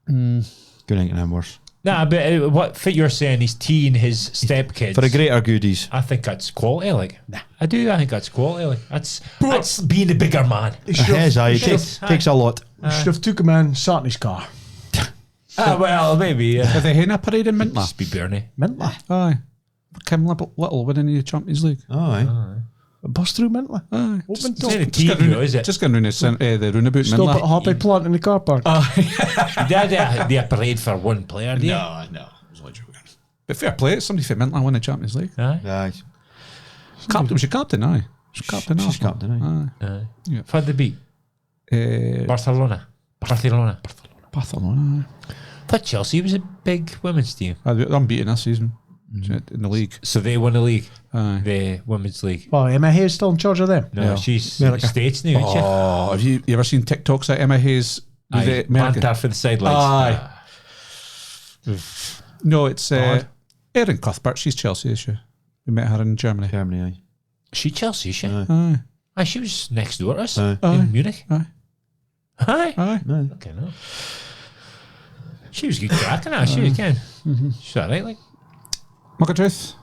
Couldn't think of anything worse. Nah, but what fit you're saying, he's teeing his stepkids. For the greater goodies. I think that's quality, like. I do, I think that's quality, like. That's being a bigger man. He should His have, eye Yes. takes a lot. should have took him in, sat in his car. Well, maybe, Are they having a parade in Mintla? Just be Bernie. Mentally. Aye. Kim Little winning the Champions League. Oh, aye. Bust through mentally. Aye. Open It's not a top. team, though, is it? Just going round the roundabout in Stop at Mintla. Happy Plant in the car park. They a parade for one player, do you? no. But fair play, it's somebody from Mintla won the Champions League. Aye. Aye. Captain was your captain, aye. She's captain, She's Arsenal. captain, aye. Aye. Yeah. For the beat. Barcelona. Barcelona. Barcelona. Thought Chelsea was a big women's team. Aye. They're unbeaten this season in the league. So they won the league, Aye. the women's league. Well, Emma Hayes still in charge of them. No, Yeah. she's in the America. States now, isn't she? Oh, have you ever seen TikToks like Emma Hayes with Aye. the American? Banter for the sidelines. Aye. No, it's Erin Cuthbert. She's Chelsea, is she? We met her in Germany. Germany, aye. She Chelsea, is she? Aye. Aye. Aye, she was next door to us Aye. in Munich. Aye. Aye. Aye. Okay, no. She was good cracking, she was, Ken. She's alright, like. Mug of truth.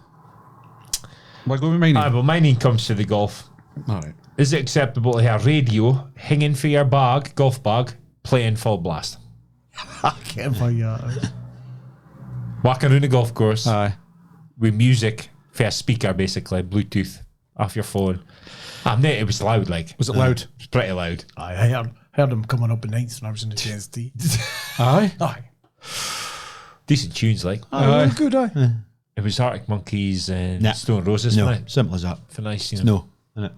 We're going with mining. Well, mining comes to the golf. All right. Is it acceptable to have a radio hanging for your bag, golf bag, playing full blast? I can't find that. Walking around the golf course Aye. with music for a speaker, basically, Bluetooth off your phone. It was loud, like. Was it loud? It was pretty loud. I heard him coming up in ninth when I was in the JST. Aye. Aye. Decent tunes, like. Aye. Good, aye. It was Arctic Monkeys and Nah. Stone Roses. No, for night. simple as that. For nice, you know. No, innit?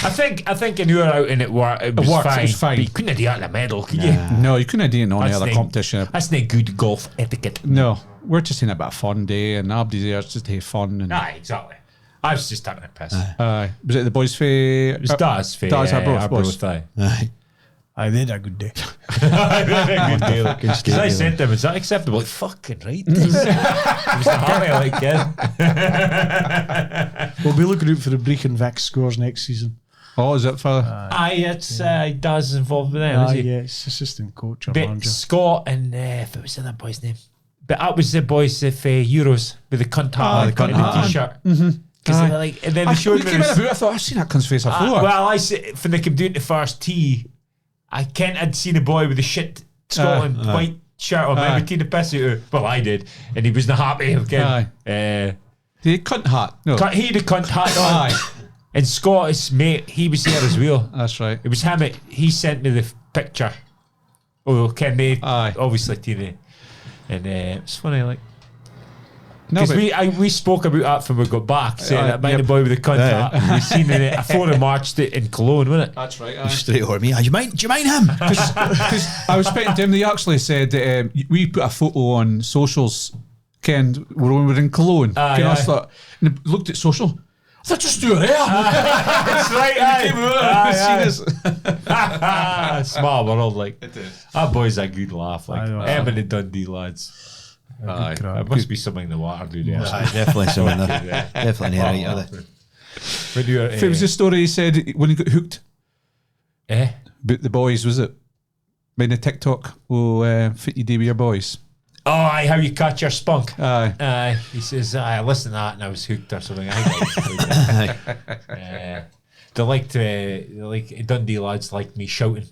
I think when you were out and it was worked, fine. it was fine. But you couldn't do that in a medal, could you? No, you couldn't do it on any other not- competition. That's not good golf etiquette. No, we're just in a bit of fun day, and Aberdeen there just to have fun. And Aye, exactly. I was just taking a piss. was it the boys' fair? It was Daz for Daz Arbroath. aye. Aye. Aye, they had a good day. Good deal. Good Because state, I yeah. said to him, is that acceptable? Like, fucking right. It was the Harley, like, yeah. We'll be looking out for the Brecon Vic scores next season. Oh, is it for? Aye, it's Daz involved with them, is Aye, he? yeah, it's assistant coach or But manager. Scott and what was the other boy's name? But that was the boys of Euros with the cunt hat the cunt and the hat. t-shirt. Because they were like, and then they showed me came in this- about, I thought I've seen that cunt's face before. well, I said when they came down to first tee, I Kent had seen a boy with a shit Scotland white shirt on, maybe taking the piss out of. Well, I did, and he was not happy again. the cunt hat. No, He had a cunt hat on, Aye. and Scott, his mate, he was here as well. that's right. It was him. He sent me the picture. Oh, Ken made Aye. obviously to the, and it's funny like. No, Because but we spoke about that when we got back, saying that mind yep. the boy with the cunt hat. We seen it. I thought it marched it in Cologne, wasn't it? that's right. Straight over me. Do you mind him? Because I was speaking to him, they actually said that we put a photo on socials, Ken, when we were in Cologne. Aye, Ken, I aye. thought, and I looked at social, I thought, just do it there. That's right. Aye. Small world, like that boy's a good laugh. Like I know. Em and the Dundee lads. Aye. There must be something in the water, dude. Yeah. Aye, definitely so in there. Definitely near right, are they? When you were, If it was the story he said when he got hooked, but the boys, was it? Made a TikTok, fit you do with your boys. Oh, aye, how you catch your spunk. Aye. He says, I listened to that and I was hooked or something. I think they liked Dundee lads liked me shouting.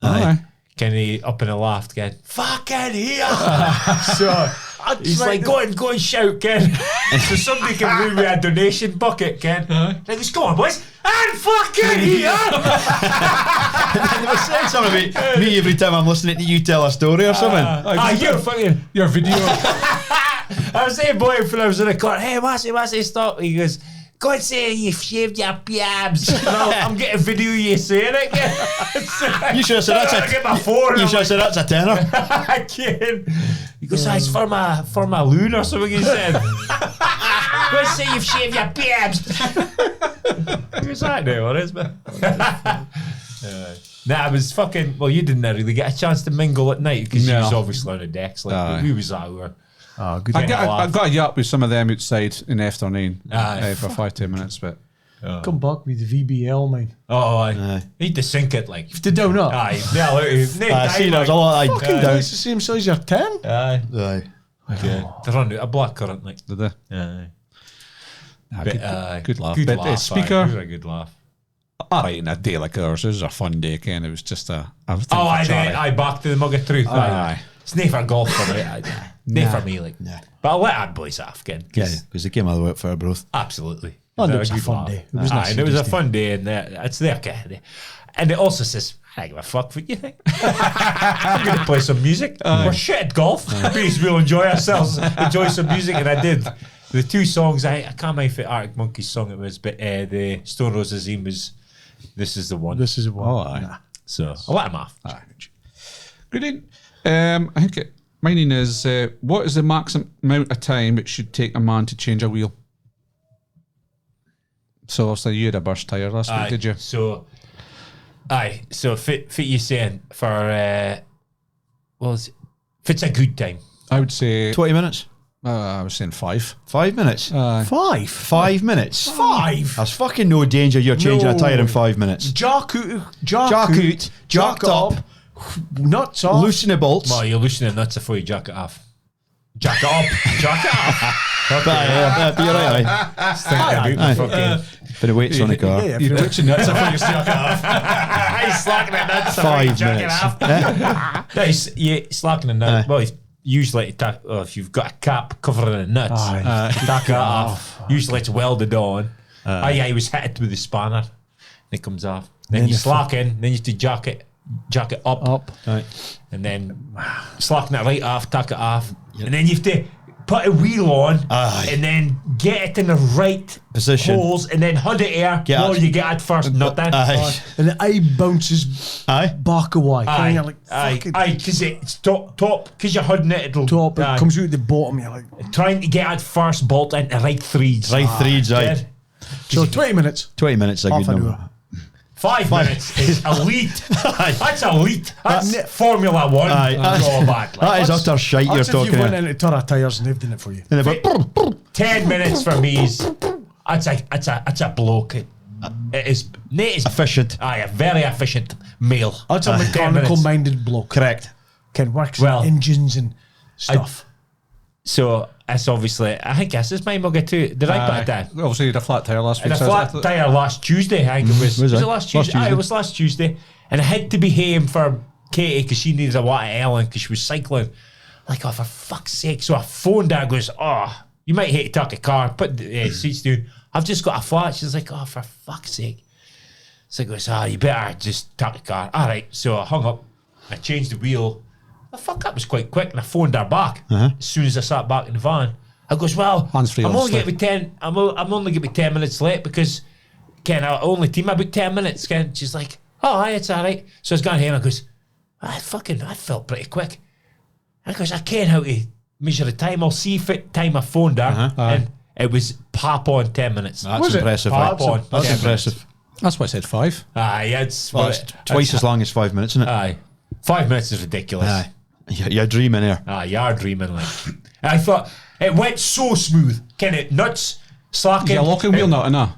Aye. Kenny up in a laugh, Ken. Fucking here! So he's like, go and shout, Ken. So somebody can bring me a donation bucket, Ken. Like, let's go on, boys. And fucking here! They were saying something about me every time I'm listening to you tell a story or something. You're fucking. Your video. I was saying, boy, when I was in the car, hey, Massey, stop. He goes, go and say you've shaved your piabs. I'm getting video of you saying it. You should have said that's I get my phone. You should have said that's a tenner. I can't. He goes, it's for my loon or something, he said. Go and say you've shaved your piabs. Who's that now? What is it? Nah, it was fucking. Well, you didn't really get a chance to mingle at night because you No. was obviously on the decks. Like, Aye. we was out. Oh, good. I got a yap with some of them outside in the afternoon Aye. for 5-10 minutes, but Come back with the VBL, man. Oh, aye. Aye. Need to sink it, like. To down up. Aye, yeah, I see there's a lot of Fucking down. it's the same size as your 10. Aye. Aye. Okay. They run out a black current, like. did they? Aye. Good laugh. Good But laugh. speaker, Aye. A good laugh. alright, in a day like ours, it was a fun day, Ken. It was just a. Oh, aye, back to the mug of truth. Aye. It's not for golf for me. Not for me, like. Nah. But I'll let our boys off again. Yeah, because they came all the way up for both. Absolutely. Oh, They're it was a good fun laugh. day. It was Aye, not and it was a serious fun day, and it's their day. And it also says, I don't give a fuck what you think. I'm going to play some music. We're shit at golf. Please, we'll enjoy ourselves, enjoy some music. And I did. The two songs, I can't remember if the Arctic Monkeys song it was, but the Stone Roses theme was This Is the One. This is one. Oh, aye. So I'll let him off. Good in. I think mine is what is the maximum amount of time it should take a man to change a wheel? So obviously you had a burst tyre last week, did you? So, so fit you saying for, if it's a good time. I would say 20 minutes? I was saying 5. 5 minutes? 5 minutes? 5? There's fucking no danger you're changing a No. tyre in 5 minutes. Jack out, jacked up, nuts off. loosen the bolts. Well, you're loosening nuts before you jack it off. Jack it up. Jack it off. But you're right, aye. For the weights on the car. You're twitching nuts. I thought you stuck off. He's slacking it nuts. 5 minutes. No, he's slacking it nuts. Well, usually if you've got a cap covering the nuts, tack it off. Usually it's welded on. He was hit it with the spanner. And it comes off. Then you slacken. Then you have to jack it up. Right. And then slacken it right off, tack it off. And then you have to put a wheel on and then get it in the right position holes and then hold it here while you get it first. Not then. And the eye bounces back away. And you're like, because it's top, because you're holding it, it'll top, it comes out the bottom. You're like, trying to get it first, bolt into right threads. Right threads, aye. So 20 minutes. 20 minutes, a good number. 5 minutes is elite. That's elite. That's Formula One. Drawback. That is utter shite you're talking If you went about. into Tara Tyres and they've done it for you. And they've got, 10 minutes for me is that's a bloke. It is efficient. Aye, a very efficient male. That's a mechanical-minded bloke. Correct. Can work on engines and stuff. So that's obviously, I think this is my mugger too. Did I put it down? Obviously, you had a flat tyre last week. And a flat tyre last Tuesday, I think it was. Was it it? last Tuesday? Aye, it was last Tuesday. And I had to be home for Katie because she needed a water Ellen because she was cycling. Like, oh, for fuck's sake. So I phoned her and goes, oh, you might hate to take a car, put the seats down. I've just got a flat. She's like, oh, for fuck's sake. So I goes, you better just take a car. All right. So I hung up. I changed the wheel. I thought that was quite quick, and I phoned her back as soon as I sat back in the van. I goes, well, I'm only going to be 10. I'm only going to be 10 minutes late because Ken, I only team about 10 minutes. Ken, she's like, oh, aye, it's all right. So I was going home. I goes, I felt pretty quick. I goes, I can't how to measure the time. I'll see if it time I phoned her, and it was pop on 10 minutes. That's impressive. Pop on. That's impressive. That's why I said 5. Aye, it's twice as long as 5 minutes, isn't it? Aye, 5 minutes is ridiculous. Aye. You're dreaming here. You are dreaming. Like I thought it went so smooth. Kind of nuts, slacking. Is it a locking wheel nut or no?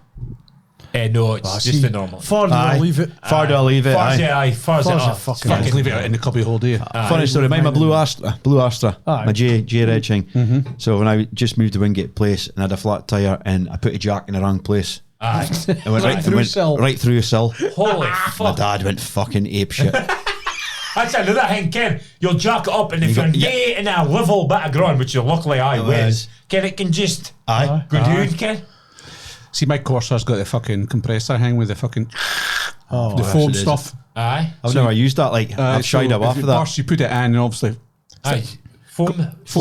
No, it's just the normal. Far do I leave it? Far do I leave it? Far as it Fucking leave it in the cubby hole, do you? Funny story. My Blue Astra, my J Red thing. So when I just moved to Wingate Place and I had a flat tyre and I put a jack in the wrong place. It went right through a sill. Holy fuck! My dad went fucking apeshit. That's another thing, Ken. You'll jack it up, and if you're in a level bit of ground, which luckily I was, Ken, it can just go down, Ken. See, my Corsair's got the fucking compressor hang with the fucking the foam stuff. Aye. I've never used that. Like I've shied away for that. Burst, you put it in, and obviously. Foam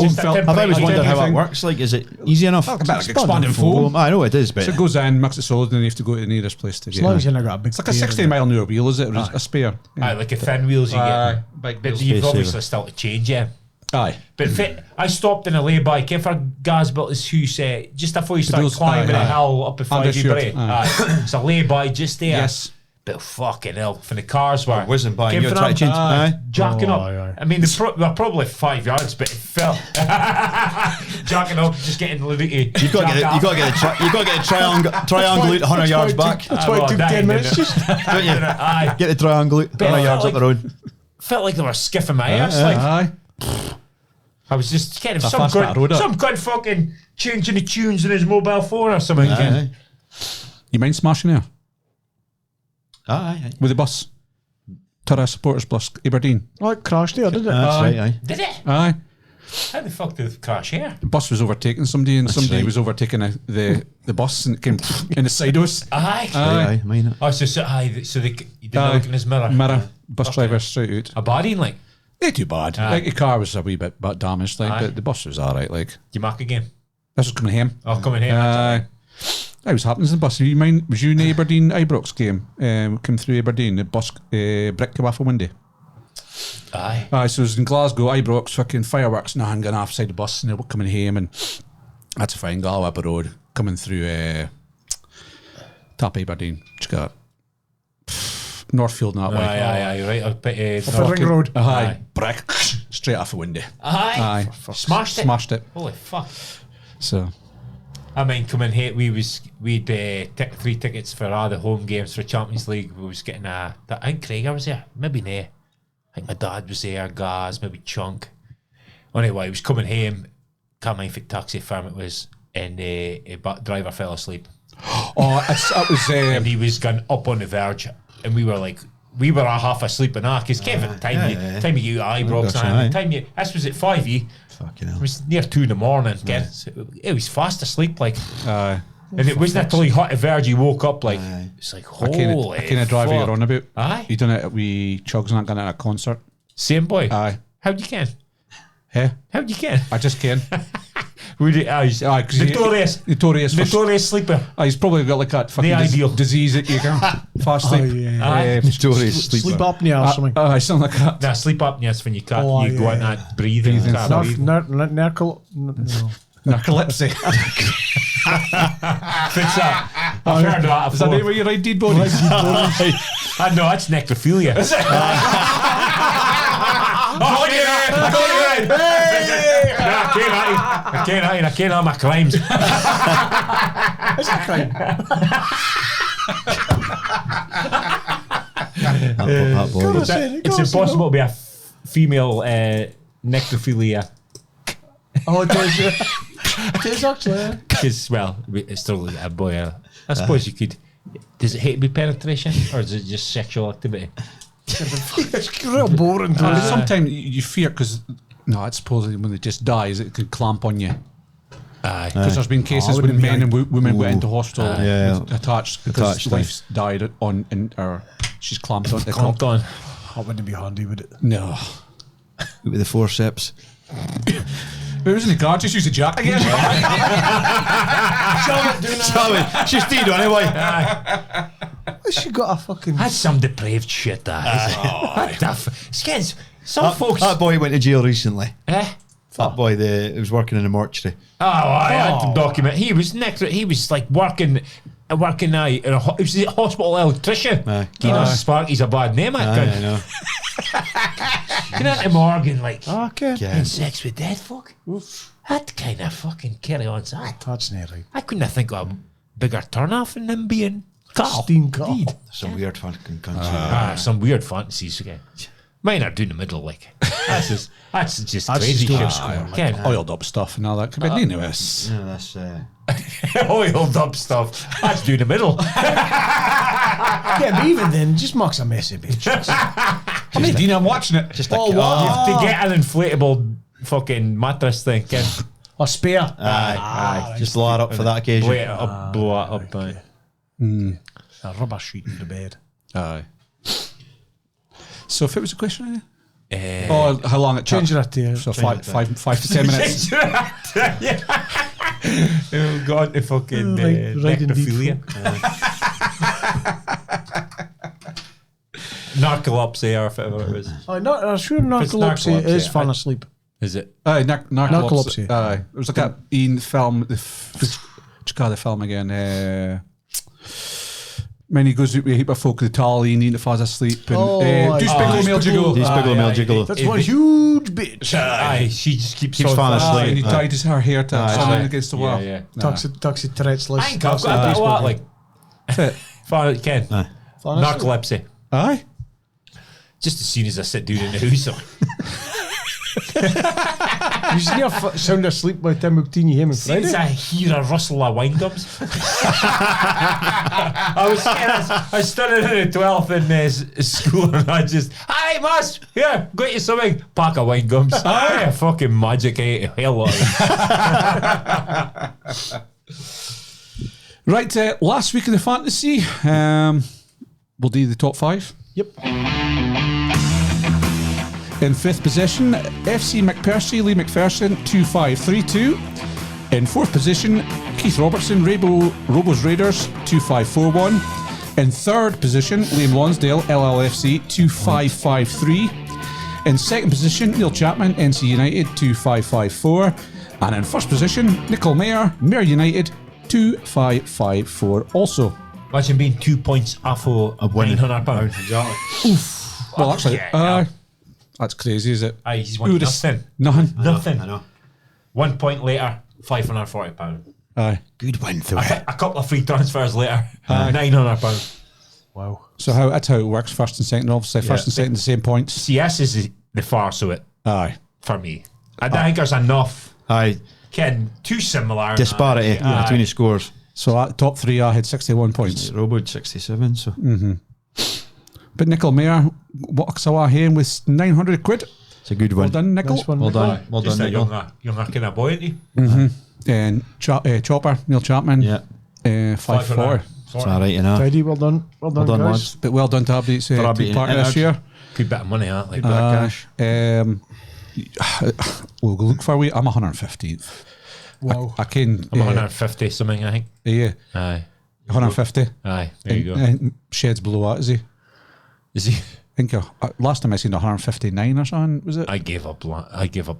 felt. I've always wondered how it works. Like, is it easy enough? Like expanding foam. I know it is, but so it goes in, makes it solid, and you have to go to the nearest place to get it. As long as you've got a big. It's like a 60-mile-an-hour wheel, is it? Or a spare? Aye, like a thin wheels you get. But you've obviously still to change, Aye. But I stopped in a lay-by. Came for Gaz built his house just before you start climbing a hill up a 5 Bray. It's a lay-by just there. Yes. But fucking hell, for the cars were wasn't buying. You're trying to change. Jacking up. I mean, we're probably 5 yards, but it fell. Jacking up, just getting the You've got to get the triangle 100 yards back. That's why it took 10 minutes. Don't you? Get the triangle 100 yards up the road. Felt like they were skiffing my ass. Like I was just kind of some good fucking changing the tunes in his mobile phone or something. You mind smashing there? Aye. With the bus. Tara Supporters Bus, Aberdeen. Oh, it crashed there, did it? That's right, aye. Did it? Aye. How the fuck did it crash here? The bus was overtaking somebody, and somebody was overtaking the bus, and it came in the sideways. Aye, mine. Oh, so they didn't look in his mirror. Bus driver straight out. Aberdeen, like? Not too bad. Like the car was a wee bit damaged, like, but the bus was alright. Like, you mark again? This was coming home. Oh, coming home. That was happening in the bus. Was you in the Aberdeen Ibrox game? Came through Aberdeen, the bus brick came off a window. Aye. So it was in Glasgow, Ibrox, fucking fireworks and hanging off side the bus, and they were coming home, and that's a fine Galway Road coming through top Aberdeen. Just got Northfield and that way. Aye, right. Up the ring road. Aye. Brick straight off a window. Aye. Smashed it. Holy fuck. So. I mean, coming here, we'd 3 tickets for all the home games for Champions League. We was getting I think Craig was there, maybe no. I think my dad was there, Gaz, maybe Chunk. Anyway, he was coming home. Can't mind if taxi firm it was. and driver fell asleep. Oh, that was. And he was going up on the verge, and we were half asleep and because Kevin, time you get Ibrox, this was at 5 Fucking hell. It was near 2 a.m. Ken. It was fast asleep, like. Aye. And it wasn't until he hit the verge, he woke up like, it's like, holy I kind of drive you're on about. Aye. You done it, we Chugs not going at a concert. Same boy. Aye. How'd you can? Hey? How'd you can? I just can. Notorious sleeper. He's probably got like that fucking ideal disease that you can fast sleep. Notorious Sleep sleeper. apnea or something. Something like that. Nah, sleep apnea is when you can't, Oh, you go in that breathing. Narcolepsy. Fix that. I've heard of that Is that before. where you ride dead bodies? I know, that's necrophilia. Is it? I can't have my crimes. Is that crime? It's impossible to be a female necrophilia. Oh, it is. It is actually. Because, well, it's still a boy. I suppose you could. Does it hate to be penetration or is it just sexual activity? It's real boring. Sometimes you fear because I suppose when it just dies, it could clamp on you. Aye. Because there's been cases when men and women went into hospital attached because wife's died or she's clamped on. Clamped on. That wouldn't be handy, would it? No. With the forceps. It was in the car, just use the jack again. Sorry, she's dead anyway. She got a fucking. That's some depraved shit, that is. Skins. Some folks. That boy went to jail recently. Eh? That boy, he was working in a mortuary. I had to document. He was like working out in he was a hospital electrician. Sparky's a bad name, I know. Get out to Morgan, like, Okay. having sex with dead folk. That kind of fucking carry on that. That's not right. I couldn't think of a bigger turn off than them being Carl. Steam Carl. Some weird fucking country. Some weird fantasies again. Mine are doing the middle, like. That's just crazy shit. Ken. Oiled up stuff and all that. But anyways. No, that's... Oiled up stuff. That's doing the middle. Yeah, but even then, just Mark's a messy bitch. I mean, Dean, I'm watching it. Just You have to get an inflatable fucking mattress thing, Ken. A spare. Aye. Just blow it up for that occasion. Blow it up, blow it up. Aye. A rubber sheet in the bed. Aye. So if it was a question, how long it took? Change that to So 5 to 10 minutes. We'll go on to fucking right indeed, necrophilia. Narcolepsy or whatever it was. I'm sure narcolepsy narcolepsy, is falling asleep. Is it? Aye, narcolepsy. Narcolepsy. Aye. It was like that in film. What you call the film again? When he goes out with a heap of folk, the tally, and he falls asleep. And, do Spiggle Mail Jiggle. Do Spiggle Mail Jiggle. That's one huge bitch. Aye, she just keeps falling asleep. And he tied her hair to something against the wall. Yeah. Toxic Tourette's list. I think I've got a bit of that, like. Ken. Falling asleep. Narcolepsy. Aye. Just as soon as I sit down in the house. You see her sound asleep by the time we've seen you him on Since Friday? I hear a rustle of wine gums. I was standing in the 12th in school and I just, hi, Mas, here, got you something. Pack of wine gums. Aye, fucking magic, eh? Hell of it. Right, last week in the fantasy, we'll do the top 5. Yep. In 5th position, FC McPersey, Lee McPherson, 2532. In 4th position, Keith Robertson, Robo's Raiders, 2541. In 3rd position, Liam Lonsdale, LLFC, 2553. In 2nd position, Neil Chapman, NC United, 2554. And in 1st position, Nicole Mayer, Mayer United, 2554 also. Imagine being 2 points off of £900. Exactly. Well, actually, yeah. That's crazy, is it? Aye, he's won nothing. Nothing. I know. 1 point later, £540. Aye. Good win through A couple of free transfers later, £900. Wow. So that's how it works. 1st and 2nd, obviously. 1st and 2nd, the same points. CS is the farce of it Aye. for me. I don't think there's enough. Aye. Ken, too similar. Disparity between the scores. So at top three, I had 61 points. Robo 67. So But Nickel Mayer, what Sawa Hain with 900 quid. it's a good Well one. done, Nickel. Nice one, Well Nickel. done. Well Just done, a Nickel. younger kind of boy, isn't he? And Chopper, Neil Chapman, Yeah. 540. It's all right, you know. Tidy, well done. Well done, done, guys. lads. But well done to Aberdeen For to Aberdeen. part And this year. Good bit of money, that. Like, Cash. We'll look for I'm 115th. Wow. I can. I'm 150 something, I think. Yeah, Aye. 150. Aye. There you go. And Shed's below that, is he? Is he? I think last time I seen 159 or something, was it? I gave up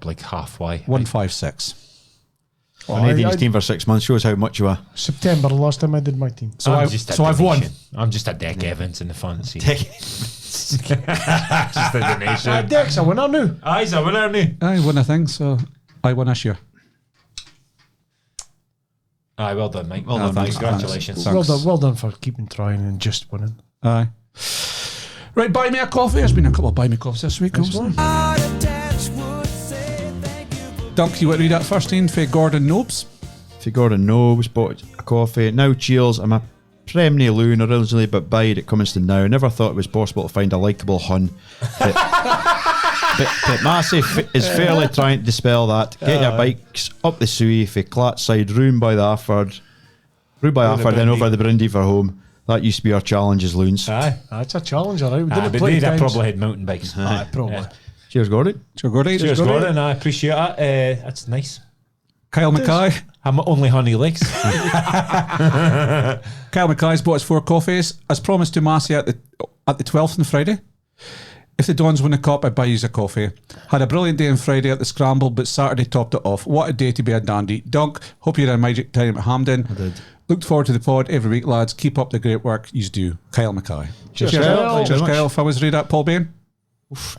like halfway. 156. I need I- his team for 6 months. Shows how much you are. September, the last time I did my team. So I've won. I'm just a Deck Evans in the fantasy. Just a donation. Dex, I win, I knew. Aye, he's a winner, isn't he? I won a thing, so I won this year. Aye, well done, Mike. Well done, thanks. Mike. Congratulations. Thanks. Well done for keeping trying and just winning. Aye. Right, buy me a coffee. There's been a couple of buy me coffees this week. obviously. Dunk, you want to read that first in for Gordon Nobes? If you Gordon knows, bought a coffee. Now, cheers. I'm a Premney loon originally, but bide at Cummins now. Never thought it was possible to find a likeable Hun. But Massey is fairly trying to dispel that. Get your bikes up the Suey for Clatside, room by the Afford, then over the Brindy for home. That used to be our challenge as loons. Aye. That's a challenge, all right. We Aye, didn't but play they times. probably had mountain bikes. Aye, probably. Yeah. Cheers, Gordon. Sure, Gordy. Cheers, Gordon. Gordon. I appreciate that. That's nice. Kyle Mackay. I'm only honey legs. Kyle Mackay's bought us 4 coffees. As promised to Massey at the 12th on Friday. If the Dons win the cup, I'd buy you a coffee. Had a brilliant day on Friday at the Scramble, but Saturday topped it off. What a day to be a dandy. Dunk, hope you had a magic time at Hampden. I did. Looked forward to the pod every week, lads. Keep up the great work you do. Kyle Mackay. Cheers, Kyle. Kyle. Cheers, Very Kyle. much. If I was read that, Paul Bain.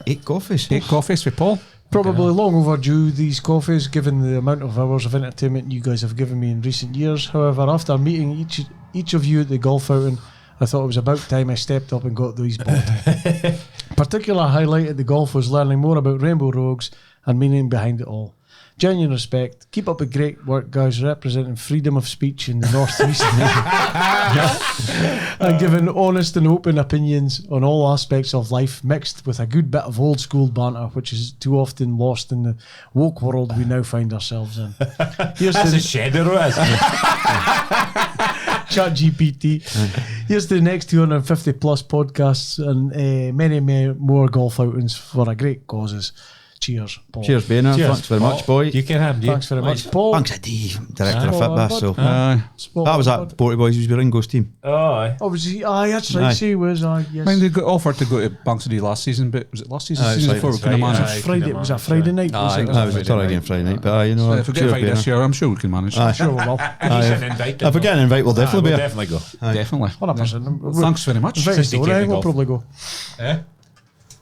8 coffees. 8 coffees for Paul. Probably long overdue, these coffees, given the amount of hours of entertainment you guys have given me in recent years. However, after meeting each of you at the golf outing, I thought it was about time I stepped up and got these bought. Particular highlight at the golf was learning more about Rainbow Rogues and meaning behind it all. Genuine respect. Keep up the great work, guys, representing freedom of speech in the Northeast. And giving honest and open opinions on all aspects of life, mixed with a good bit of old school banter, which is too often lost in the woke world we now find ourselves in. Here's That's a the shadow, is Chat GPT. Here's the next 250 plus podcasts and many more golf outings for a great causes. Cheers, Paul. Cheers, Bainer. Cheers. Thanks very much, boy. You can have, Thanks very much, Paul. Thanks, Eddie, director of Well done, Fitbus. So bud. that was at Porty Boys. He was with Ringo's team. Oh, aye. Oh, was he? Aye, that's right. Aye. See, was I? I mean, Yes. they got offered to go to Bankside last season, but was it last season? Aye, Season it's before we like- couldn't that's right, manage. aye. Friday. Was that Friday night? Was Aye, it? I was a tour again Friday night, but you know, If we get cheers, invited this Bainer. year, I'm sure we can manage. Aye. Sure, we will. You should invite them. If we get an invite, we'll definitely we'll be. definitely go. Definitely. 100%. Thanks very much. Invite us, though, 60K right? to We'll golf. probably go.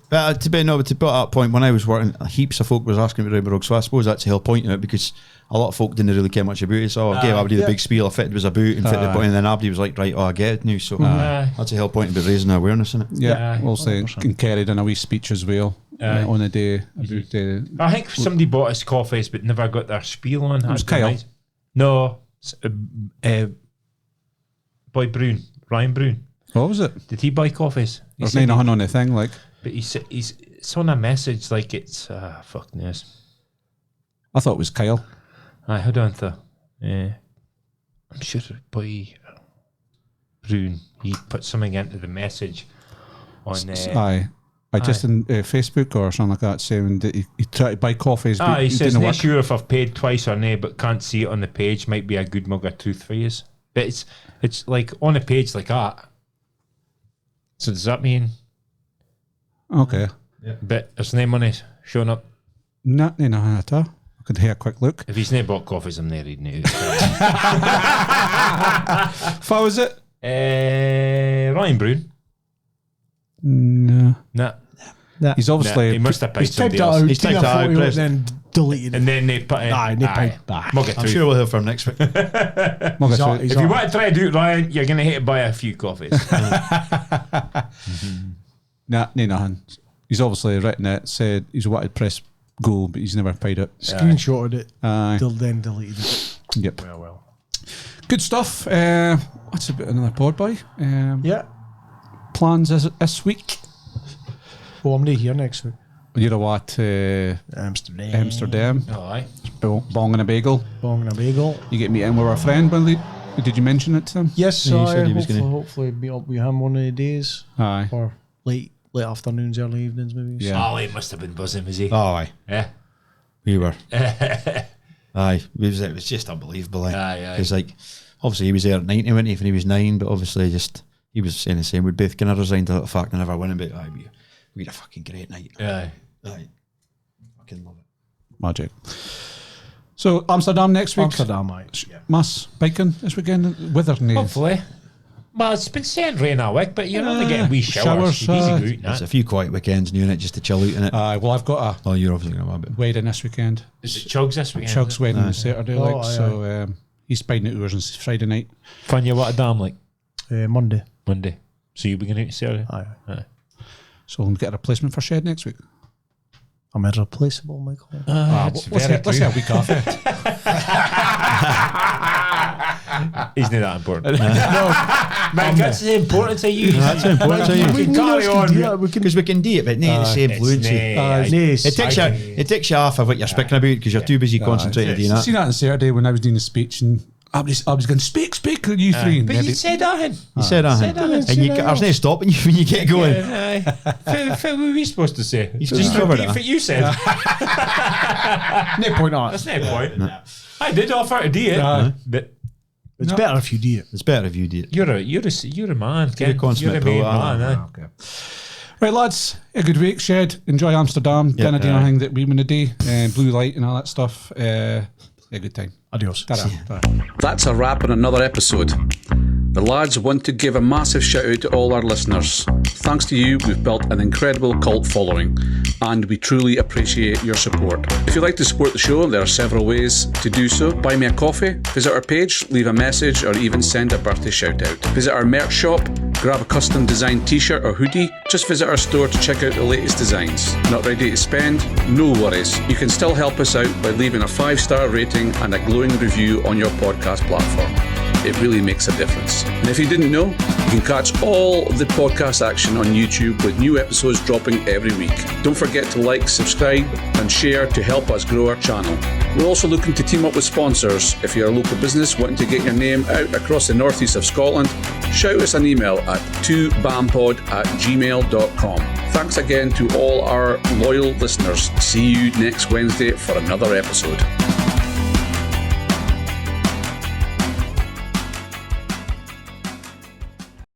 But to be at that point, when I was working, heaps of folk was asking me Rainbow Rogue, so I suppose that's the whole point of it, because a lot of folk didn't really care much about it. So I gave Aberdeen the big spiel. I fitted was a boot and fitted the point, and then Aberdeen was like, right, I get it now. So that's the whole point about raising awareness, isn't it? Yeah, Aye, we'll say, 100%. and carried in a wee speech as well on the day about I think somebody bought us coffees but never got their spiel on. was That's Kyle. nice. No, boy Brune, Ryan Brune. what was it? Did he buy coffees? He There's said nothing on the thing, like but it's on a message like it's fuck knows. I thought it was Kyle. Aye, hold on to. I'm sure boy Brune, he put something into the message on. Aye. I just in Facebook or something like that saying that he tried to buy coffees, but He it says, didn't not work. sure if I've paid twice or nay, but can't see it on the page. Might be a good mug of truth for you. But it's like on a page like that. So does that mean? Okay. But there's no money showing up. Nothing at all. I could hear a quick look. If he's not bought coffees, I'm not reading it. How was it? Ryan Brune. No. Nah. He's Nah, obviously he must have picked He's typed somebody that else. out, He's typed taken a that out, photo, pressed- then deleted it. And then they put in. Aye, they pipe. Mug it I'm through. sure we'll hear from next week. Mug it He's through. on- he's If you on. want to try to do it, Ryan, you're going to hate to buy a few coffees. Nothing. He's obviously written it, said he's wanted press goal, but he's never paid it. Screenshotted it. Aye. Till then deleted it. Yep. Well. Good stuff. That's about another pod, boy. Yeah. Plans this week? Well, I'm not here next week. You're what? Amsterdam. Oh, aye. Bong and a bagel. Bong and a bagel. You get meeting with our friend, Billy. Did you mention it to him? Yes, Yeah, he so said he was hopefully meet up with him one of the days. Aye. Or late afternoons, early evenings maybe. Yeah. Oh, he must have been buzzing, was he? Oh, aye. Yeah. We were. Aye. It was just unbelievable. Aye. Because, like, obviously he was there at 90, wasn't he, when he was 9, but obviously he was saying the same. We'd both kind of resigned to the fact of never winning, but aye, we had a fucking great night. Aye. Aye. Fucking love it. Magic. So, Amsterdam next week. Amsterdam, mate. Yeah. Mass biking this weekend. Weather name. Hopefully. Well, it's been saying rain all week, but you're only getting wee showers. showers, Easy aye. go out, There's nah. a few quiet weekends in it just to chill out in it. Aye, well, I've got Oh, you're obviously going to have a a bit. wedding this weekend. Is it Chugs this weekend? Chug's wedding on Saturday, Oh, like, aye, so he's biding at ours on Friday night. Fun, you what a damn like? Monday. Monday. So you'll be going out Saturday? Aye. So we'll get a replacement for Shed next week. I'm irreplaceable, Michael. That's Let's very have a week off. He's not that important. Man, that's important to you. That's important to you. We can carry on. Because we can do it, but not the same fluency. It takes you off of what you're speaking about because you're too busy concentrating on doing that. See that on Saturday when I was doing the speech and I was going, speak, you three. But you said that, hen. You said that, and there's no stopping you when you get going. What were we supposed to say? He's Just covered repeat it, what you said. No point on it. That's no point. I did offer to do it, but It's better if you do it. It's better if you do it. you're a man. Ken. a consummate You're a main pro, man. Okay. Right, lads, a good week, Shed. Enjoy Amsterdam. Yeah. Didn't do anything that we want to do. Blue light and all that stuff. A good time. Adios. Ta-ra. Ta-ra. That's a wrap on another episode. The lads want to give a massive shout out to all our listeners. Thanks to you, we've built an incredible cult following, and we truly appreciate your support. If you'd like to support the show, there are several ways to do so. Buy me a coffee, visit our page, leave a message, or even send a birthday shout out. Visit our merch shop, grab a custom designed t-shirt or hoodie. Just visit our store to check out the latest designs. Not ready to spend? No worries. You can still help us out by leaving a 5-star rating and a glowing review on your podcast platform. It really makes a difference. And if you didn't know, you can catch all the podcast action on YouTube with new episodes dropping every week. Don't forget to like, subscribe, and share to help us grow our channel. We're also looking to team up with sponsors. If you're a local business wanting to get your name out across the northeast of Scotland, shout us an email at 2Bampod@gmail.com. Thanks again to all our loyal listeners. See you next Wednesday for another episode.